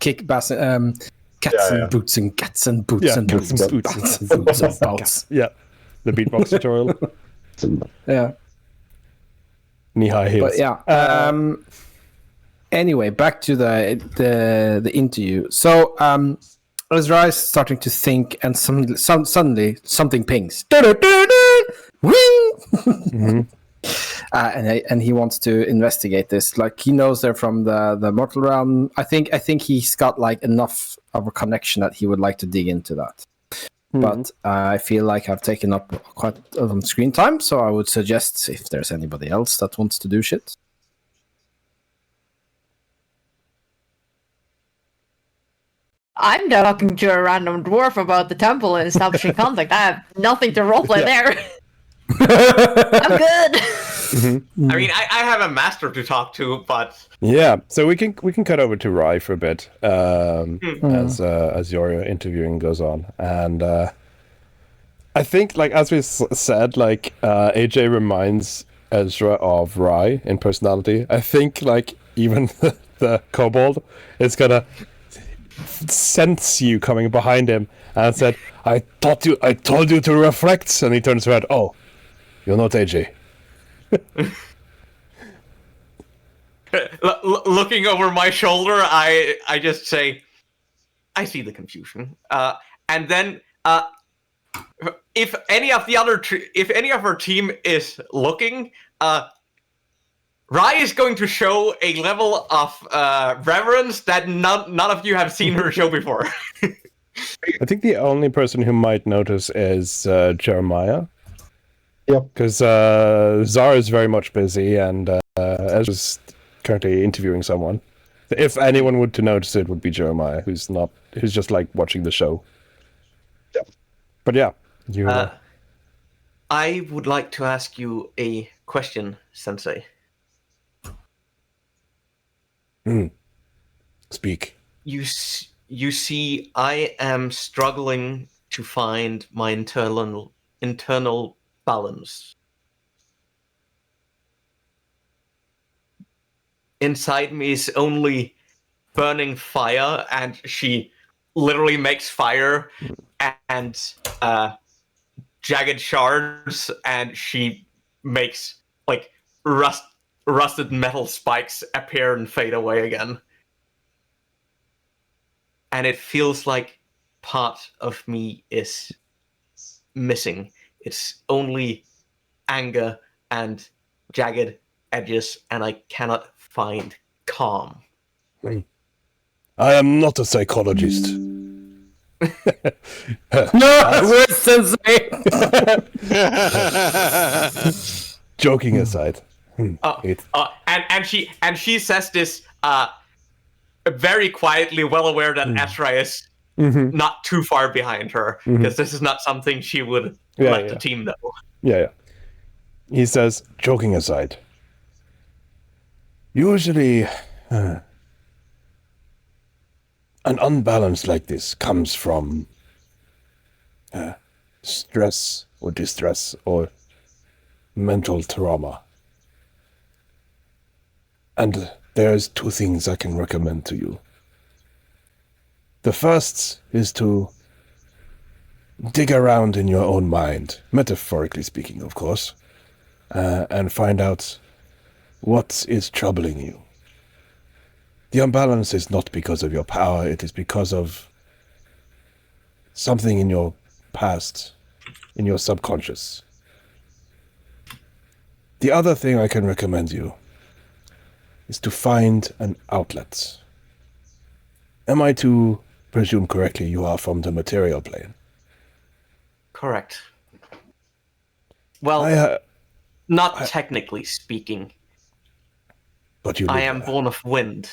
kick cats and boots and cats and boots Yeah, and cats boots and and boots. boots and boots and boats. Yeah. The beatbox tutorial. Yeah, Knee-high heels. but yeah. Anyway, back to the interview. So Ezra is starting to think, and suddenly something pings. Wing! And he wants to investigate this. Like he knows they're from the mortal realm. I think he's got like enough of a connection that he would like to dig into that. But I feel like I've taken up quite some screen time, so I would suggest if there's anybody else that wants to do shit. I'm talking to a random dwarf about the temple and establishing contact. I have nothing to roleplay there. I'm good. I mean, I have a master to talk to, but Yeah, so we can cut over to Rye for a bit as your interviewing goes on, and I think like as we said, like AJ reminds Ezra of Rye in personality. I think like even the kobold is gonna sense you coming behind him and said, I told you to reflect. And he turns around, oh, you're not AJ. Looking over my shoulder, I just say, I see the confusion. And then, if any of our team is looking, Rai is going to show a level of reverence that none of you have seen her show before. I think the only person who might notice is Jeremiah. Yep. Because Zara is very much busy and Ezra's currently interviewing someone. If anyone would to notice, it would be Jeremiah, who's just like watching the show. Yep. But yeah, you. I would like to ask you a question, Sensei. Speak. You see, I am struggling to find my internal balance. Inside me is only burning fire, and she literally makes fire and jagged shards, and she makes like rusted metal spikes appear and fade away again. And it feels like part of me is missing. It's only anger and jagged edges, and I cannot find calm. I am not a psychologist. No, Sensei. Joking aside. And she says this very quietly, well aware that Ezra is not too far behind her, because this is not something she would let the team know. Yeah. He says, joking aside, usually an unbalance like this comes from stress or distress or mental trauma. And there's two things I can recommend to you. The first is to dig around in your own mind, metaphorically speaking, of course, and find out what is troubling you. The unbalance is not because of your power, it is because of something in your past, in your subconscious. The other thing I can recommend you is to find an outlet. Am I to presume correctly you are from the material plane? Correct. Well, not technically speaking. But you I am born of wind.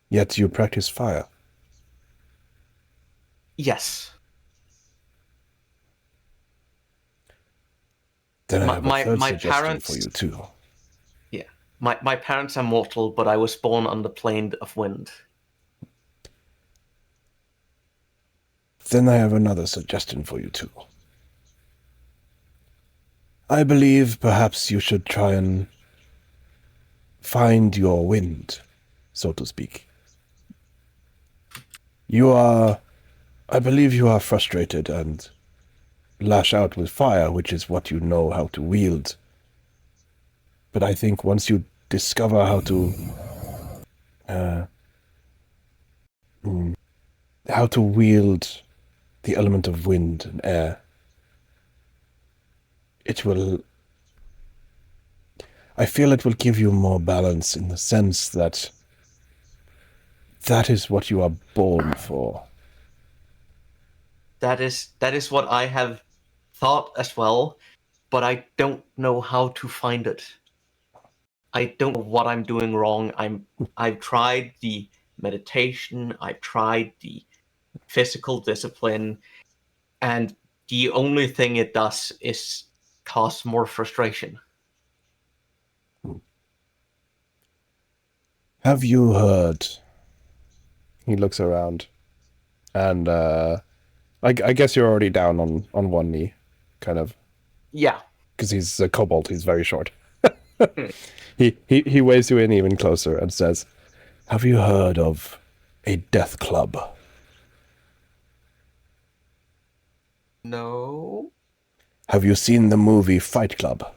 Yet you practice fire. Yes. Then I have a third my suggestion parents, for you too. Yeah. My parents are mortal, but I was born on the plane of wind. Then I have another suggestion for you too. I believe perhaps you should try and find your wind, so to speak. I believe you are frustrated and lash out with fire, which is what you know how to wield. But I think once you discover how to wield the element of wind and air, I feel it will give you more balance in the sense that is what you are born for. That is what I have thought as well, but I don't know how to find it. I don't know what I'm doing wrong. I've tried the meditation, I've tried the physical discipline, and the only thing it does is cause more frustration. Have you heard? He looks around, and I guess you're already down on one knee, kind of. Yeah. Because he's a kobold, he's very short. He waves you in even closer and says, Have you heard of a death club? No. Have you seen the movie Fight Club?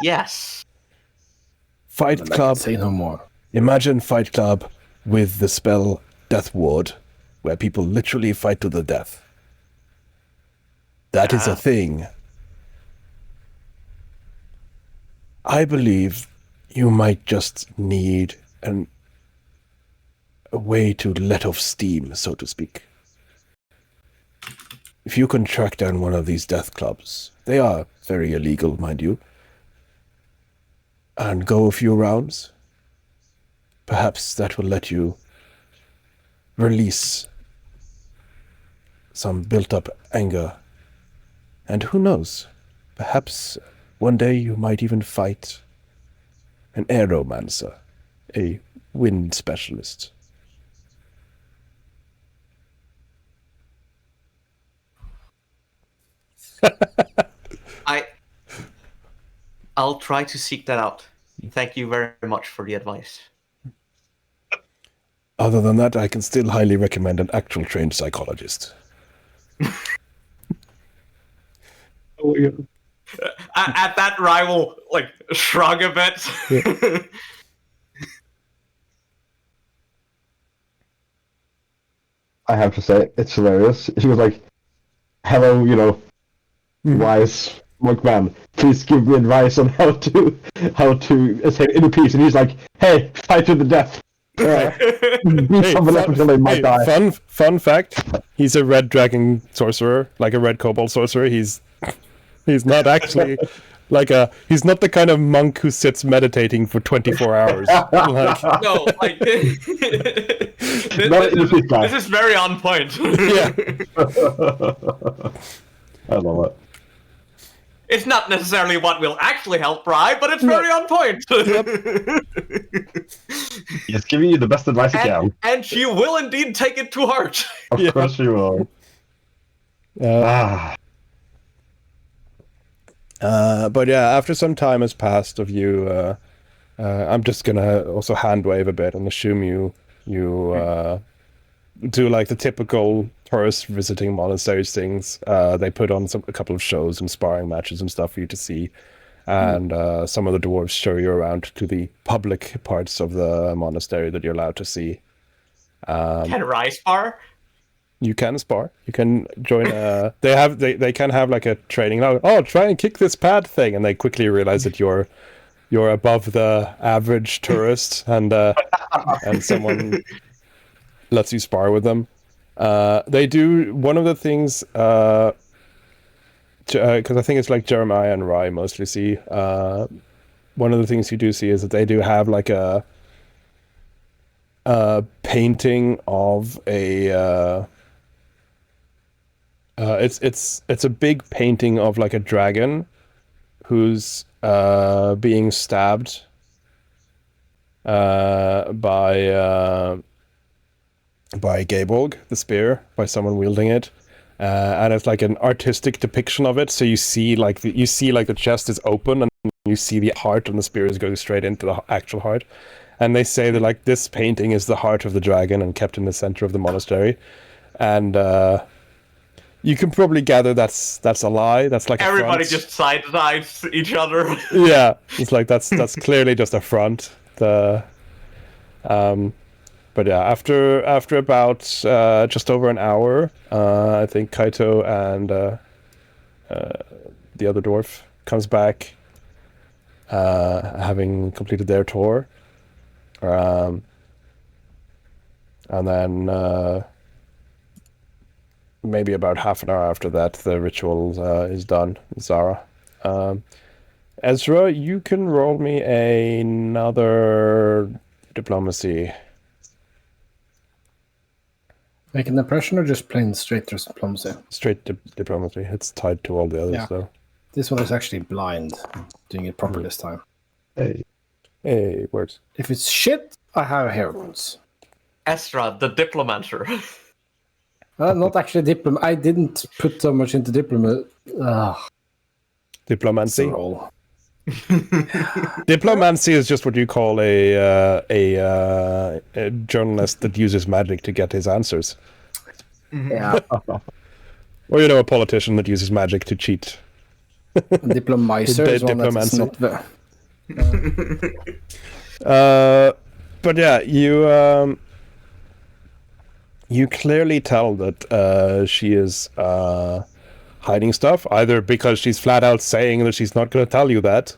Yes. Fight Then I Club. can say no more. Imagine Fight Club with the spell Death Ward, where people literally fight to the death. That is a thing. I believe you might just need a way to let off steam, so to speak. If you can track down one of these death clubs, they are very illegal, mind you, and go a few rounds, perhaps that will let you release some built-up anger. And who knows, perhaps one day you might even fight an aeromancer, a wind specialist. I'll try to seek that out. Thank you very much for the advice. Other than that, I can still highly recommend an actual trained psychologist. At that, Rai will like shrug a bit. Yeah. I have to say, it's hilarious. He was like, hello, wise monk man, please give me advice on how to escape inner peace. And he's like, hey, fight to the death. Beat someone up until they might die. Fun fact, he's a red dragon sorcerer, like a red kobold sorcerer. He's not actually he's not the kind of monk who sits meditating for 24 hours. No, like this is very on point. Yeah. I love it. It's not necessarily what will actually help Rai, but it's very on point. He's giving you the best advice he can. And she will indeed take it to heart. Of course she will. But yeah, after some time has passed of you, I'm just gonna also hand wave a bit and assume you do like the typical tourist visiting monasteries things. They put on a couple of shows and sparring matches and stuff for you to see, and some of the dwarves show you around to the public parts of the monastery that you're allowed to see. Can Rai spar? You can spar. You can join they can have like a training. Oh, try and kick this pad thing, and they quickly realize that you're above the average tourist, and someone lets you spar with them. They do one of the things because I think it's like Jeremiah and Rai mostly see. One of the things you do see is that they do have like a painting of a. It's a big painting of like a dragon who's being stabbed by Gaborg, the spear, by someone wielding it, and it's like an artistic depiction of it. So you see like the chest is open, and you see the heart, and the spear is going straight into the actual heart. And they say that like this painting is the heart of the dragon and kept in the center of the monastery, and you can probably gather that's a lie. That's like everybody a front. just side-eyes each other. Yeah, it's like that's clearly just a front. But yeah, after about just over an hour, I think Kaito and the other dwarf comes back, having completed their tour, and then maybe about half an hour after that, the ritual is done. Zara, Ezra, you can roll me another diplomacy. Make an impression or just plain straight diplomacy? Straight diplomacy. It's tied to all the others, Yeah. though. This one is actually blind. Doing it proper this time. Hey, it works. If it's shit, I have heralds. Estra, the diplomancer. Not actually I didn't put so much into Diplomancy. roll. Diplomancy is just what you call a journalist that uses magic to get his answers, Yeah, or a politician that uses magic to cheat. diplomizer is one that is Diplomancy. not the... But yeah, you clearly tell that she is hiding stuff, either because she's flat out saying that she's not going to tell you that,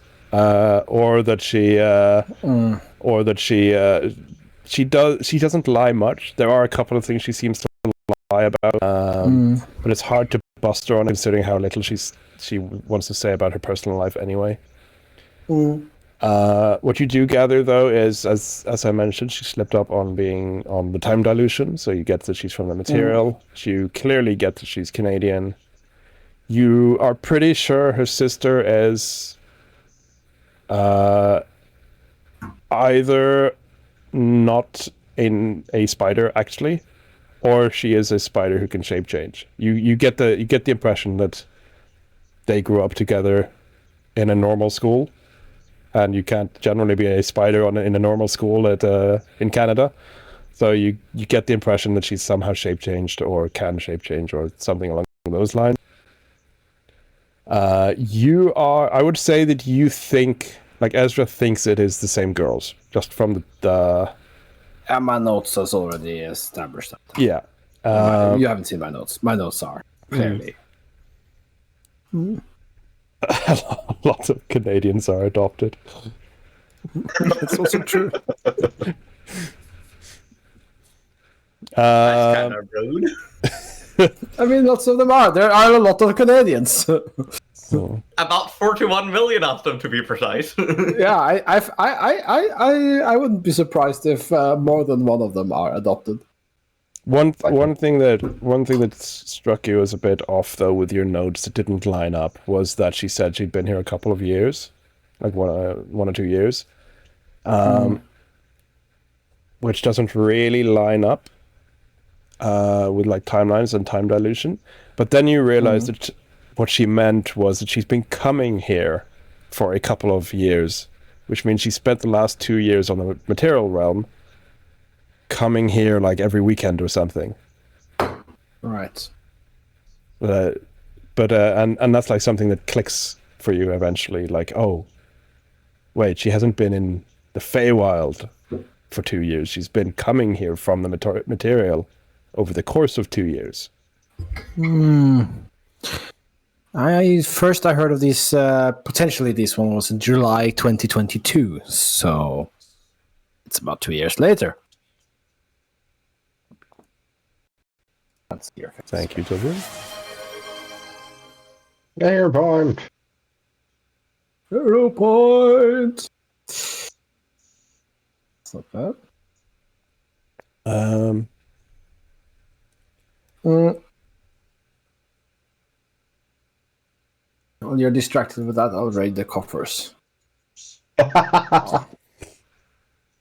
or that she doesn't lie much. There are a couple of things she seems to lie about, but it's hard to bust her on, considering how little she wants to say about her personal life anyway. What you do gather, though, is, as I mentioned, she slipped up on being on the time dilution, so you get that she's from the material. You clearly get that she's Canadian. You are pretty sure her sister is either not a spider, actually, or she is a spider who can shape change. You get the impression that they grew up together in a normal school, and you can't generally be a spider in a normal school in Canada. So you get the impression that she's somehow shape changed or can shape change or something along those lines. I would say that you think, like Ezra thinks it is the same girls, just from the Yeah, my notes has already established that. yeah. You haven't seen my notes. My notes are clearly. Lots of Canadians are adopted. That's also true. That's kind of rude. I mean, lots of them are. There are a lot of Canadians. About 41 million of them, to be precise. Yeah, I wouldn't be surprised if more than one of them are adopted. One thing that struck you as a bit off, though, with your notes that didn't line up, was that she said she'd been here a couple of years, like one or 2 years, which doesn't really line up with like timelines and time dilution. But then you realize that what she meant was that she's been coming here for a couple of years, which means she spent the last 2 years on the material realm, coming here like every weekend or something. Right. And that's like something that clicks for you eventually. Like, oh, wait, she hasn't been in the Feywild for 2 years. She's been coming here from the material over the course of 2 years. I heard of these. Potentially, this one was in July 2022. So it's about 2 years later. That's your face. Thank you, Toby. Air point. Hero point. It's not bad. While you're distracted with that, I'll raid the coffers. No,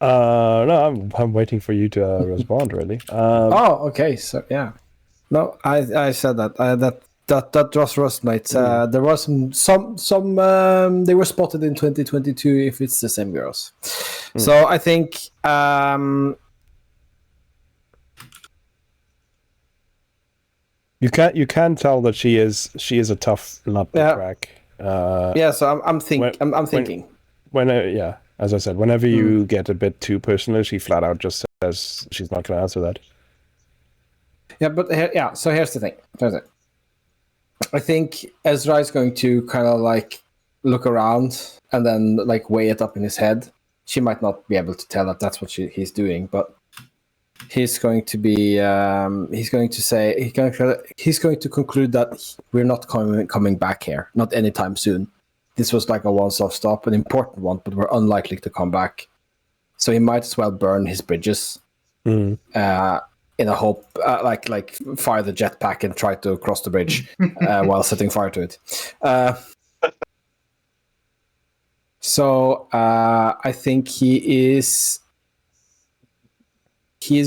I'm waiting for you to respond. Really. Okay. So yeah, no, I said that that was Rustmates. There was some they were spotted in 2022. If it's the same girls, so I think you can tell that she is a tough nut to crack. Yeah. So I'm thinking. As I said, whenever you get a bit too personal, she flat out just says she's not going to answer that. Yeah, but so here's the thing. I think Ezra is going to kind of like look around and then like weigh it up in his head. She might not be able to tell that that's what he's doing, but he's going to be he's going to conclude that we're not coming back here, not anytime soon. This was like a once-off stop, an important one, but we're unlikely to come back. So he might as well burn his bridges in a hope, like fire the jetpack and try to cross the bridge while setting fire to it. So I think he is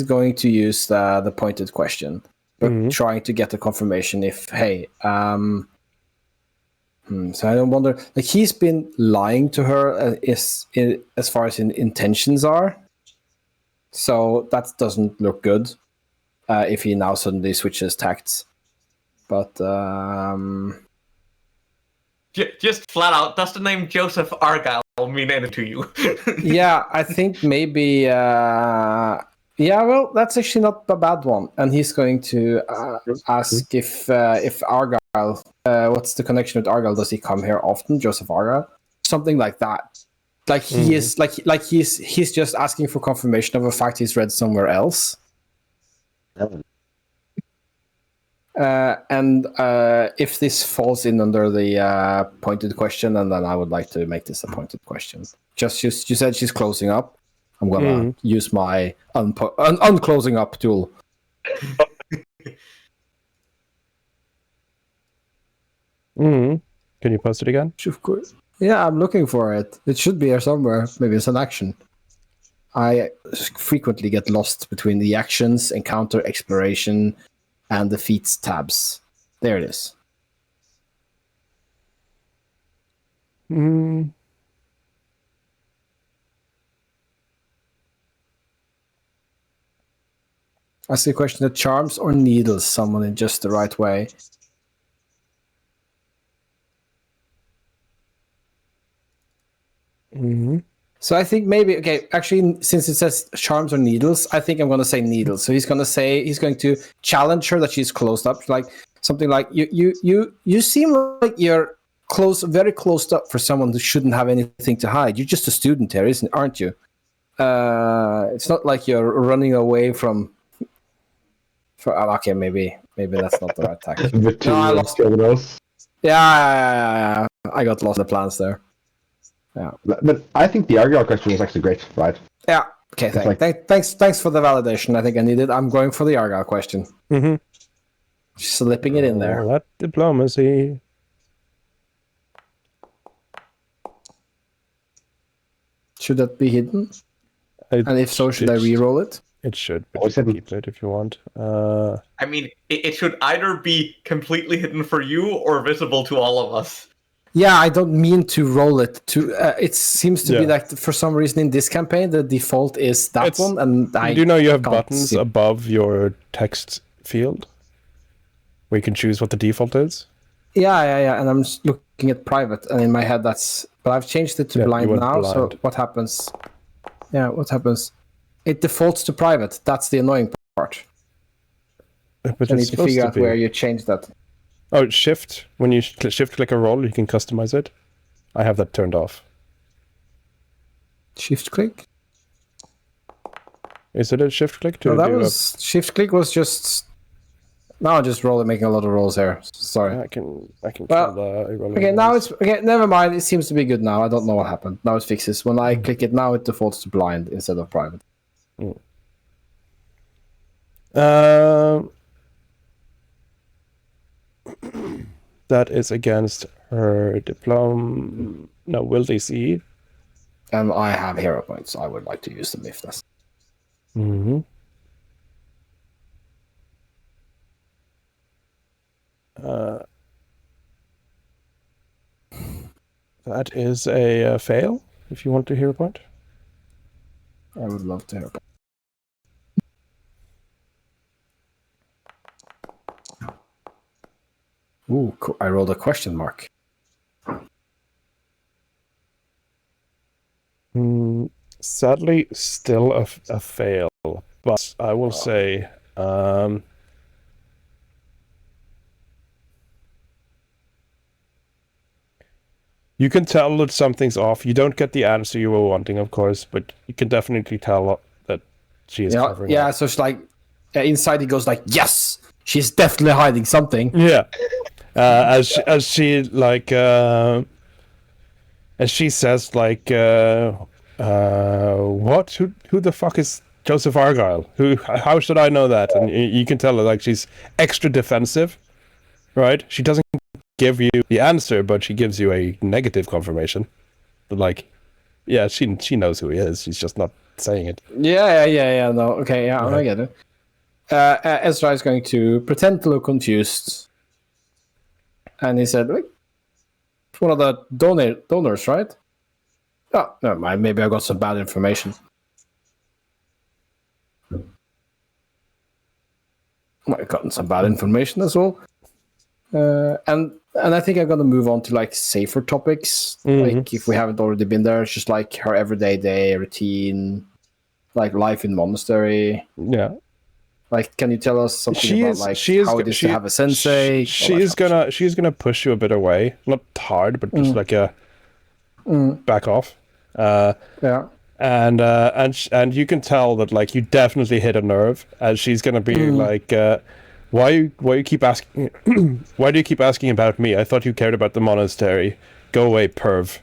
going to use the pointed question, but trying to get a confirmation if, hey, So I don't wonder. Like he's been lying to her as far as intentions are. So that doesn't look good. If he now suddenly switches tacts, but Just flat out, does the name Joseph Argyle mean anything to you? yeah, I think maybe. Yeah, well, that's actually not a bad one. And he's going to ask if Argyle. What's the connection with Argyle? Does he come here often, Joseph Argyle? Something like that. Like he is like he's just asking for confirmation of a fact he's read somewhere else. And if this falls in under the pointed question, and then I would like to make this a pointed question. Just you said she's closing up. I'm gonna use my unclosing up tool. Can you post it again? Of course. Yeah, I'm looking for it. It should be here somewhere. Maybe it's an action. I frequently get lost between the actions, encounter, exploration, and the feats tabs. There it is. Ask the question that charms or needles someone in just the right way. So I think maybe, okay, actually, since it says charms or needles, I think I'm going to say needles. So he's going to challenge her that she's closed up, like something like you seem like you're very closed up for someone who shouldn't have anything to hide. You're just a student here, aren't you? It's not like you're running away from. Okay, maybe that's not the right tactic. No, I lost. Yeah, I got lost in the plans there. Yeah, but I think the Argyle question was actually great, right? Yeah. Okay. Thanks for the validation. I think I need it. I'm going for the Argyle question. Slipping it in there. That diplomacy. Should that be hidden? And if so, should I re-roll it? It should, but you can keep it if you want. I mean, it should either be completely hidden for you or visible to all of us. Yeah, I don't mean to roll it. It seems to be that for some reason in this campaign the default is that one, and I do you know you have buttons above your text field where you can choose what the default is? Yeah, and I'm just looking at private, and in my head that's. But I've changed it to blind now. Blind. So what happens? Yeah, what happens? It defaults to private. That's the annoying part. But I need to figure out where you change that. Oh, shift. When you shift click a roll, you can customize it. I have that turned off. Shift click? Is it a shift click? Shift click was just. Now I'm just making a lot of rolls here. Sorry. I can kill the rolling. Okay, now it's okay. Never mind. It seems to be good now. I don't know what happened. Now it fixes. When I click it now, it defaults to blind instead of private. That is against her diploma. No, will DC. And I have hero points. I would like to use them if that's. That is a fail. If you want to hero point, I would love to hero point. Ooh, I rolled a question mark. Sadly, still a fail. But I will say, you can tell that something's off. You don't get the answer you were wanting, of course, but you can definitely tell that she is covering up. So it's like inside he goes like, yes, she's definitely hiding something. Yeah. As she like as she says like what who the fuck is Joseph Argyle? How should I know that? And you can tell her like she's extra defensive, right? She doesn't give you the answer, but she gives you a negative confirmation. But like, yeah, she knows who he is. She's just not saying it. Yeah. No, okay, yeah, I get it. Ezra is going to pretend to look confused. And he said, wait, one of the donors, right? Oh, never mind. Maybe I got some bad information. I've gotten some bad information as well. And I think I'm gonna move on to like safer topics. Like if we haven't already been there, it's just like her everyday day routine, like life in monastery. Yeah. Like, can you tell us something about like how it is to have a sensei? She's gonna push you a bit away, not hard, but just like a back off. Yeah. And you can tell that like you definitely hit a nerve, and she's gonna be like, why you keep asking? Why do you keep asking about me? I thought you cared about the monastery. Go away, perv.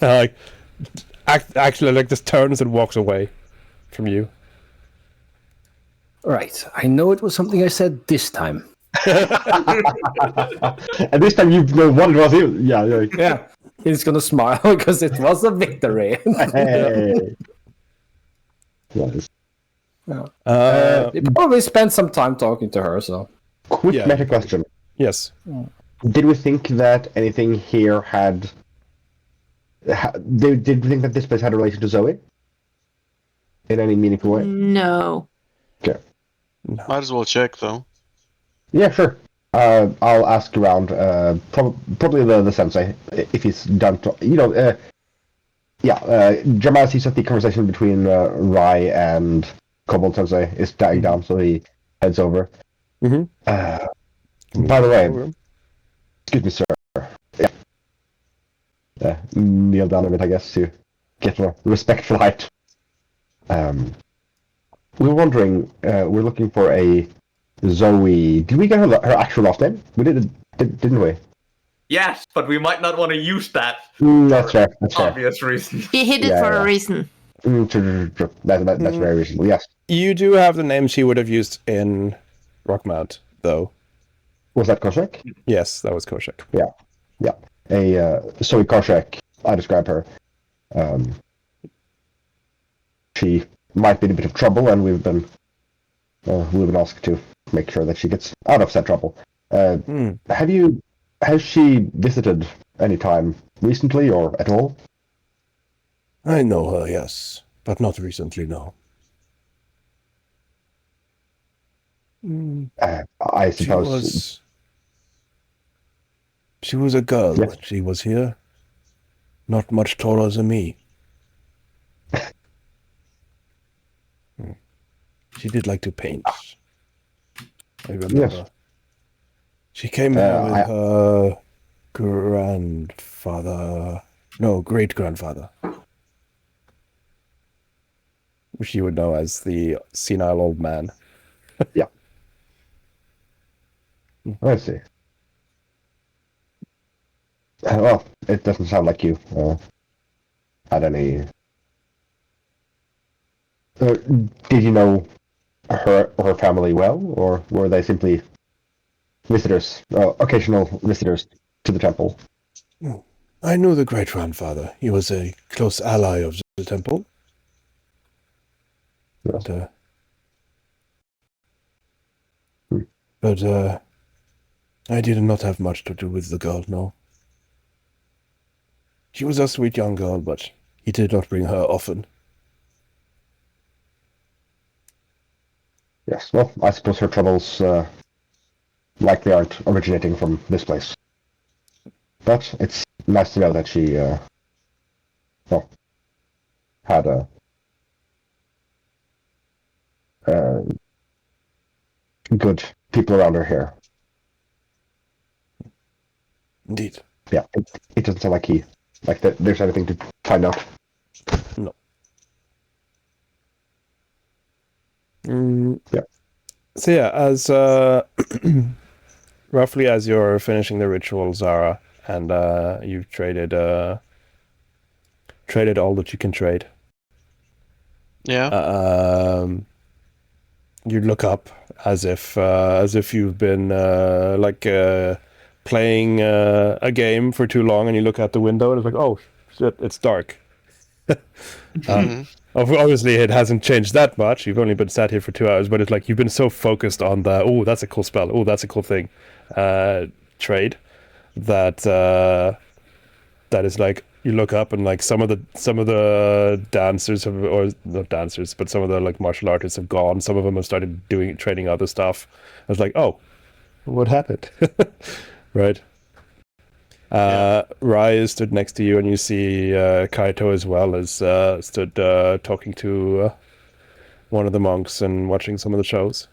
Like, actually, like just turns and walks away from you. Right. I know it was something I said this time. And this time you know what it was. Yeah. Yeah. He's gonna smile because it was a victory. Hey. Nice. He probably spent some time talking to her, so. Quick meta question. Yes. Did we think that anything here had... Did we think that this place had a relation to Zoe? In any meaningful way? No. Okay. Might as well check though. Yeah, sure. I'll ask around, probably the sensei, if he's done to... Jeremiah sees that the conversation between Rai and Kobold Sensei is dying down, so he heads over. By the way, excuse me, sir. Yeah. Kneel down a bit, I guess, to get a respectful height. We were wondering, we're looking for a Zoe. Did we get her actual last name? We didn't we? Yes, but we might not want to use that That's fair. obvious reason. He hid it for a reason. True. That's very reasonable, yes. You do have the name she would have used in Rockmount, though. Was that Koshek? Yes, that was Koshek. Yeah. Zoe Koshek, I describe her. She might be in a bit of trouble, and we've been asked to make sure that she gets out of said trouble. Has she visited any time recently or at all? I know her, yes, but not recently, no. I suppose She was a girl Yes. when she was here. Not much taller than me. She did like to paint. I remember. Yes. She came here with her grandfather. No, great-grandfather. Which you would know as the senile old man. I see. Well, it doesn't sound like you had any... did you know her or her family well, or were they simply visitors, occasional visitors to the temple? I knew the great-grandfather. He was a close ally of the temple. But I did not have much to do with the girl, no. She was a sweet young girl, but he did not bring her often. Yes, well, I suppose her troubles likely aren't originating from this place. But it's nice to know that she, had good people around her here. Indeed. Yeah, it doesn't sound like there's anything to find out. No. Yeah. So yeah, as roughly as you're finishing the ritual, Zara, and you've traded all that you can trade. Yeah. You look up as if you've been playing a game for too long, and you look out the window and it's like, oh shit, it's dark. Obviously, it hasn't changed that much. You've only been sat here for 2 hours, but it's like you've been so focused on the, oh, that's a cool spell, oh, that's a cool thing, trade, that that is like you look up and like some of the dancers have, or not dancers, but some of the like martial artists have gone. Some of them have started training other stuff. I was like, oh, what happened? Right. Rai stood next to you, and you see Kaito as well as stood talking to one of the monks and watching some of the shows.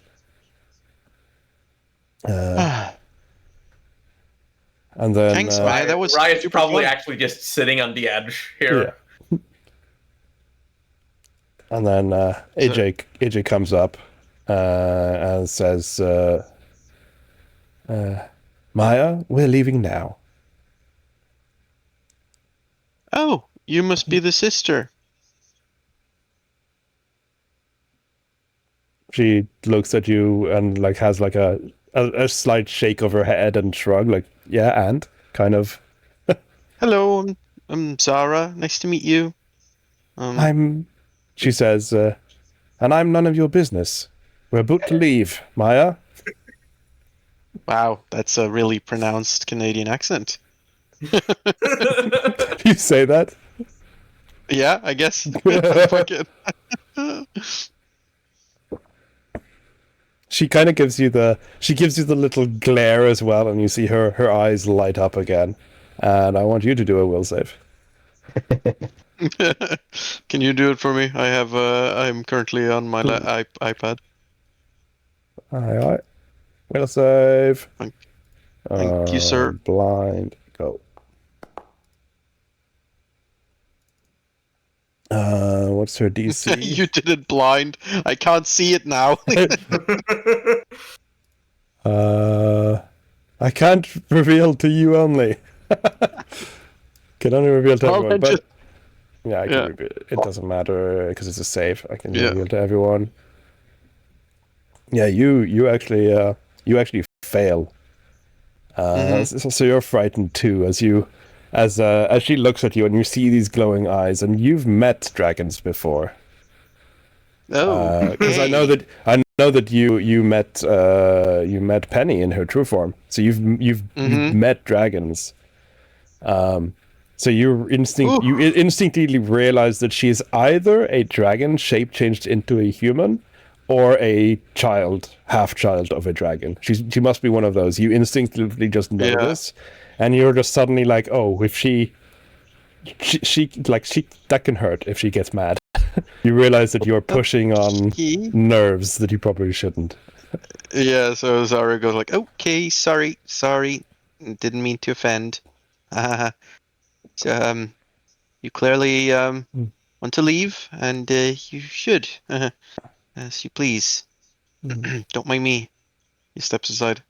And then Thanks, Ryan. That was Riot's super probably fun. actually just sitting on the edge here. yeah. And then AJ comes up and says, Maya, we're leaving now. Oh, you must be the sister. She looks at you and like has like a slight shake of her head and shrug, like, yeah, and kind of. Hello, I'm Zara. Nice to meet you. She says, and I'm none of your business. We're about to leave, Maya. Wow, that's a really pronounced Canadian accent. You say that? Yeah, I guess. Fuck it. She kind of gives you the little glare as well, and you see her eyes light up again. And I want you to do a will save. Can you do it for me? I have. I'm currently on my iPad. Aye. Will save. Thank you, sir. Blind. Go. What's her DC? You did it blind. I can't see it now. I can't reveal to you only. Can only reveal to everyone. But yeah, I can reveal it. It doesn't matter because it's a save. I can reveal to everyone. Yeah, you actually fail. So you're frightened too, as she looks at you and you see these glowing eyes, and you've met dragons before. Oh, because I know that you met Penny in her true form, so you've met dragons. So you instinctively realize that she is either a dragon shape changed into a human, or a half child of a dragon. She must be one of those. You instinctively just know this, and you're just suddenly like, oh, if she that can hurt if she gets mad. You realize that you're pushing on nerves that you probably shouldn't. Yeah, so Zara goes like, okay, sorry, didn't mean to offend. So, you clearly want to leave, and you should. As you please. Don't mind me. He steps aside.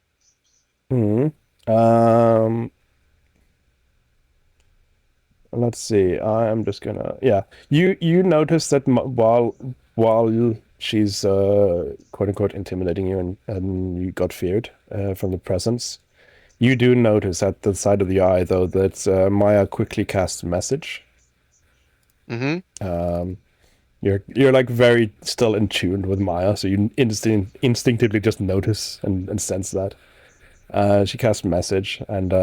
Let's see. I am just gonna. Yeah, you notice that while she's quote unquote intimidating you and you got feared from the presence, you do notice at the side of the eye though that Maya quickly casts a message. You're like very still in tune with Maya, so you instinctively just notice and sense that. She casts a message, and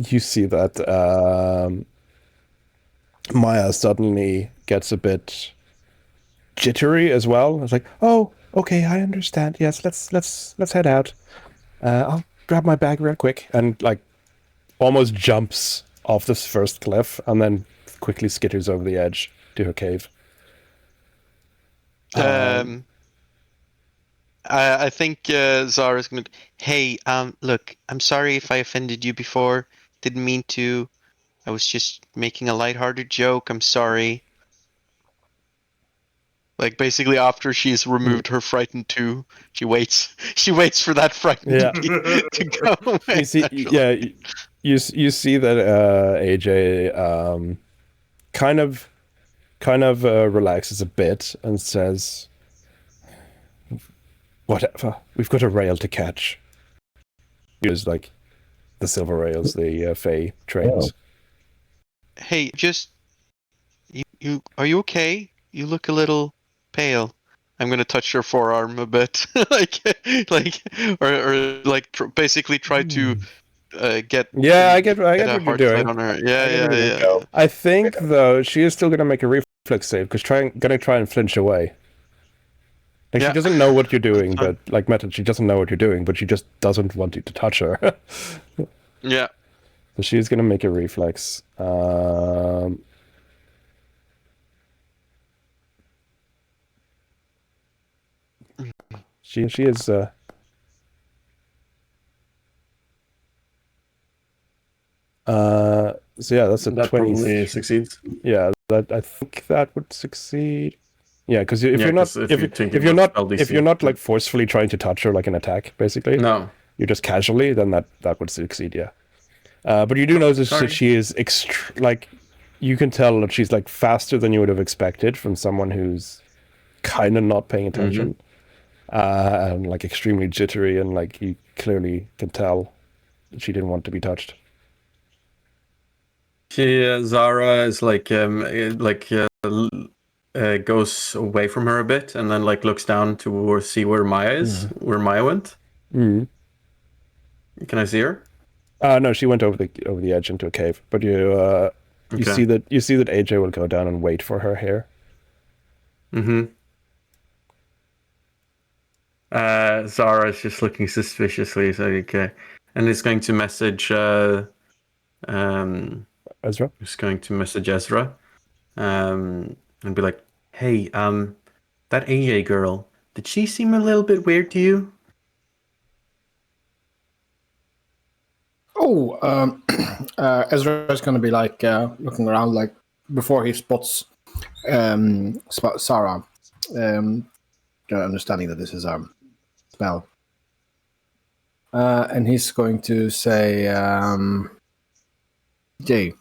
you see that Maya suddenly gets a bit jittery as well. It's like, oh, okay, I understand. Yes, let's head out. I'll grab my bag real quick, and like almost jumps off this first cliff, and then quickly skitters over the edge to her cave. I think Zara's gonna. Hey, look, I'm sorry if I offended you before. Didn't mean to. I was just making a lighthearted joke. I'm sorry. Like basically, after she's removed her frightened 2, she waits. She waits for that frightened to go away. You see, you see that AJ kind of relaxes a bit and says, "Whatever, we've got a rail to catch." Use like the silver rails, the Fey trains. Hey, just you are you okay? You look a little pale. I'm gonna touch her forearm a bit, basically try to get Yeah, I get a what you're hard doing. fight on her. I Yeah, get yeah, where you're yeah, gonna go. yeah. I think though she is still gonna make a reflex save because gonna try and flinch away. Like Yeah. she doesn't know what you're doing, Fine. but like Meta, she doesn't know what you're doing, but she just doesn't want you to touch her. Yeah. So she's gonna make a reflex. She is. So yeah, that's a That 20. probably succeeds. Yeah, that I think that would succeed. Yeah, because if Yeah, you're not 'cause if you're thinking if you're about not spell if you're DC, not like forcefully trying to touch her like an attack, basically, No. you're just casually, then that would succeed. Yeah, but you do notice Sorry. that she is like you can tell that she's like faster than you would have expected from someone who's kind of not paying attention, and like extremely jittery, and like you clearly can tell that she didn't want to be touched. Zara is goes away from her a bit and then like looks down to see where Maya is, where Maya went. Mm. Can I see her? No, she went over the edge into a cave. But you Okay. see that AJ will go down and wait for her here. Zara's just looking suspiciously, so okay, and is going to message Ezra? is going to message Ezra, and be like, "Hey, that AJ girl, did she seem a little bit weird to you?" Oh, Ezra is going to be like looking around, like before he spots Sarah, understanding that this is a spell, and he's going to say, "Jay,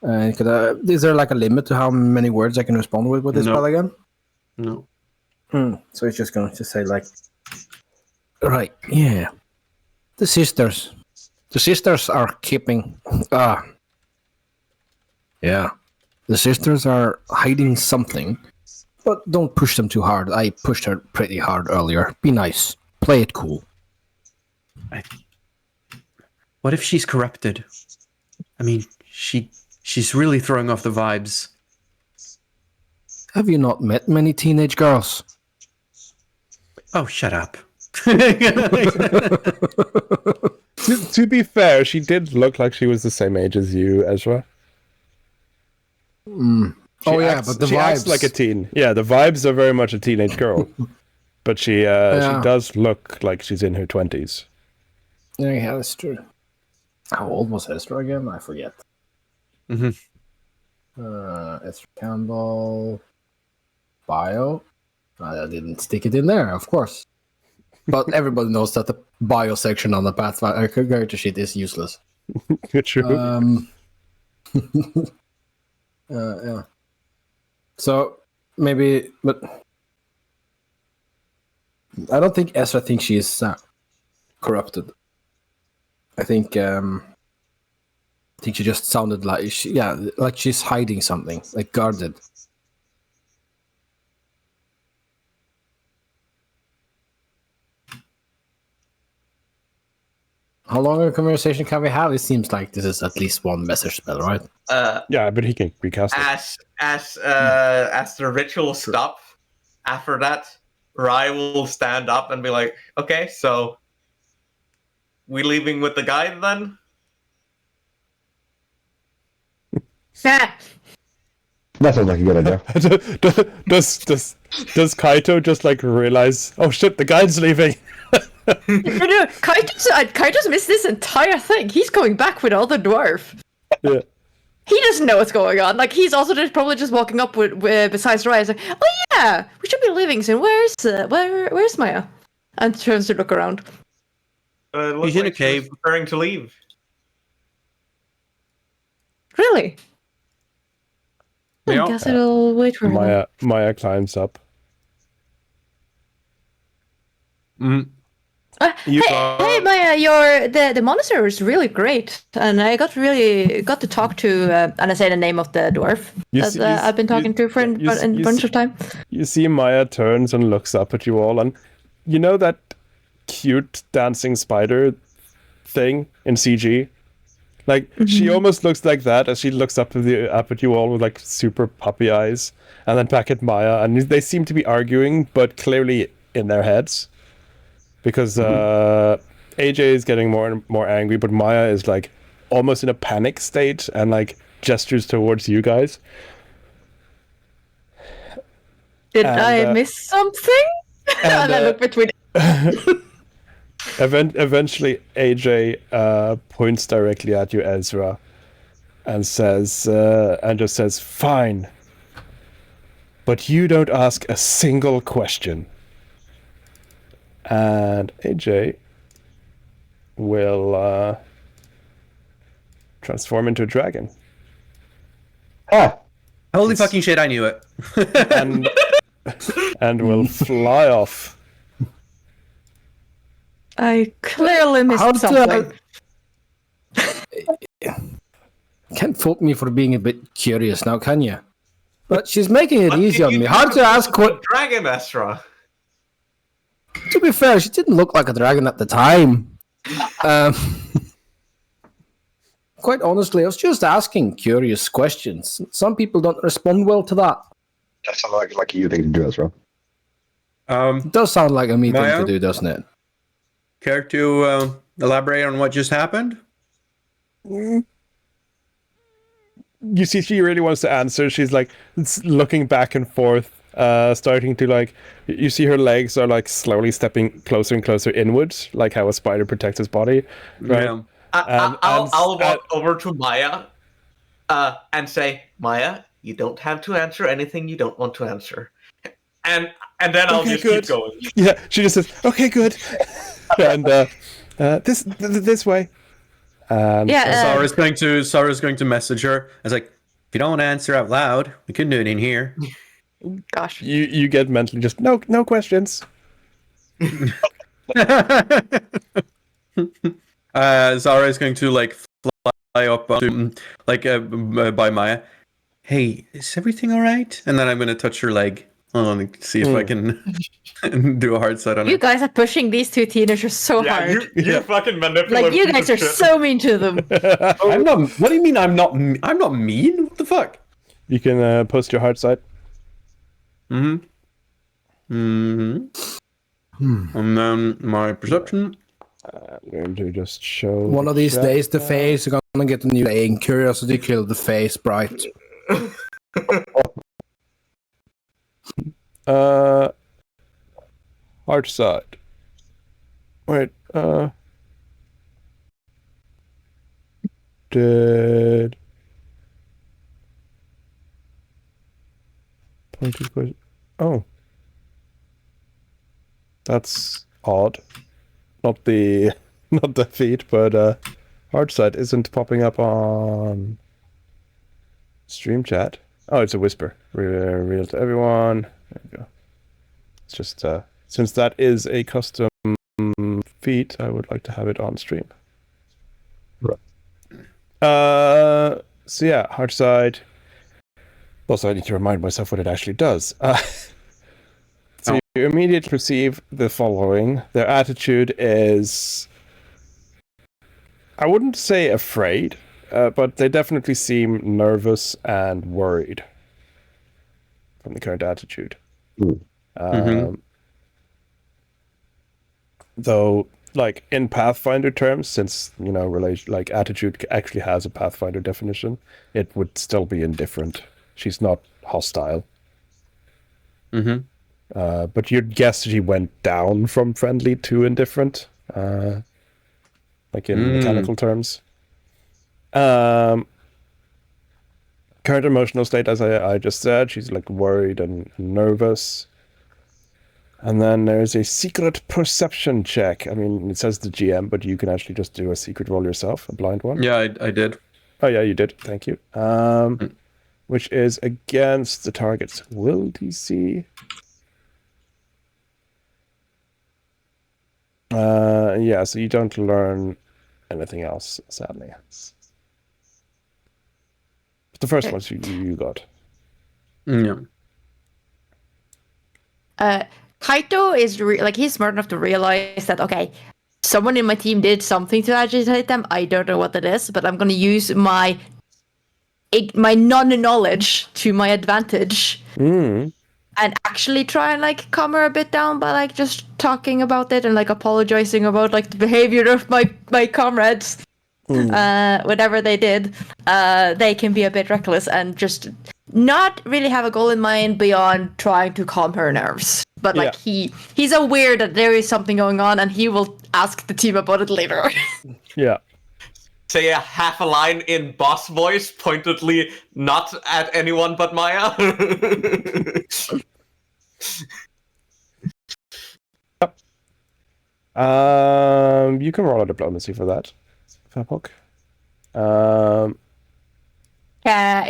is there like a limit to how many words I can respond with this No. spell again?" No. So he's just going to say like, "Right, yeah, the sisters are keeping yeah, the sisters are hiding something, but don't push them too hard. I pushed her pretty hard earlier. Be nice, play it cool." What if she's corrupted? I mean, she's really throwing off the vibes. Have you not met many teenage girls? Oh, shut up. To be fair, she did look like she was the same age as you, Ezra. Oh yeah, but the she vibes acts like a teen. Yeah, the vibes are very much a teenage girl. But she does look like she's in her 20s. Yeah, that's true. How old was Esther again? I forget. Esther Campbell. Bio. I didn't stick it in there, of course. But everybody knows that the bio section on the Pathfinder character sheet is useless. True. Yeah. So maybe, but I don't think Ezra thinks she is corrupted. I think she just sounded like like she's hiding something, like guarded. How long a conversation can we have? It seems like this is at least one message spell, right? Yeah, but he can recast it. As the ritual stops, after that, Rai will stand up and be like, "Okay, so we leaving with the guide then?" Yeah. That sounds like a good idea. Does Kaito just like realize, oh shit, the guide's leaving? No, Kaito's missed this entire thing. He's going back with all the dwarf. Yeah. He doesn't know what's going on. Like he's also probably just walking up with besides Rai. He's like, "Oh yeah, we should be leaving soon. Where's Maya?" And turns to look around. It looks He's in a like she was cave. preparing to leave. Really? I Yeah. guess I'll wait for her. Maya climbs up. You Hey, Maya, the monastery was really great, and I got to talk to and I say the name of the dwarf I've been talking to for a bunch of time. You see Maya turns and looks up at you all, and you know that cute dancing spider thing in CG? Like, she almost looks like that as she looks up at you all with like super puppy eyes, and then back at Maya, and they seem to be arguing, but clearly in their heads. Because AJ is getting more and more angry, but Maya is like almost in a panic state and like gestures towards you guys. Did I miss something? And I look between. Eventually, AJ points directly at you, Ezra, and says, "Fine, but you don't ask a single question." And AJ will transform into a dragon. Ah, Holy fucking shit! I knew it. and will fly off. I clearly missed something. Can't fault me for being a bit curious now, can you? But she's making it easy on me. Hard to ask what. Dragon, Ezra. To be fair, she didn't look like a dragon at the time. Quite honestly, I was just asking curious questions. Some people don't respond well to that. that sounds like you thing to do, Ezra. It does sound like a me thing Maya? to do, doesn't it? Care to elaborate on what just happened? You see, she really wants to answer. She's like looking back and forth, starting to like. You see her legs are like slowly stepping closer and closer inwards, like how a spider protects its body. Right? Yeah. I'll walk over to Maya and say, Maya, you don't have to answer anything you don't want to answer. And then I'll just keep going. Yeah, she just says, "Okay, good," and this way. Sarah's going to message her. I was like, if you don't answer out loud, we can do it in here. Gosh. You get mentally just no questions. Zara is going to like fly up to by Maya. Hey, is everything all right? And then I'm going to touch her leg. Hold on, see if I can do a hard side on You it. guys are pushing these two teenagers so hard. You fucking manipulative. Like, you guys are so mean to them. I'm not. What do you mean? I'm not mean. What the fuck? You can post your hard side. And then my perception. I'm going to just show. One of these days, the face is gonna get a new name. Curiosity killed the face, bright. Hard side. Wait. Did. Pointed question. Oh. That's odd. Not the feed, but hard side isn't popping up on stream chat. Oh, it's a whisper. Reveal to everyone. There we go. It's just since that is a custom feed, I would like to have it on stream. Right. So yeah, hard side. Also, I need to remind myself what it actually does. So you immediately perceive the following. Their attitude is, I wouldn't say afraid, but they definitely seem nervous and worried from the current attitude. Though, like in Pathfinder terms, since attitude actually has a Pathfinder definition, it would still be indifferent. She's not hostile. But you'd guess she went down from friendly to indifferent, like in mechanical terms. Current emotional state, as I just said, she's like worried and nervous. And then there's a secret perception check. I mean, it says the GM, but you can actually just do a secret roll yourself, a blind one. Yeah, I did. Oh yeah, you did. Thank you. Which is against the target's will DC. Yeah, so you don't learn anything else, sadly. But the first Okay. ones you got. Yeah. Kaito is he's smart enough to realize that okay, someone in my team did something to agitate them. I don't know what it is, but I'm gonna use my non-knowledge to my advantage Mm. and actually try and calm her a bit down by just talking about it and apologizing about the behavior of my comrades. Whatever they did, they can be a bit reckless and just not really have a goal in mind beyond trying to calm her nerves. But Yeah. he's aware that there is something going on, and he will ask the team about it later. Yeah. Say a half a line in boss voice, pointedly not at anyone but Maya. You can roll a diplomacy for that, Fapok.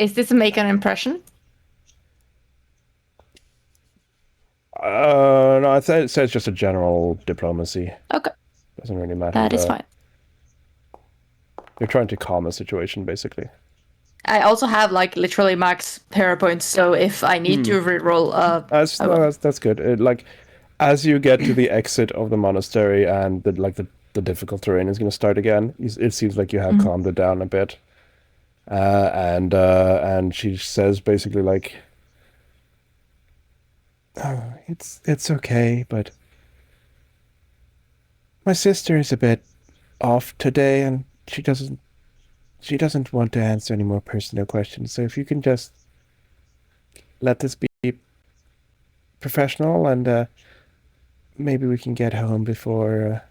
Is this make an impression? No, I'd say it's just a general diplomacy. Okay, Doesn't really matter. that is fine. You're trying to calm a situation, basically. I also have literally max hero points, so if I need to reroll, That's good. As you get to the exit of the monastery and the difficult terrain is going to start again, it seems like you have calmed it down a bit. And she says basically oh, it's okay, but my sister is a bit off today, and she doesn't want to answer any more personal questions. So if you can just let this be professional, and maybe we can get home before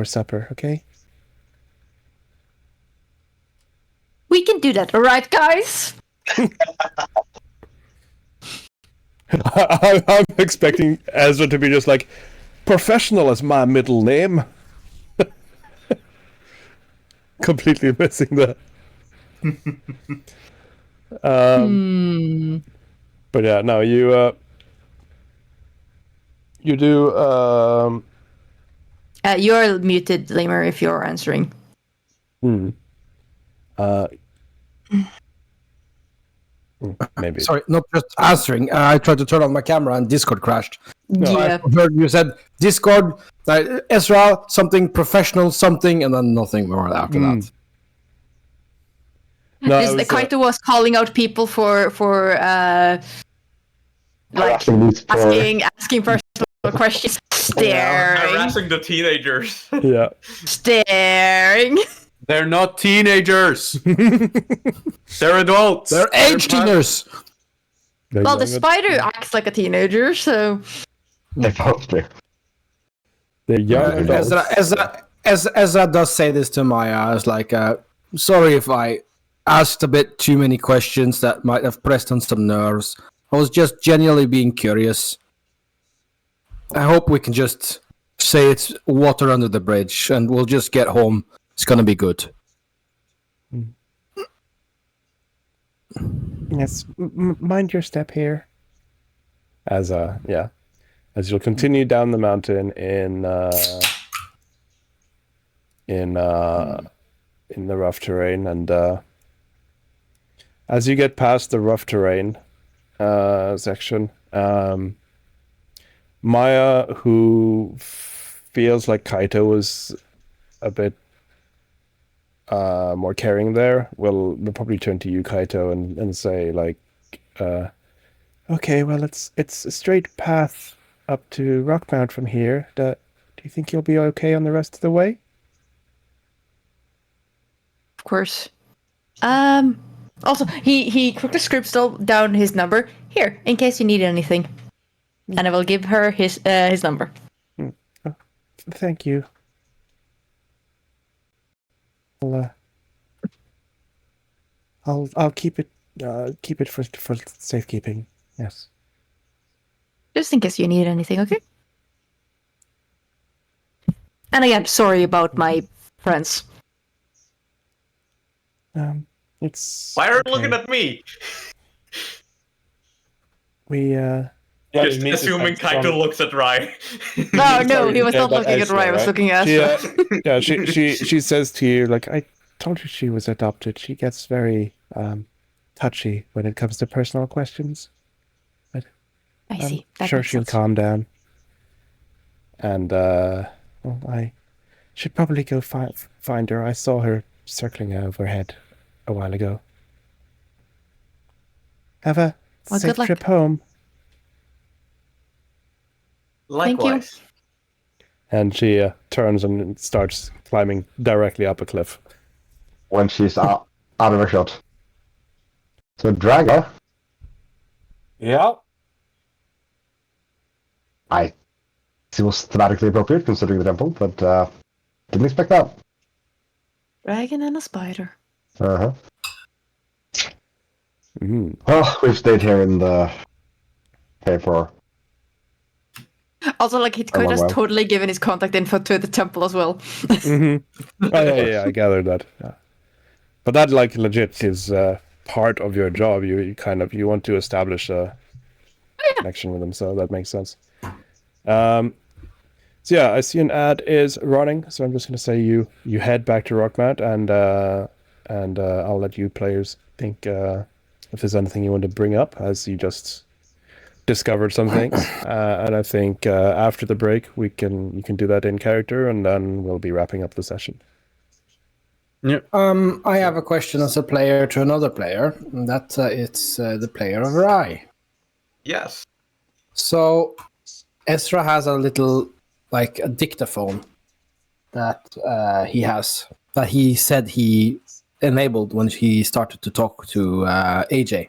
supper, okay? we can do that, all right, guys? I'm expecting Ezra to be just professional is my middle name. Completely missing that. But yeah, no, you do. You're muted, Lamer, if you're answering. Maybe. Sorry, not just answering. I tried to turn on my camera and Discord crashed. Yeah. I heard you said Discord, Ezra, something professional, something, and then nothing more after that. No, Kaito was calling out people for asking personal questions, staring, Harassing the teenagers. yeah. staring. They're not teenagers. They're adults. They're age teenagers. Well, the spider acts like a teenager, so They both do. They're young adults. Ezra does say this to Maya. It's sorry if I asked a bit too many questions that might have pressed on some nerves. I was just genuinely being curious. I hope we can just say it's water under the bridge and we'll just get home. It's gonna be good. Yes, mind your step here. As you'll continue down the mountain in the rough terrain, and as you get past the rough terrain section, Maya, who feels like Kaito was a bit more caring there, will probably turn to you, Kaito, and say okay, well, it's a straight path up to Rockmount from here. Do you think you'll be okay on the rest of the way? of course. Also, he quickly scripts down his number here in case you need anything, and I will give her his number. Oh, thank you. I'll keep it for safekeeping. Yes. Just in case you need anything, okay? And again, sorry about my friends. It's Why are you okay. looking at me? We Just assuming Kaito looks at Rai. No, he was not looking at Rai. I was looking at Ezra. She says to you, like, I told you she was adopted. She gets very touchy when it comes to personal questions. But I see. I'm sure she'll calm down. And well, I should probably go find her. I saw her circling overhead a while ago. Have a safe trip home. Likewise. And she turns and starts climbing directly up a cliff. When she's out of her shot. So, Draga, Yeah. I seems thematically appropriate considering the temple, but didn't expect that. Dragon and a spider. Uh-huh. Mm-hmm. Well, we've stayed here in the cave for... Also, like, he could have totally given his contact info to the temple as well. Mm-hmm. Oh, yeah, I gathered that. Yeah. But that, like, legit is part of your job. You want to establish a connection with them, so that makes sense. So yeah, I see an ad is running, so I'm just going to say you head back to Rockmount, and I'll let you players think if there's anything you want to bring up, as you just discovered some things. And I think after the break you can do that in character, and then we'll be wrapping up the session. Yeah. I have a question as a player to another player. And that it's the player of Rai. Yes. So Ezra has a little, like, a dictaphone that he has, that he said he enabled when he started to talk to AJ.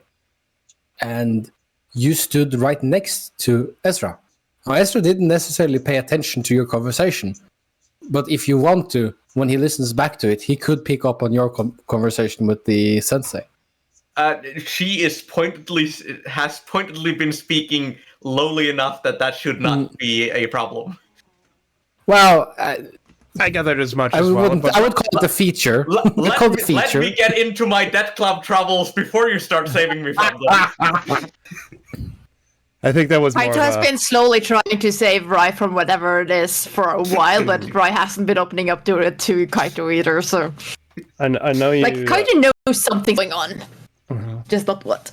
And you stood right next to Ezra. Now, Ezra didn't necessarily pay attention to your conversation, but if you want to, when he listens back to it, he could pick up on your conversation with the sensei. She has pointedly been speaking lowly enough that should not be a problem. Well, I gathered as much I as well. I would call it a feature. Let me get into my Death Club troubles before you start saving me from them. I think that was more Kaito has been slowly trying to save Rai from whatever it is for a while, but Rai hasn't been opening up to it to Kaito either, so... I know you... Like, Kaito knows something's going on. Just not what.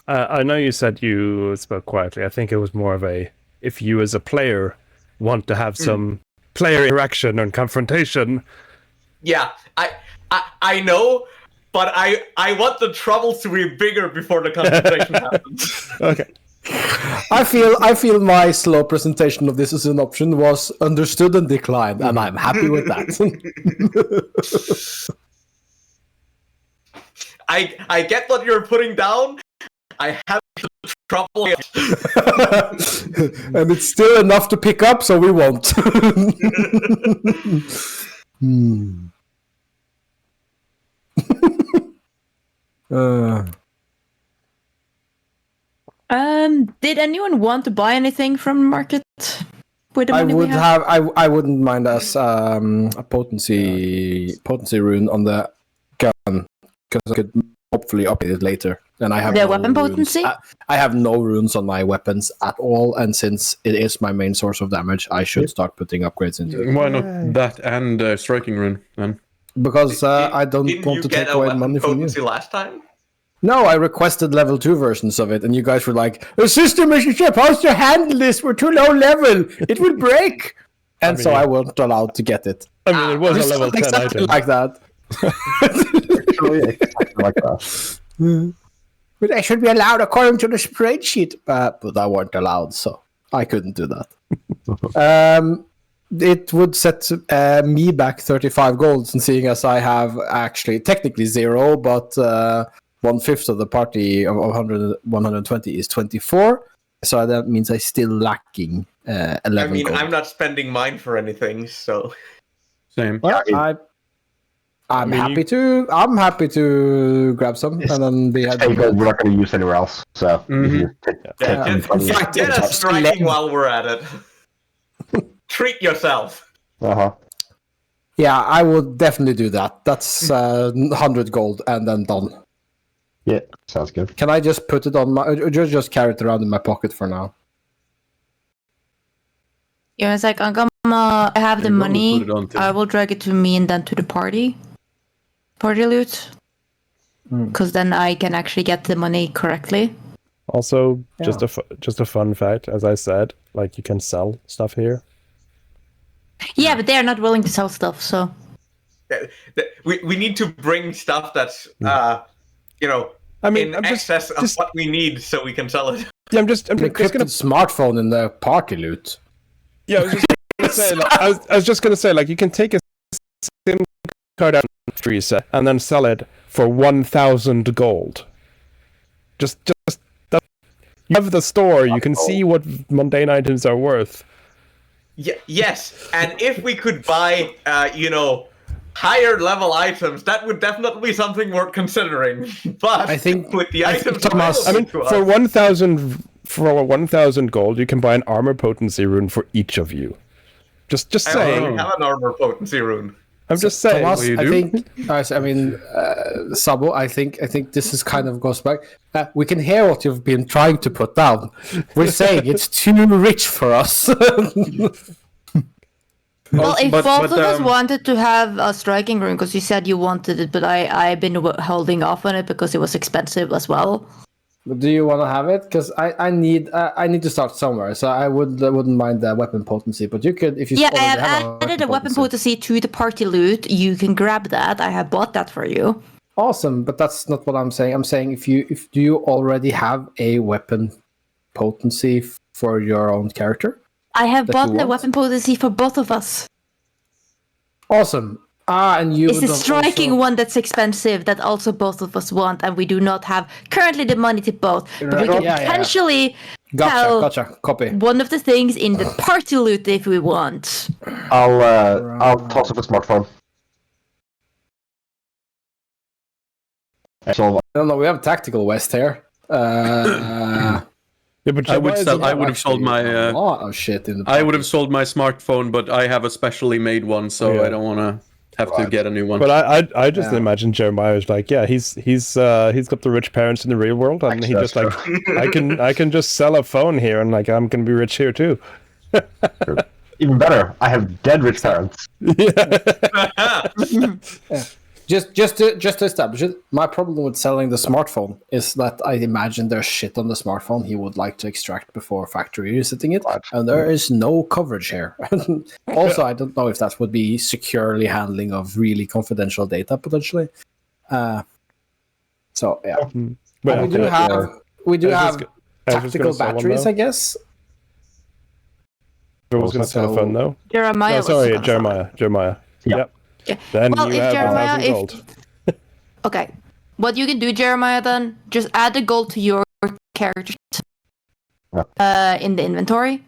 I know you said you spoke quietly. I think it was more of a, if you as a player want to have some player interaction and confrontation. Yeah, I know, but I want the troubles to be bigger before the confrontation happens. Okay. I feel my slow presentation of this as an option was understood and declined, and I'm happy with that. I get what you're putting down. I have trouble. And it's still enough to pick up, so we won't. Did anyone want to buy anything from the market? With the money I wouldn't mind us a potency rune on the gun, because I could hopefully update it later. And I have the no weapon runes. potency? I have no runes on my weapons at all, and since it is my main source of damage, I should start putting upgrades into it. Why not that and striking rune then? Because I don't want to take away money from you. Last time? No, I requested level 2 versions of it, and you guys were like, "The system is supposed to handle this. We're too low level. It will break." And so I wasn't allowed to get it. I mean, it was a level 10 item. Like that. like that. But I should be allowed according to the spreadsheet. But I weren't allowed, so I couldn't do that. It would set me back 35 golds, and seeing as I have actually technically 0, but 1/5 of the party of 120 is 24. So that means I still lacking 11 I mean, gold. I'm not spending mine for anything, so... Same. Well, I'm happy to grab some and then be happy. We're not going to use anywhere else, so Get us striking while we're at it. Treat yourself. Yeah, I would definitely do that. That's 100 gold and then done. Yeah, sounds good. Can I just put it on my... Just carry it around in my pocket for now? Yeah, it's like, I have the There you go, we money. put it on too. I will drag it to me and then to the party loot. Because then I can actually get the money correctly. Also, just a fun fact, as I said, like you can sell stuff here. Yeah, but they're not willing to sell stuff, so. We need to bring stuff that's I mean, in I'm excess of what we need so we can sell it. Yeah, I'm just An gonna. encrypted smartphone in the party loot. Yeah, I was just gonna say. Like, I was just gonna say, like, you can take a SIM card out of reset and then sell it for 1,000 gold. Just that. You have the store. You can see what mundane items are worth. Yes, and if we could buy, higher level items, that would definitely be something worth considering. But I think with the items, Thomas, I mean, for 1,000 gold, you can buy an armor potency rune for each of you. Just I saying. already have an armor potency rune. I'm just saying. Thomas, you I do? think, Sabo, I think this is kind of goes back. We can hear what you've been trying to put down. We're saying it's too rich for us. Well, if but- both but, of us wanted to have a striking rune, because you said you wanted it, but I've been holding off on it because it was expensive as well. Do you want to have it? Because I need to start somewhere, so I wouldn't mind the weapon potency. But you could, if you Yeah, I already have have added a weapon potency to the party loot. You can grab that. I have bought that for you. Awesome, but that's not what I'm saying. I'm saying if do you already have a weapon potency for your own character? I have That bought you the want? weapon potency for both of us. Awesome. And you It's would the have striking also... one that's expensive that also both of us want, and we do not have currently the money to both. But we can potentially sell Gotcha. Copy. one of the things in the party loot if we want. I'll toss up a smartphone. So I don't know. We have tactical West here. Yeah, but I would have sold my. A lot of shit in the. I would have sold my smartphone, but I have a specially made one, so Yeah. I don't want to have to get a new one. But I just imagine Jeremiah is like, yeah, he's got the rich parents in the real world, and he just like, I can just sell a phone here, and like I'm gonna be rich here too. even better, I have dead rich parents. Just to establish it, my problem with selling the smartphone is that I imagine there's shit on the smartphone he would like to extract before factory resetting it, and there is no coverage here. Also, I don't know if that would be securely handling of really confidential data potentially. So yeah, But we do I was have just gonna tactical sell one, batteries, though. I guess. I was gonna sell a phone though. Jeremiah. No, was sorry, gonna sell it. Jeremiah. Yeah. Yep. Yeah. Then Well, you if have Jeremiah, 1,000 gold. Okay, what you can do, Jeremiah, then just add the gold to your character in the inventory.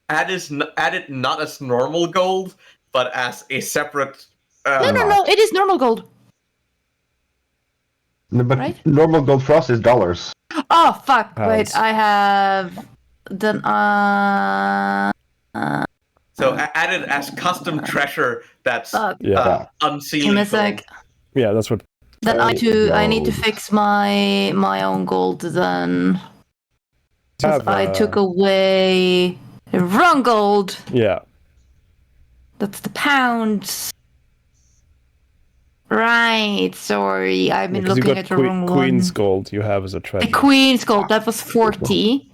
Add it not as normal gold, but as a separate. No, it is normal gold. No, but Right? normal gold for us is dollars. Oh fuck! Pounds. Wait, I have done. So add it as custom treasure that's Yeah. unsealed. Give me a sec. Yeah, that's what. Then I need to fix my own gold then. 'Cause Have, I took away the wrong gold. Yeah. That's the pounds. Right, sorry. I've been 'Cause you've looking got at the wrong Queen's one. gold. You have as a The treasure. Queen's gold, that was 40.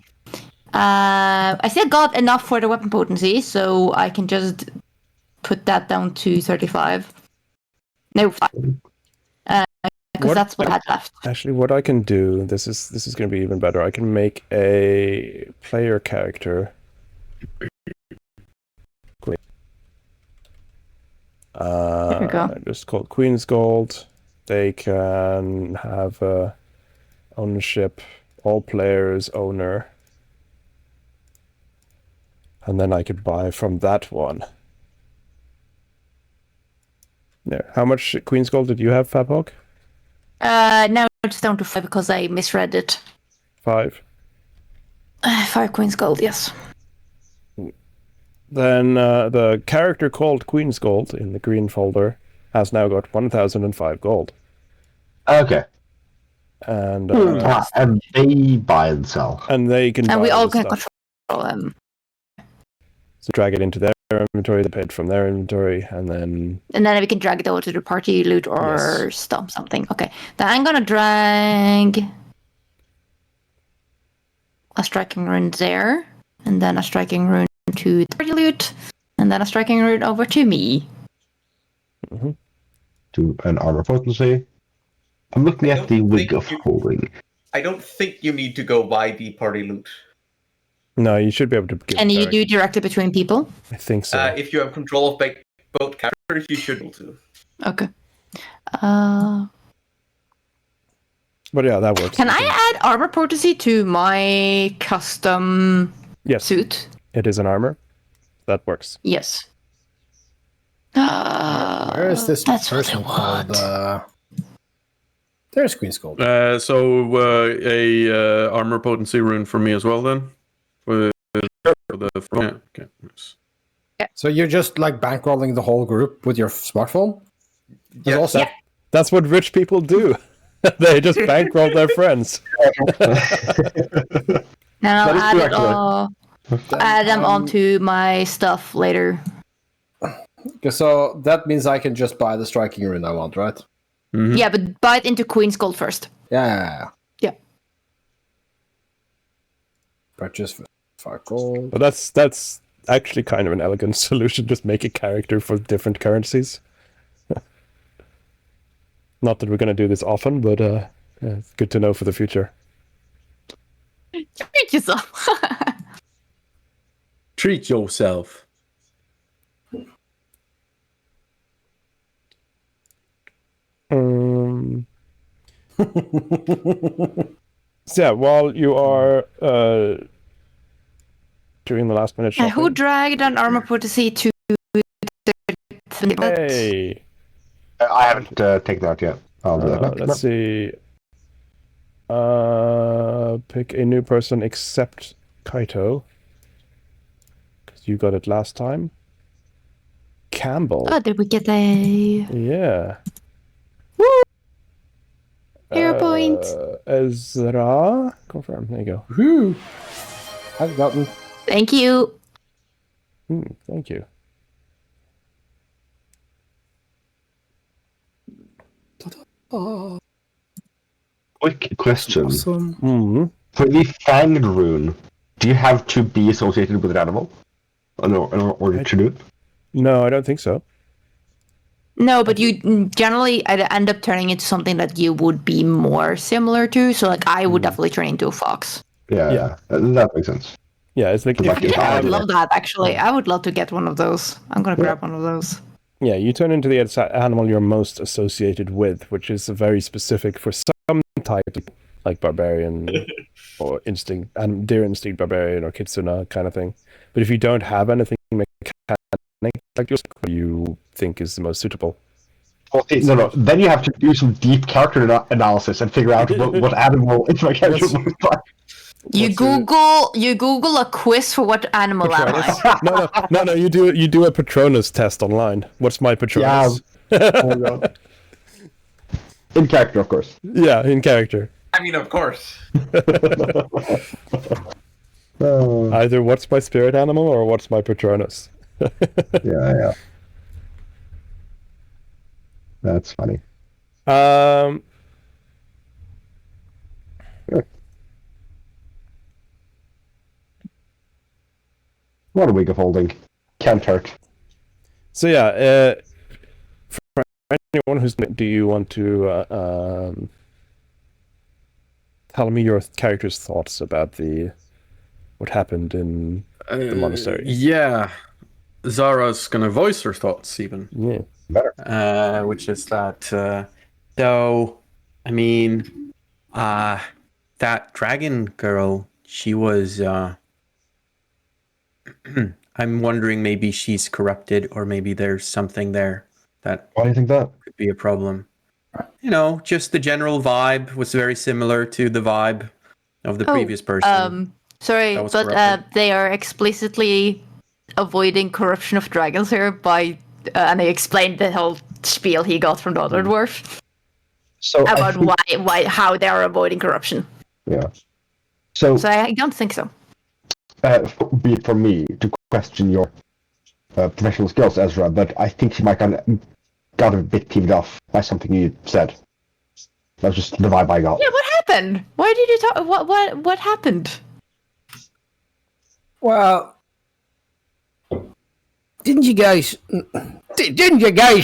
I still got enough for the weapon potency, so I can just put that down to 35. No, 5. Because What- that's what I had left. Actually, what I can do, this is going to be even better. I can make a player character. Queen. There we go. Just called Queen's Gold. They can have ownership, all players owner, and then I could buy from that one. There. How much Queen's Gold did you have, Fabhog? Now it's down to 5 because I misread it. 5. 5 Queen's gold, yes. Then the character called Queen's Gold in the green folder has now got 1,005 gold. Okay. And And they buy and sell. and they can And buy we all the can stuff. control them. So drag it into their inventory, they pay it from their inventory, and then we can drag it over to the party loot or Yes. stomp something. Okay. Then I'm gonna drag a striking rune there, and then a striking rune to the party loot, and then a striking rune over to me. To an armor potency. I'm looking I at the don't wig think of you- holding. I don't think you need to go by the party loot. no, you should be able to give Can you direct- do directly between people? I think so. If you have control of both characters, you should be able to. Okay. But yeah, that works. Can I add armor potency to my custom Yes, suit? it is an armor. That works. Yes. Where is this That's what I person want. called? There's Queen's Gold. So a armor potency rune for me as well then. For the yeah, okay. Nice. So you're just like bankrolling the whole group with your smartphone? Yeah. Also, Yeah. That's what rich people do. They just bankroll their friends. And I'll That is add true, it all. Add them onto my stuff later. Okay, so that means I can just buy the striking rune I want, right? Mhm. Yeah, but buy it into Queen's Gold first. Yeah. Yeah. Purchase for 5 gold. But that's actually kind of an elegant solution. Just make a character for different currencies. Not that we're going to do this often, but yeah, it's good to know for the future. Treat yourself. Treat yourself. So yeah, while you are doing the last minute Who shopping, dragged an armor potency to hey, I haven't taken that yet. I'll do that now. let's see. Pick a new person except Kaito, because you got it last time. Campbell. Oh, did we get a Yeah. hero point? Ezra. Confirm. There you go. Woohoo! I've gotten. Thank you. Thank you. Quick question. Awesome. Hmm. For the fanged rune, do you have to be associated with an animal in order to do it? No, I don't think so. No, but you generally end up turning into something that you would be more similar to. So, like, I would definitely turn into a fox. Yeah. That makes sense. Yeah, it's like Like if you if I have would love that, actually. I would love to get one of those. I'm going to grab one of those. Yeah, you turn into the animal you're most associated with, which is very specific for some type, like barbarian or instinct, and deer instinct barbarian or kitsuna kind of thing. But if you don't have anything mechanic, like you think is the most suitable. Well, no. Then you have to do some deep character analysis and figure out what animal is my character looks like. You Google a quiz for what animal am I? No. You do a Patronus test online. What's my Patronus? Oh my god. In character, of course. Yeah, in character. I mean, of course. Either what's my spirit animal or what's my Patronus. Yeah. That's funny. What a wig of holding. Can't hurt. So yeah, for anyone who's, do you want to tell me your character's thoughts about what happened in the monastery? Yeah. Zara's gonna voice her thoughts even. Yeah. Which is that so I mean that dragon girl, she was I'm wondering maybe she's corrupted, or maybe there's something there that Why do you think that? could be a problem. You know, just the general vibe was very similar to the vibe of the previous person. Sorry, That was but corrupted. they are explicitly avoiding corruption of dragons here by, and he explained the whole spiel he got from the other dwarf So about how they are avoiding corruption. Yeah. So So I don't think so. for me, to question your professional skills, Ezra, but I think she might got a bit peeved off by something you said. That's just the vibe I got. Yeah, what happened? Why did you talk? What happened? Well, didn't you guys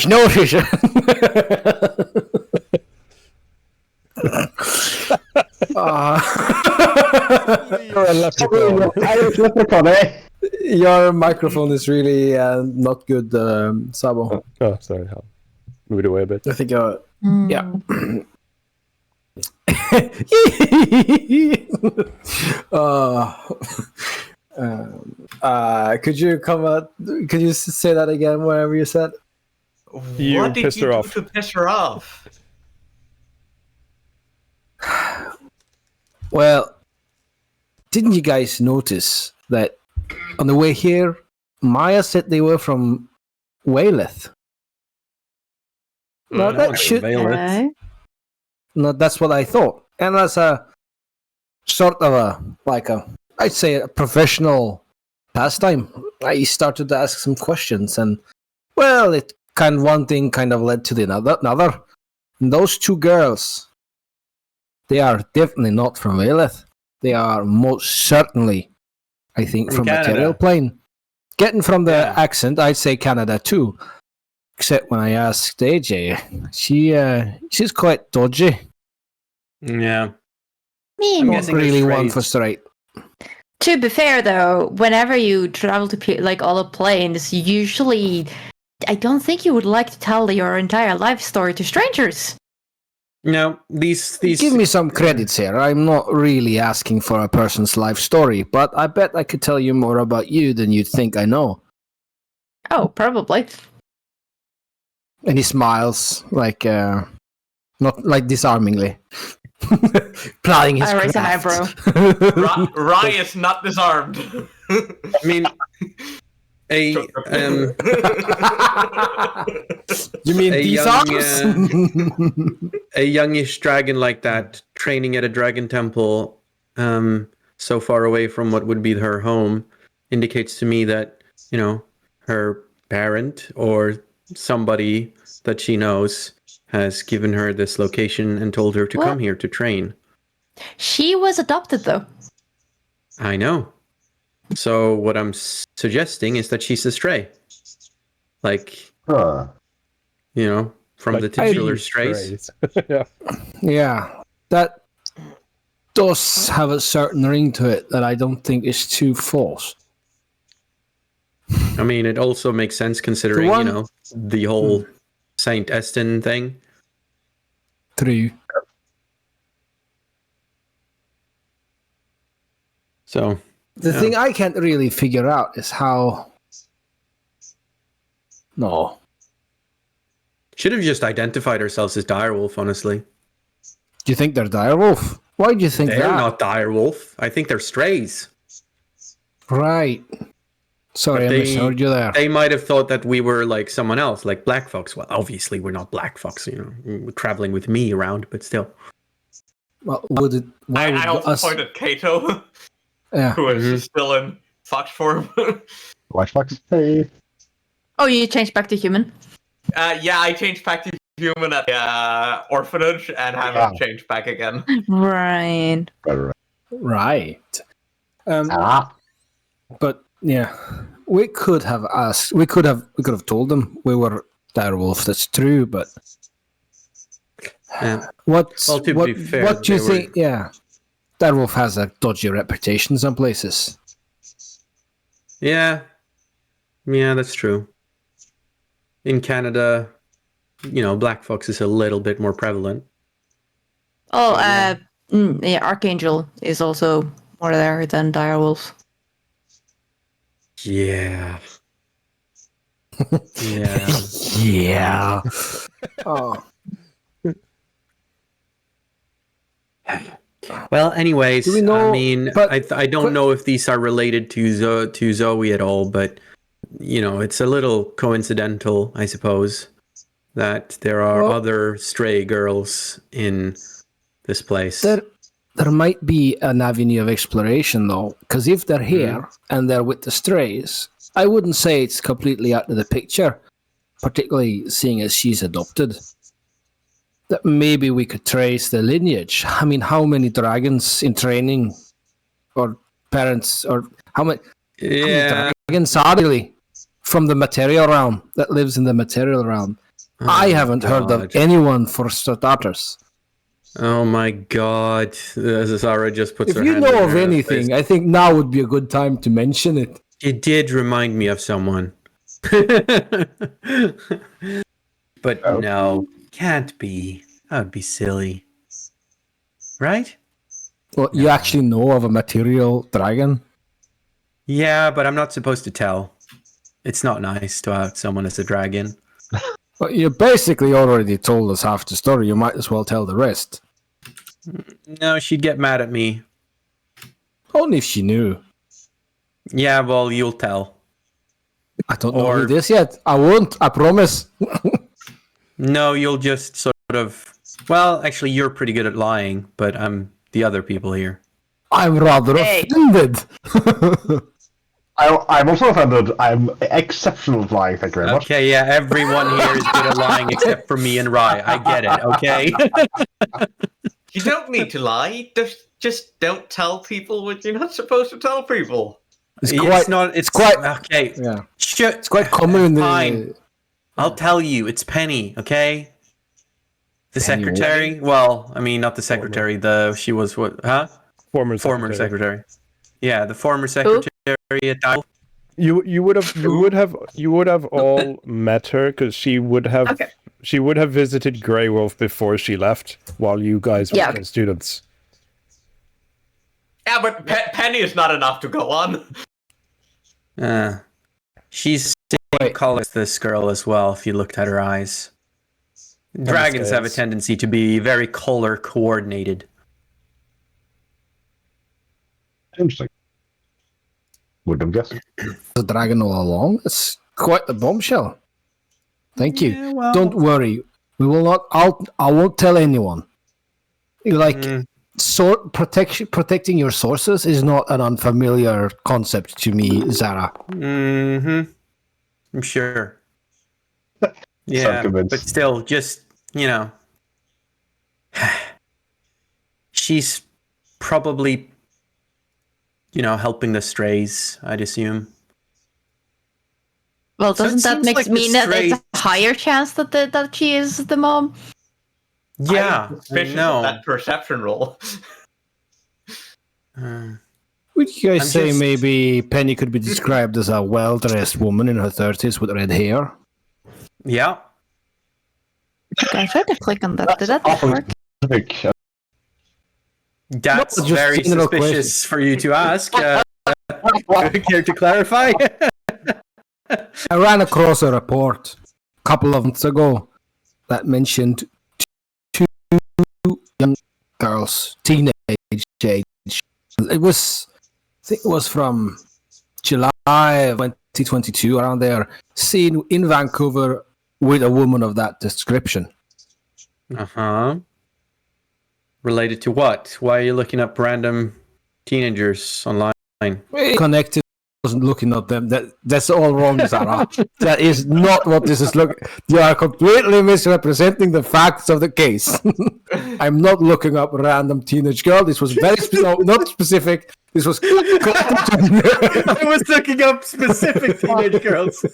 notice? You're a leprechaun. Your microphone is really not good, Sabo. Oh, sorry. I'll move it away a bit. I think yeah. Could you come out? Could you say that again? Whatever you said. You What did pissed you her do off. to piss her off? Well, didn't you guys notice that on the way here, Maya said they were from Wayleth? No, that should. No, that's what I thought, and as a sort of I'd say a professional pastime, I started to ask some questions, and well, it one thing kind of led to the another. And those two girls, they are definitely not from Wayleth. They are most certainly, I think, from Material Plane. Getting from the accent, I'd say Canada too. Except when I asked AJ, she's quite dodgy. Yeah. I'm guessing really it's one phrased. for straight. To be fair, though, whenever you travel to like all the planes, usually, I don't think you would like to tell your entire life story to strangers. No, these Give me some credits here. I'm not really asking for a person's life story, but I bet I could tell you more about you than you'd think I know. Oh, probably. And he smiles not like disarmingly, plying his I raise an craft. eyebrow. Rye is not disarmed. I mean, You mean A these young, arms? a youngish dragon like that training at a dragon temple so far away from what would be her home indicates to me that, you know, her parent or somebody that she knows has given her this location and told her to What? come here to train. She was adopted, though. I know. So what I'm suggesting is that she's a stray. Like, Huh. you know, from Like the titular these strays. yeah. Yeah, that does have a certain ring to it that I don't think is too false. I mean, it also makes sense considering, one- you know, the whole Saint Estin thing. True. So, The Yeah. thing I can't really figure out is how. No. should have just identified ourselves as direwolf, honestly. Do you think they're direwolf? Why do you think They're that? not direwolf. I think they're strays. Right. Sorry, But I misheard you there. They might have thought that we were like someone else, like Black Fox. Well, obviously we're not Black Fox, you know, we're traveling with me around, but still. Well, would it? Why would I also us? pointed Kato, Yeah. who is Mhm. still in fox form. White Fox. Hey. Oh, you changed back to human? Yeah, I changed back to human at the orphanage and haven't changed back again. Right. Right. Ah. But yeah, we could have asked. We could have told them we were direwolf. That's true. But Yeah. what Well, to be fair, what do you they were- think? Yeah, direwolf has a dodgy reputation some places. Yeah, that's true. In Canada, you know, Black Fox is a little bit more prevalent. Oh, yeah, Archangel is also more there than Direwolf. Yeah. Yeah. Yeah. Oh. Well, anyways, Do we know- I mean, but- I don't know if these are related to Zoe at all, but you know, it's a little coincidental, I suppose, that there are Well- other stray girls in this place. There might be an avenue of exploration though, because if they're here and they're with the strays, I wouldn't say it's completely out of the picture, particularly seeing as she's adopted. That maybe we could trace the lineage. I mean, how many dragons in training, or parents, or how many dragons are really from the material realm that lives in the material realm? I haven't heard of anyone for starters. Oh my god. Zara just puts If her you hand know in of her anything, face. I think now would be a good time to mention it. It did remind me of someone. But no, can't be. That would be silly. Right? Well, you actually know of a material dragon? Yeah, but I'm not supposed to tell. It's not nice to have someone as a dragon. Well, you basically already told us half the story. You might as well tell the rest. No, she'd get mad at me. Only if she knew. Yeah, well, you'll tell. I don't know who it is yet. I won't. I promise. No, you'll just sort of... Well, actually, you're pretty good at lying, but I'm the other people here. I'm rather offended. I'm also offended. I'm exceptional at lying, thank you very much. Okay, yeah, everyone here is good at lying except for me and Rye. I get it, okay? You don't need to lie. Just don't tell people what you're not supposed to tell people. It's quite okay. Yeah. Sure. It's quite common in the. Fine. I'll tell you. It's Penny. Okay. The Penny secretary. Well, I mean, not the secretary. She was what? Huh? Former secretary. Yeah, the former secretary at DIREWOLF. You would have all met her because she would have visited Grey Wolf before she left while you guys were students. Yeah, but Penny is not enough to go on. She's same color as this girl as well. If you looked at her eyes, dragons have a tendency to be very color coordinated. Interesting. Wouldn't have guessed. The dragon all along. It's quite a bombshell. Thank you. Yeah, well... Don't worry. We will not. I won't tell anyone. Protecting your sources is not an unfamiliar concept to me, Zara. Mm-hmm. I'm sure. Yeah, but still, just, she's probably, helping the strays, I'd assume. Well, doesn't that mean that it's a higher chance that she is the mom? Yeah, I know. That perception roll. Would you guys say maybe Penny could be described as a well-dressed woman in her 30s with red hair? Yeah. I tried to click on that. Did that work? That's very suspicious for you to ask. Care to clarify? I ran across a report a couple of months ago that mentioned two young girls, teenage age. I think it was from July of 2022, around there, seen in Vancouver with a woman of that description. Uh-huh. Related to what? Why are you looking up random teenagers online? Connected. Wasn't looking at them. That's all wrong, Zara. That is not what this is. You are completely misrepresenting the facts of the case. I'm not looking up random teenage girl. This was very not specific. This was. I was looking up specific teenage girls.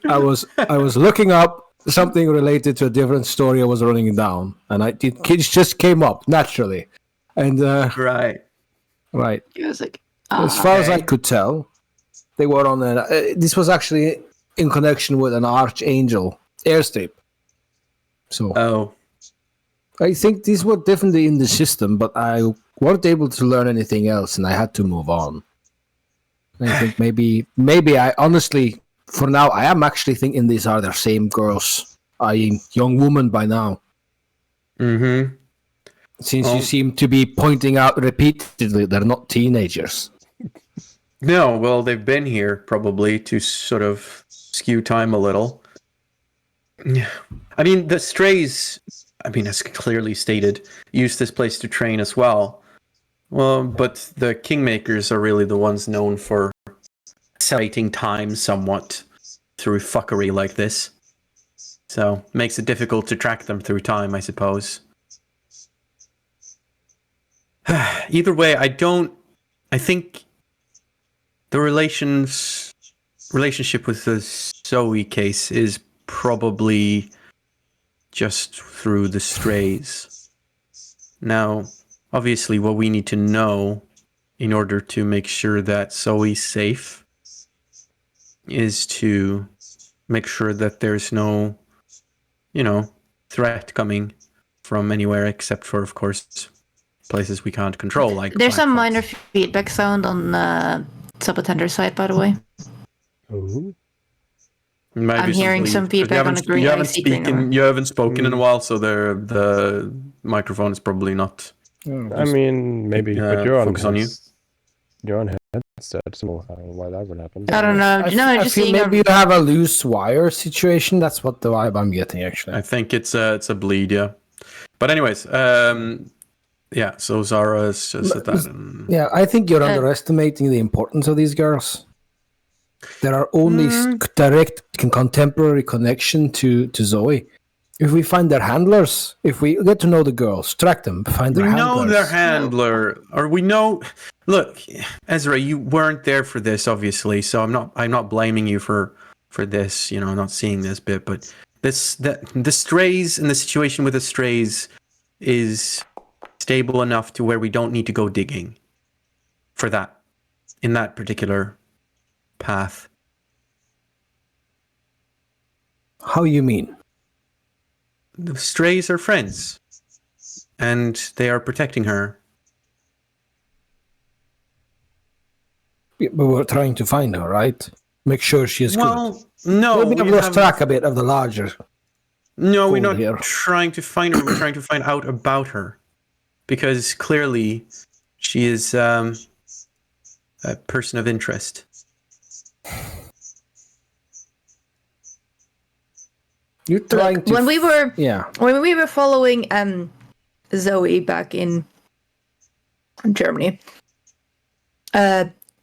I was looking up something related to a different story I was running down, and kids just came up naturally, and right. Right. It was like, as far as I could tell, they were on this was actually in connection with an Archangel airstrip. So, I think these were definitely in the system, but I weren't able to learn anything else, and I had to move on. I think maybe I honestly, for now, I am actually thinking these are the same girls, i.e., young woman by now. Mm-hmm. Since you seem to be pointing out repeatedly they're not teenagers. No, well, they've been here probably to sort of skew time a little. I mean, the strays, as clearly stated, use this place to train as well. Well, but the Kingmakers are really the ones known for accelerating time somewhat through fuckery like this. So, makes it difficult to track them through time, I suppose. Either way, I think the relationship with the Zoe case is probably just through the strays. Now, obviously, what we need to know in order to make sure that Zoe's safe is to make sure that there's no, threat coming from anywhere except for, of course, places we can't control. Like There's a platforms. minor feedback sound on Subtender's side, by the way. Ooh. Maybe I'm hearing some because feedback on the green. You haven't spoken in a while, so the microphone is probably not. I mean, maybe, but you're on focus on you. You're on headset, so I don't know why that would happen. I don't know. I Just feel seeing maybe you have a loose wire situation. That's what the vibe I'm getting, actually. I think it's a bleed, yeah. But anyways, yeah. So Zara's just at that. Yeah, I think you're underestimating the importance of these girls. There are only direct contemporary connection to Zoe. If we find their handlers, if we get to know the girls, track them, find their handlers. We know their handler, or we know. Look, Ezra, you weren't there for this, obviously, so I'm not blaming you for this. Not seeing this bit, but the strays and the situation with the strays is stable enough to where we don't need to go digging for that in that particular path. How you mean? The strays are friends, and they are protecting her. But we're trying to find her, right? Make sure she is good. No, Maybe I've lost track a bit of the larger. No, we're not here. trying to find her. We're trying to find out about her, because clearly she is a person of interest. You're trying to. When we were following Zoe back in Germany,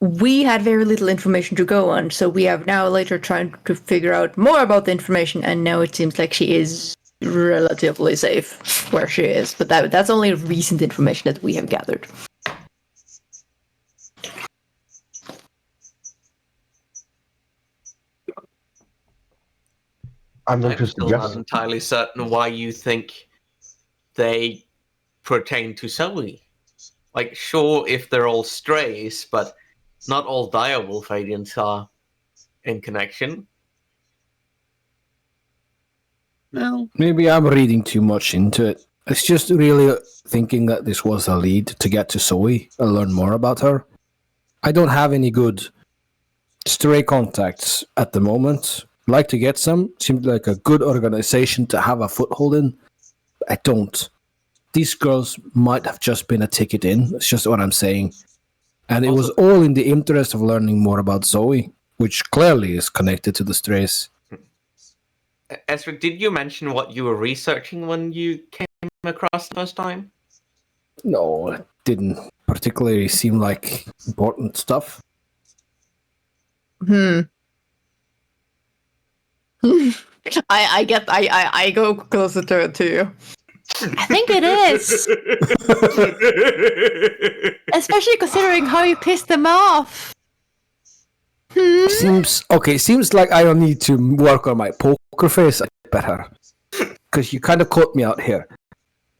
we had very little information to go on, so we have now later trying to figure out more about the information, and now it seems like she is relatively safe where she is. But that's only recent information that we have gathered. I'm I'm still not entirely certain why you think they pertain to Zoe. Like, sure, if they're all strays, but not all direwolf agents are in connection. Well, Maybe I'm reading too much into it. It's just really thinking that this was a lead to get to Zoe and learn more about her. I don't have any good stray contacts at the moment. Like to get some. Seems like a good organization to have a foothold in. I don't. These girls might have just been a ticket in. It's just what I'm saying. And it was all in the interest of learning more about Zoe, which clearly is connected to the strays. Ezra, did you mention what you were researching when you came across the first time? No, it didn't particularly seem like important stuff. I go closer to you. I think it is. Especially considering how you pissed them off. Seems like I don't need to work on my poker face better. Because you kind of caught me out here.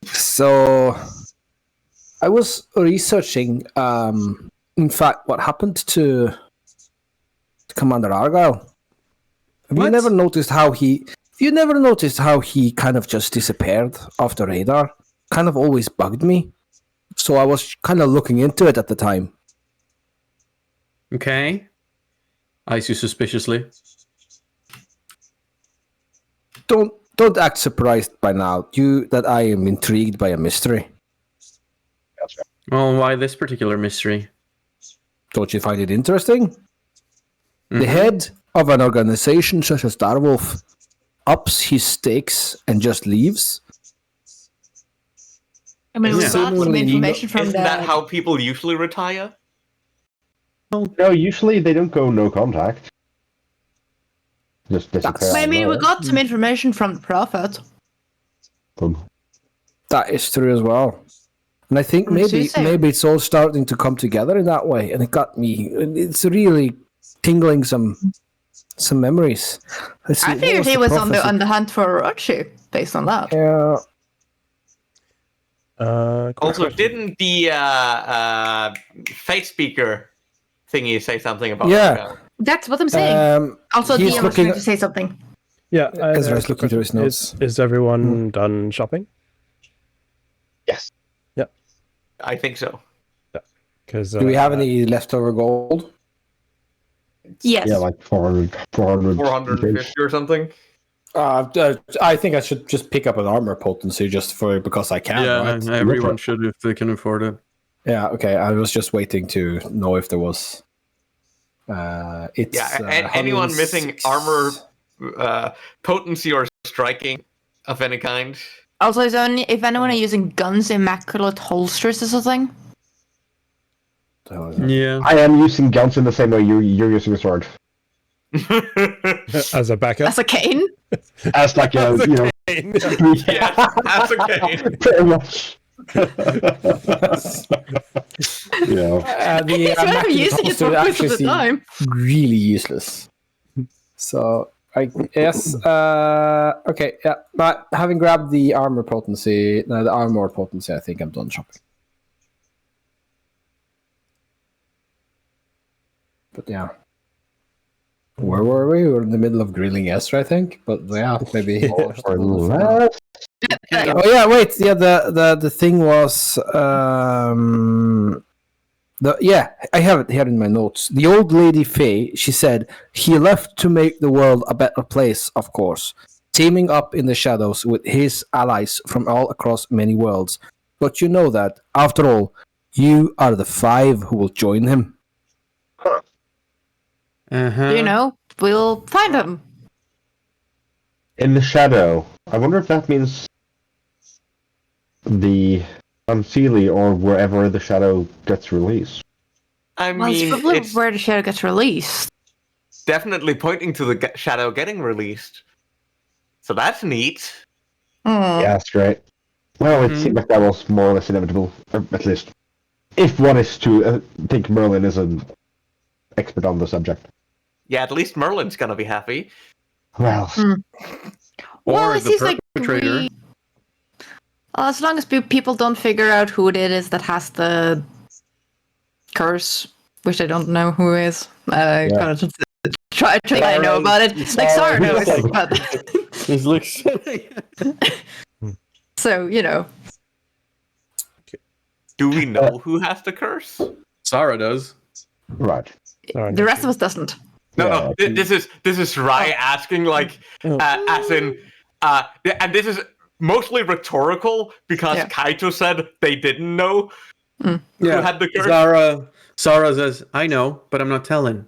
So I was researching in fact what happened to Commander Argyle. Have you never noticed how he kind of just disappeared off the radar? Kind of always bugged me. So I was kind of looking into it at the time. okay. Eyes you suspiciously. Don't act surprised by now. That I am intrigued by a mystery. Well, why this particular mystery? Don't you find it interesting? Mm-hmm. The head of an organization such as ups his stakes and just leaves. I mean, we Yeah. got some Similarly, information from Isn't the. that how people usually retire? No, usually they don't go no contact. Just disappear. out of Maybe we nowhere. got some information from the prophet. That is true as well. And I think What does he maybe say? maybe it's all starting to come together in that way, and it got me. It's really tingling some memories. Let's see, I what figured he the was on prophecy? the hunt for Orochi based on that. Yeah. Quick Also, question. didn't the fate speaker thingy say something about Yeah. that? That's what I'm saying. Also, he's Dion was looking trying to say something. Yeah, Ezra's quick looking through question. his notes. Is everyone done shopping? Yes. I think so. Because Do we have any leftover gold? Yes. Yeah, like 400. 450 or something. I think I should just pick up an armor potency just because I can, Yeah, right? everyone should if they can afford it. Yeah, okay. I was just waiting to know if there was. It's Yeah, anyone missing 106. armor, potency, or striking of any kind? Also, if anyone are using guns, immaculate holsters or something. Yeah. I am using guns in the same way you're using a sword. as a backup. That's a cane. As like a, As a you know. cane. Yes, that's okay. Pretty much. Yeah. The He's rather using it for most of the time. really useless. So I guess okay, yeah. But having grabbed the armor potency, I think I'm done shopping. But yeah. Where were we? We were in the middle of grilling Esther, I think. But yeah, maybe. Or less. Oh yeah, wait. Yeah, the thing was I have it here in my notes. The old lady Faye, she said, he left to make the world a better place, of course, teaming up in the shadows with his allies from all across many worlds. But you know that, after all, you are the 5 who will join him. Uh-huh. You know, we'll find him. In the shadow. I wonder if that means the Unseelie or wherever the shadow gets released. I Well, it's mean, probably it's where the shadow gets released. definitely pointing to the shadow getting released. So that's neat. Hmm. Yeah, that's great. Well, it seemed like that was more or less inevitable, or at least. If one is to think Merlin is an expert on the subject. Yeah, at least Merlin's gonna be happy. Well, Well, Or it the seems like perpetrator. as long as people don't figure out who it is that has the curse, which I don't know who is. I gotta just try to know about it. Like Sarah knows, but This looks. so you know. Do we know who has the curse? Sarah does. right. The rest of us doesn't. No, Yeah. this is Rai asking, like, as in, and this is mostly rhetorical because Yeah. Kaito said they didn't know who had the curse. Sarah says, I know, but I'm not telling.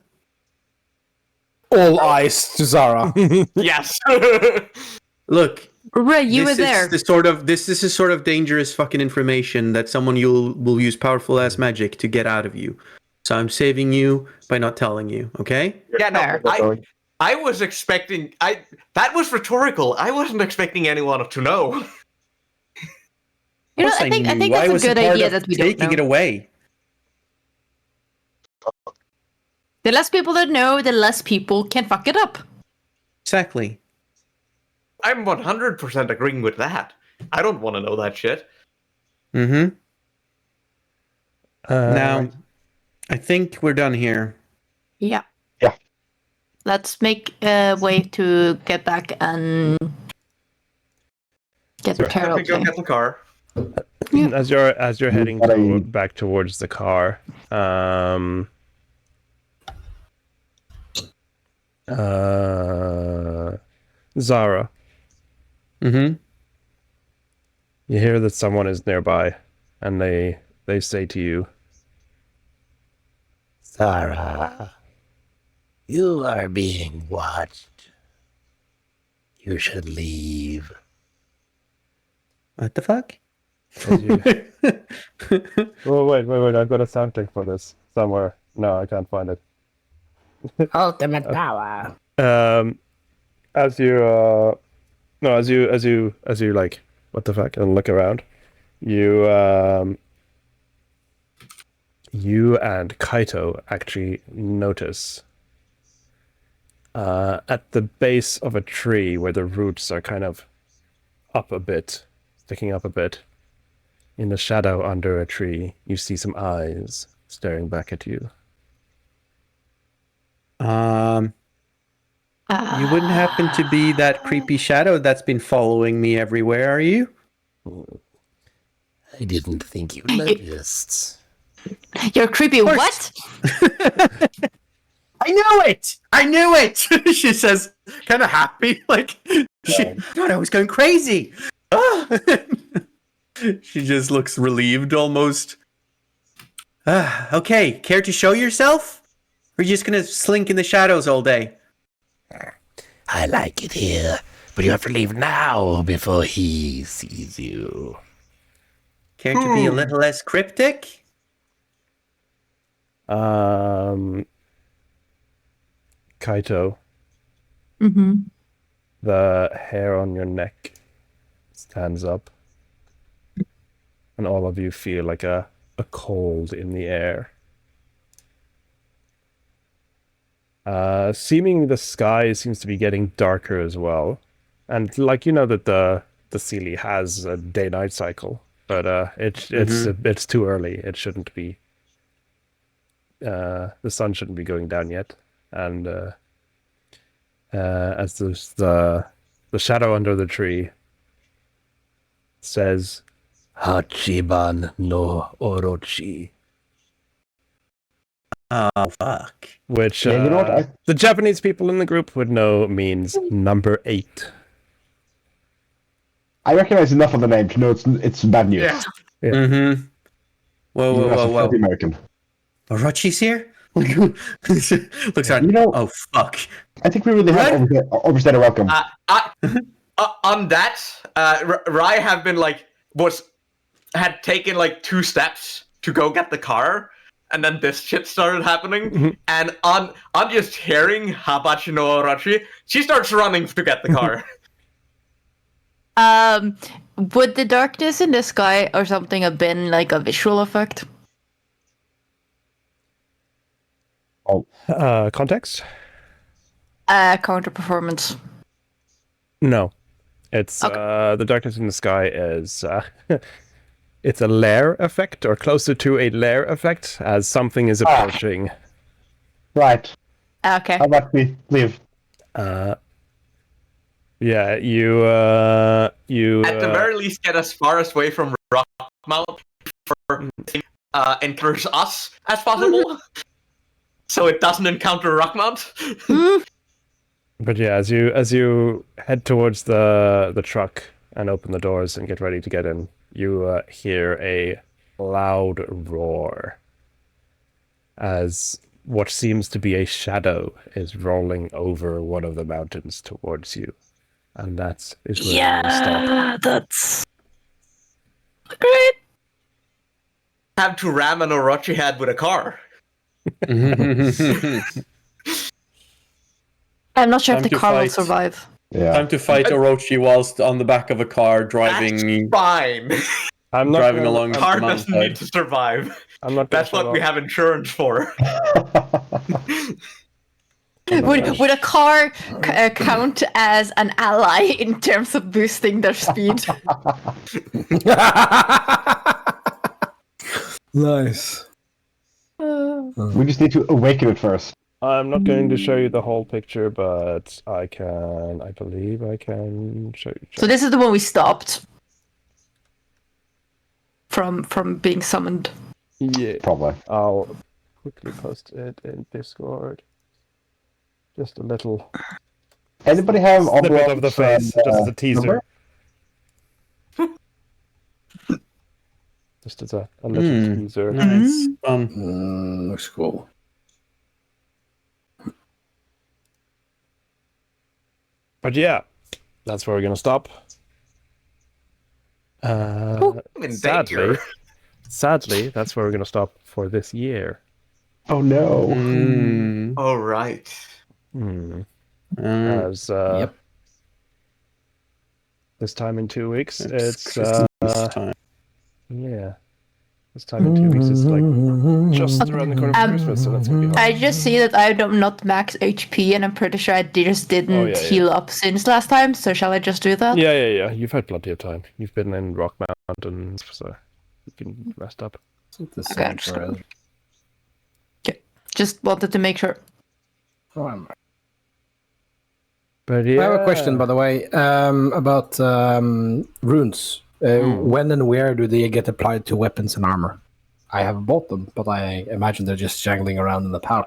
All eyes to Zara. Yes. Look, Ray, you were this there. is this is sort of dangerous fucking information that someone will use powerful ass magic to get out of you. So I'm saving you by not telling you, okay? Yeah, no, Fair. I was expecting that was rhetorical. I wasn't expecting anyone to know. You know, I think that's a good idea that we don't taking it know. away. The less people that know, the less people can fuck it up. Exactly. I'm 100% agreeing with that. I don't want to know that shit. Mm-hmm. Now, Right. I think we're done here. Yeah. Yeah. Let's make a way to get back and get the Let tarot me go thing. get the car. As you're heading back towards the car, Zara, Mm-hmm. you hear that someone is nearby, and they say to you, Sarah, you are being watched. You should leave. What the fuck? As you... Oh, wait. I've got a sound clip for this somewhere. No, I can't find it. Ultimate power. As you no, as you like, what the fuck, and look around, you and Kaito actually notice at the base of a tree where the roots are kind of up a bit, sticking up a bit, in the shadow under a tree, you see some eyes staring back at you. You wouldn't happen to be that creepy shadow that's been following me everywhere, are you? I didn't think you noticed. You're creepy. What? I knew it. She says, kind of happy, like she thought I was going crazy. She just looks relieved almost. Okay, care to show yourself? Or are you just gonna slink in the shadows all day? I like it here, but you have to leave now before he sees you. Care to be a little less cryptic? Kaito, Mm-hmm. the hair on your neck stands up, and all of you feel like a cold in the air. Seemingly the sky seems to be getting darker as well, and like that the Sealy has a day-night cycle, but it's too early. It shouldn't be. The sun shouldn't be going down yet, and as the shadow under the tree says, Hachiban no Orochi. Oh, fuck. which Yeah, you know what? the Japanese people in the group would know means number 8. I recognize enough of the name to know it's bad news. Yeah. Yeah. Mm-hmm. Whoa. The American. Orochi's here? Looks around. You know- Oh, fuck. I think we really have overstayed our welcome. On that, Rai have been had taken 2 steps to go get the car, and then this shit started happening. And on just hearing Habachi no Orochi, she starts running to get the car. Would the darkness in the sky or something have been like a visual effect? Context? Counter performance. No, it's Okay. the darkness in the sky is it's a lair effect, or closer to a lair effect, as something is approaching. Right. Okay. How about we leave? Yeah, you At the very least, get as far away from Rockmount before it encounters us as possible, so it doesn't encounter Rockmount. But yeah, as you head towards the truck and open the doors and get ready to get in, you hear a loud roar as what seems to be a shadow is rolling over one of the mountains towards you, and that is where we stop. That's great. Have to ram an Orochi head with a car. I'm not sure Time if the to car will fight. survive. Yeah. Time to fight Orochi whilst on the back of a car driving That's fine. I'm not driving gonna- along the Car doesn't mountainside. need to survive. I'm not. gonna That's what shut we off. have insurance for. Would a car count as an ally in terms of boosting their speed? Nice. We just need to awaken it first. I'm not going to show you the whole picture, but I believe I can show you. So this is the one we stopped from being summoned. Yeah, Probably. I'll quickly post it in Discord. Just a little Anybody have snippet of the Oberon's, face, just as a teaser. number? Just as a little teaser. Nice. Looks cool. But yeah, that's where we're gonna stop. I'm in danger. Sadly, that's where we're going to stop for this year. Oh no. Mm. All right. As Yep. this time in 2 weeks, it's Christmas time. yeah. This time in 2 weeks is like just around the corner from Christmas, so that's gonna be hard. I just see that I'm not max HP, and I'm pretty sure I just didn't yeah. heal up since last time. So shall I just do that? Yeah. You've had plenty of time. You've been in Rock Mountain, so you can rest up. The Okay, same I'm just for gonna- Just wanted to make sure. But yeah, I have a question, by the way, about runes. When and where do they get applied to weapons and armor? I have bought them, but I imagine they're just jangling around in the pouch.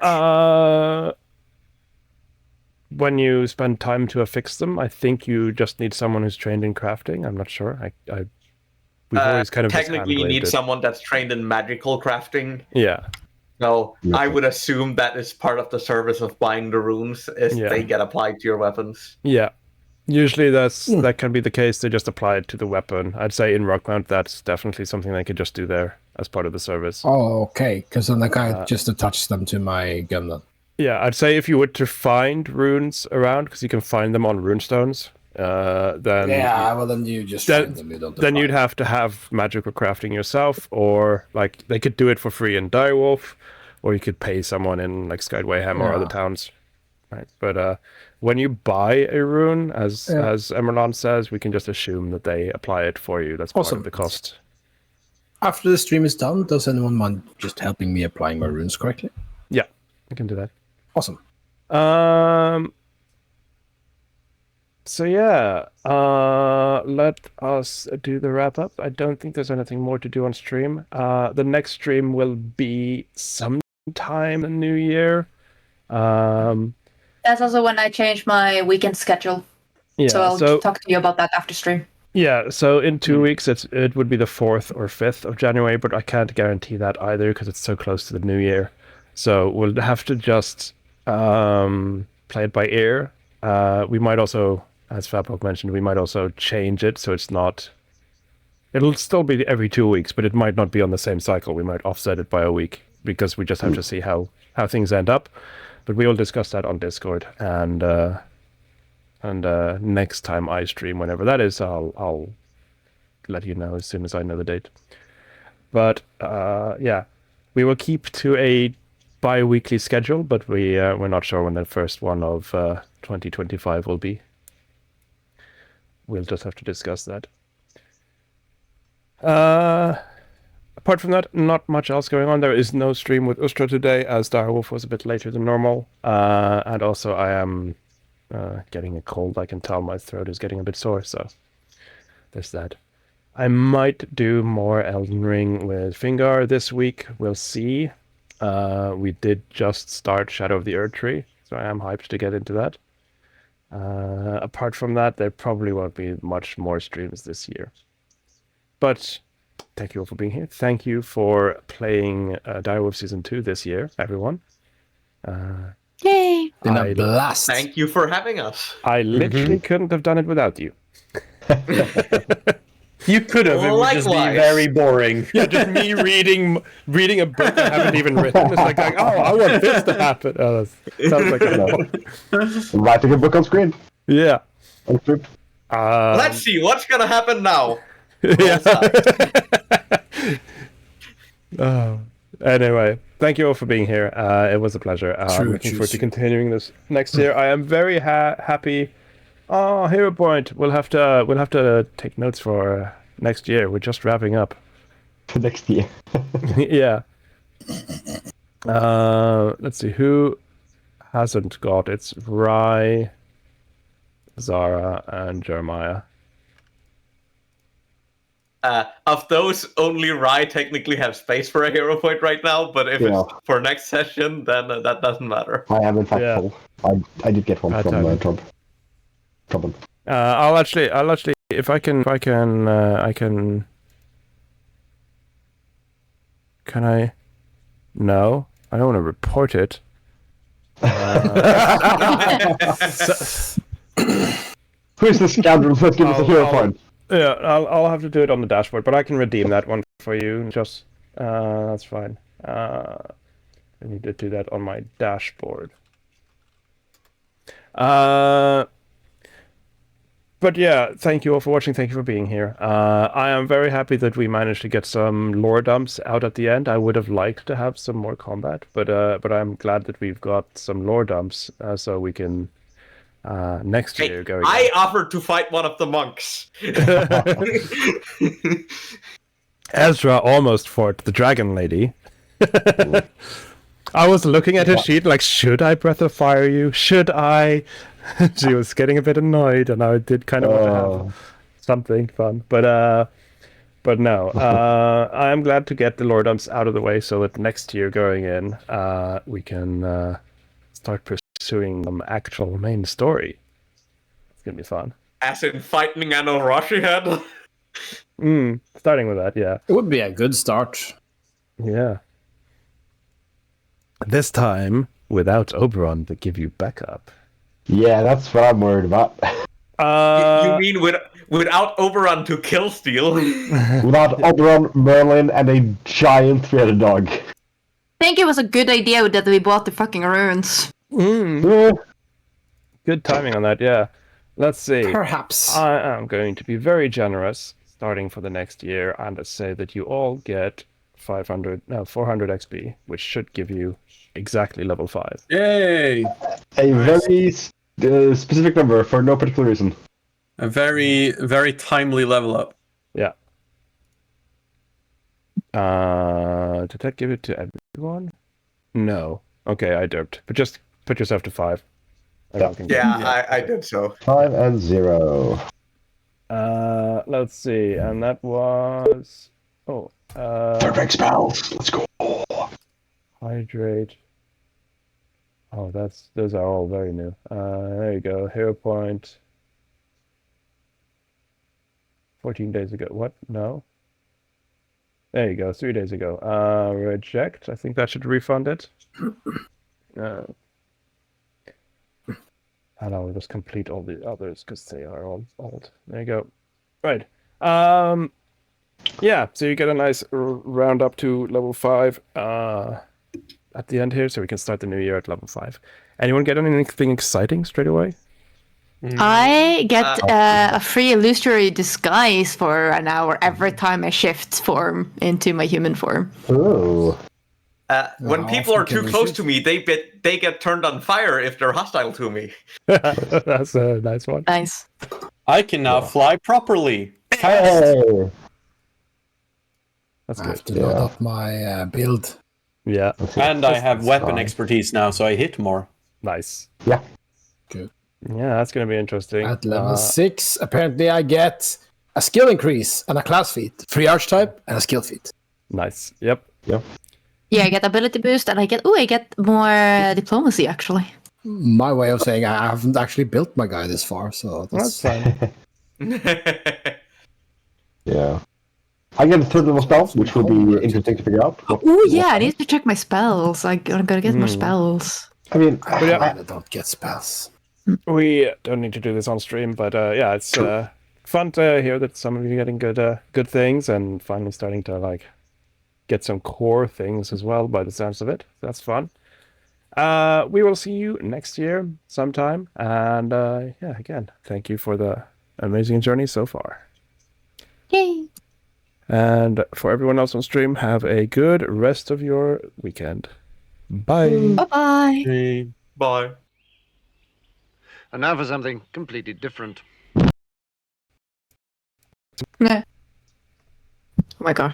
When you spend time to affix them, I think you just need someone who's trained in crafting. I'm not sure. We've always kind of just Technically, you need hand-waved it. someone that's trained in magical crafting. Yeah. So Yeah. I would assume that is part of the service of buying the runes, is Yeah. they get applied to your weapons. Yeah. Usually that can be the case. They just apply it to the weapon. I'd say in Rockmount, that's definitely something they could just do there as part of the service. Oh, okay. Because then I can just attach them to my gun then. Yeah, I'd say if you were to find runes around, because you can find them on runestones, then well then you just find them. You don't then you'd apply. have to have magical crafting yourself, or like they could do it for free in Direwolf, or you could pay someone in like Skydwayham or other towns. Right, but when you buy a rune, as Emerlon says, we can just assume that they apply it for you. That's part Awesome. of the cost. After the stream is done, does anyone mind just helping me applying my runes correctly? Yeah, I can do that. Awesome. So yeah, let us do the wrap up. I don't think there's anything more to do on stream. The next stream will be sometime in the new year. That's also when I changed my weekend schedule. Yeah, So I'll talk to you about that after stream. Yeah, so in 2 weeks it would be the 4th or 5th of January, but I can't guarantee that either because it's so close to the new year. So we'll have to just play it by ear. We might also, as Fabok mentioned, we might also change it so it's not... It'll still be every 2 weeks, but it might not be on the same cycle. We might offset it by a week because we just have to see how things end up. But we will discuss that on Discord, and next time I stream, whenever that is, I'll let you know as soon as I know the date. But yeah, we will keep to a bi-weekly schedule, but we're not sure when the first one of 2025 will be. We'll just have to discuss that. Apart from that, not much else going on. There is no stream with Ustra today, as Direwolf was a bit later than normal. And also I am getting a cold. I can tell my throat is getting a bit sore, so there's that. I might do more Elden Ring with Fingar this week. We'll see. We did just start Shadow of the Erd Tree, so I am hyped to get into that. Apart from that, there probably won't be much more streams this year. But thank you all for being here. Thank you for playing Direwolf Season 2 this year, everyone. Yay! Been a blast. Thank you for having us. I literally couldn't have done it without you. You could have. It would just be Likewise. very boring. Yeah, just me reading a book I haven't even written. It's like oh, I want this to happen. Oh, that sounds like a Writing a book on screen. yeah. On script. Let's see what's gonna happen now. Yeah. Anyway, thank you all for being here. It was a pleasure. I'm looking forward to continuing this next year. I am very happy. Oh, hero point. We'll have to take notes for next year. We're just wrapping up. For next year. Yeah. Let's see who hasn't got. It's Rye, Zara, and Jeremiah. Of those, only Rai technically have space for a hero point right now, but if it's for next session, then that doesn't matter. I am in fact full. I did get one from Trump. I'll actually, if I can, can I? No, I don't want to report it. Who's the scoundrel? Let's give us a hero point. Yeah, I'll have to do it on the dashboard, but I can redeem that one for you. Just that's fine. I need to do that on my dashboard. But yeah, thank you all for watching. Thank you for being here. I am very happy that we managed to get some lore dumps out at the end. I would have liked to have some more combat, but I'm glad that we've got some lore dumps, so we can next year go again. I offered to fight one of the monks. Ezra almost fought the dragon lady. I was looking at his sheet like, should I breath of fire you? Should I? She was getting a bit annoyed, and I did kind of want to have something fun, but no. I'm glad to get the lore dumps out of the way so that next year going in, we can start pursuing some actual main story. It's gonna be fun. As in fighting an Orochi head. Starting with that, yeah. It would be a good start. Yeah. This time without Oberon to give you backup. Yeah, that's what I'm worried about. You mean without Oberon to kill Steel? Without Oberon, Merlin, and a giant three-headed dog. I think it was a good idea that we bought the fucking runes. Good timing on that, yeah. Let's see. Perhaps. I am going to be very generous starting for the next year and say that you all get 400 XP, which should give you exactly level 5. Yay! A very specific number for no particular reason. A very, very timely level up. Yeah. Did that give it to everyone? No. Okay, I derped. But just put yourself to 5. I did so. 5 and 0. Let's see, and that was Third rank spells. Let's go. Hydrate. Oh, those are all very new. There you go. Hero point. 14 days ago. What? No. There you go. 3 days ago. Reject. I think that should refund it. And I'll just complete all the others because they are all old. There you go. Right. Yeah, so you get a nice round up to level 5 at the end here, so we can start the new year at level 5. Anyone get anything exciting straight away? I get a free illusory disguise for an hour every time I shift form into my human form. Ooh. When people are too close to me, they get turned on fire if they're hostile to me. That's a nice one. Nice. I can now fly properly. Hey! That's I good. have to load up my build. Yeah. And I have weapon expertise now, so I hit more. Nice. Yeah. Good. Yeah, that's going to be interesting. At level 6, apparently I get a skill increase and a class feat. Free archetype and a skill feat. Nice. Yep. Yeah, I get ability boost, and I get more diplomacy actually. My way of saying I haven't actually built my guy this far, so That's fine. Yeah. I get a third level spell, which will be interesting to figure out. Oh yeah, I need to check my spells. I'm gotta get more spells. I mean, I don't get spells. We don't need to do this on stream, but yeah, it's fun to hear that some of you are getting good things and finally starting to get some core things as well by the sounds of it. That's fun. We will see you next year sometime, and yeah, again, thank you for the amazing journey so far. Yay! And for everyone else on stream, have a good rest of your weekend. Bye. Bye-bye. Bye. And now for something completely different. Oh my god.